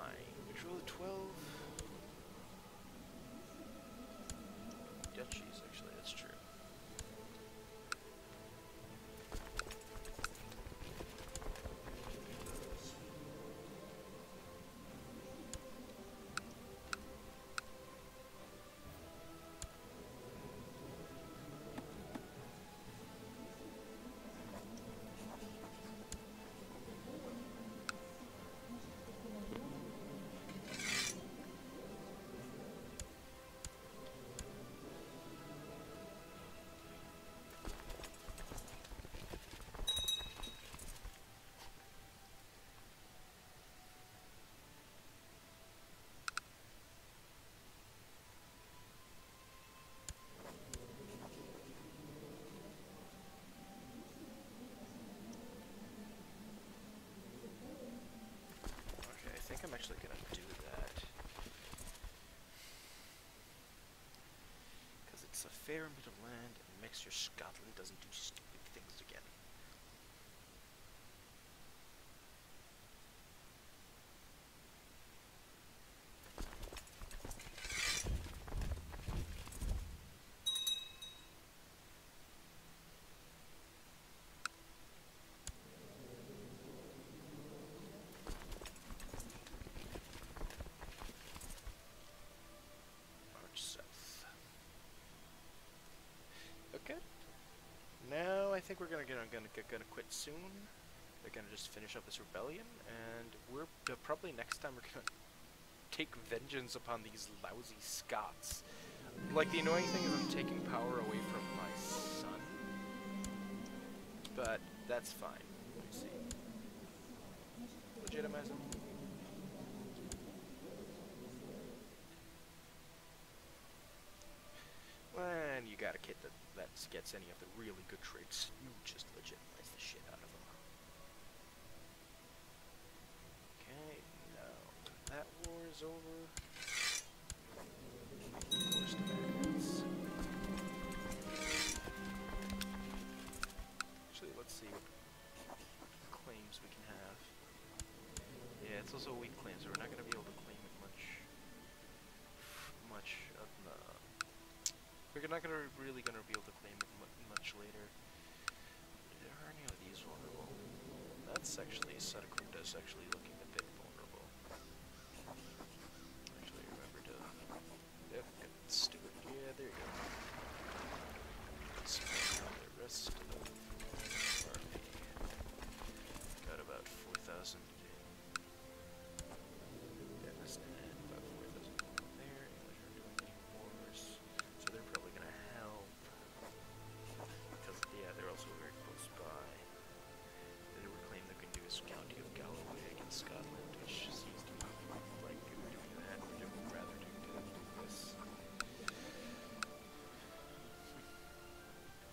Control 12 duchies, actually, that's true. Okay, I think I'm actually gonna do that. Because it's a fair bit of land, and makes sure Scotland doesn't do stupid things again. March south. Okay. Now I think we're gonna quit soon. They're gonna just finish up this rebellion, and we're probably next time we're gonna take vengeance upon these lousy Scots. Like, the annoying thing is I'm taking power away from my son, but that's fine. Let me see. Legitimize him. And you got a kid that gets any of the really good traits, you just legitimize the shit out of him. Okay, now that war is over. Force demands. Actually, let's see what claims we can have. Yeah, it's also a weak claim, so we're not going to be able to claim it much of the... We're not really gonna be able to claim it much later. Are any of these vulnerable? That's actually, Sadakunda's actually looking a bit vulnerable. Actually, remember to... Yep, stupid. Yeah, there you go. Spend out the rest of the army. Got about 4,000 in this and about 4,000 there. English are doing any wars. So they're probably going to help, because, yeah, they're also very close by. They would claim they can do this County of Galloway against Scotland, which seems to be like we're doing that, we'd rather do this.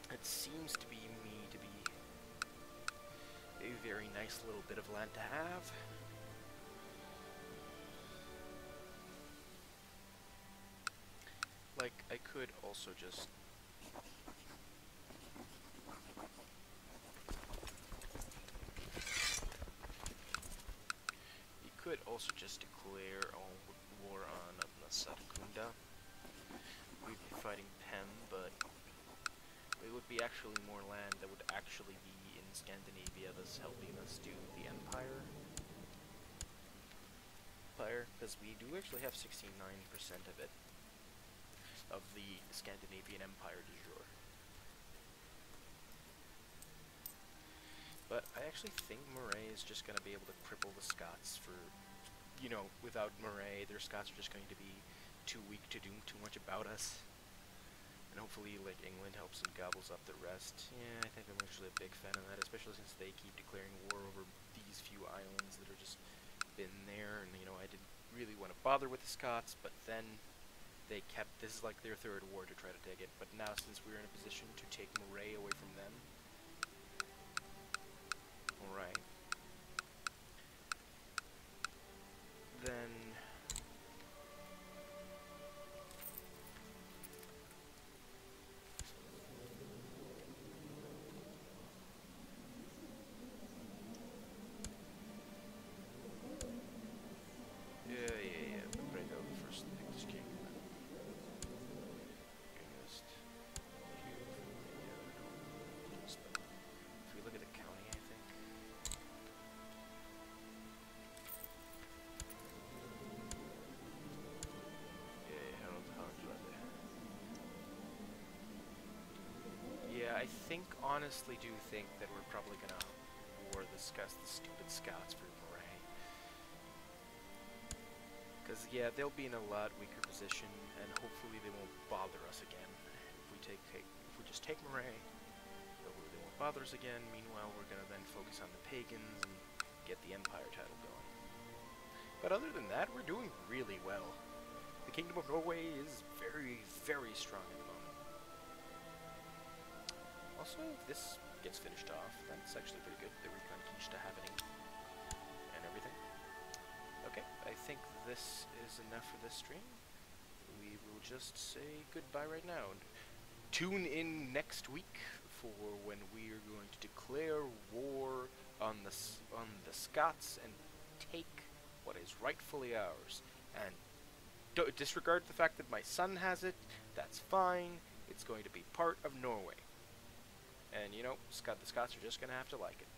It seems to be a very nice little bit of land to have. Like, I could also just... You could also just declare all war on Satakunda. We'd be fighting Pem, but it would be actually more land that would actually be in Scandinavia, thus helping us do the Empire. Because we do actually have 69% of it. Of the Scandinavian Empire du jour. But I actually think Moray is just going to be able to cripple the Scots for, you know, without Moray, their Scots are just going to be too weak to do too much about us. And hopefully, like, England helps and gobbles up the rest. Yeah, I think I'm actually a big fan of that, especially since they keep declaring war over these few islands that are just been there, and, you know, I didn't really want to bother with the Scots, but then they kept, this is like their third war to try to take it, but now since we're in a position to take Moray away from them, alright, then honestly do think that we're probably gonna war the stupid Scots for Moray. Because, yeah, they'll be in a lot weaker position, and hopefully they won't bother us again. If we just take Moray, hopefully they won't bother us again. Meanwhile, we're gonna then focus on the pagans and get the Empire title going. But other than that, we're doing really well. The Kingdom of Norway is very, very strong at the moment. Also, if this gets finished off, that's actually pretty good. The recon quiche happening and everything. Okay, I think this is enough for this stream. We will just say goodbye right now. And tune in next week for when we are going to declare war on the Scots and take what is rightfully ours. And disregard the fact that my son has it. That's fine. It's going to be part of Norway. And, you know, the Scots are just going to have to like it.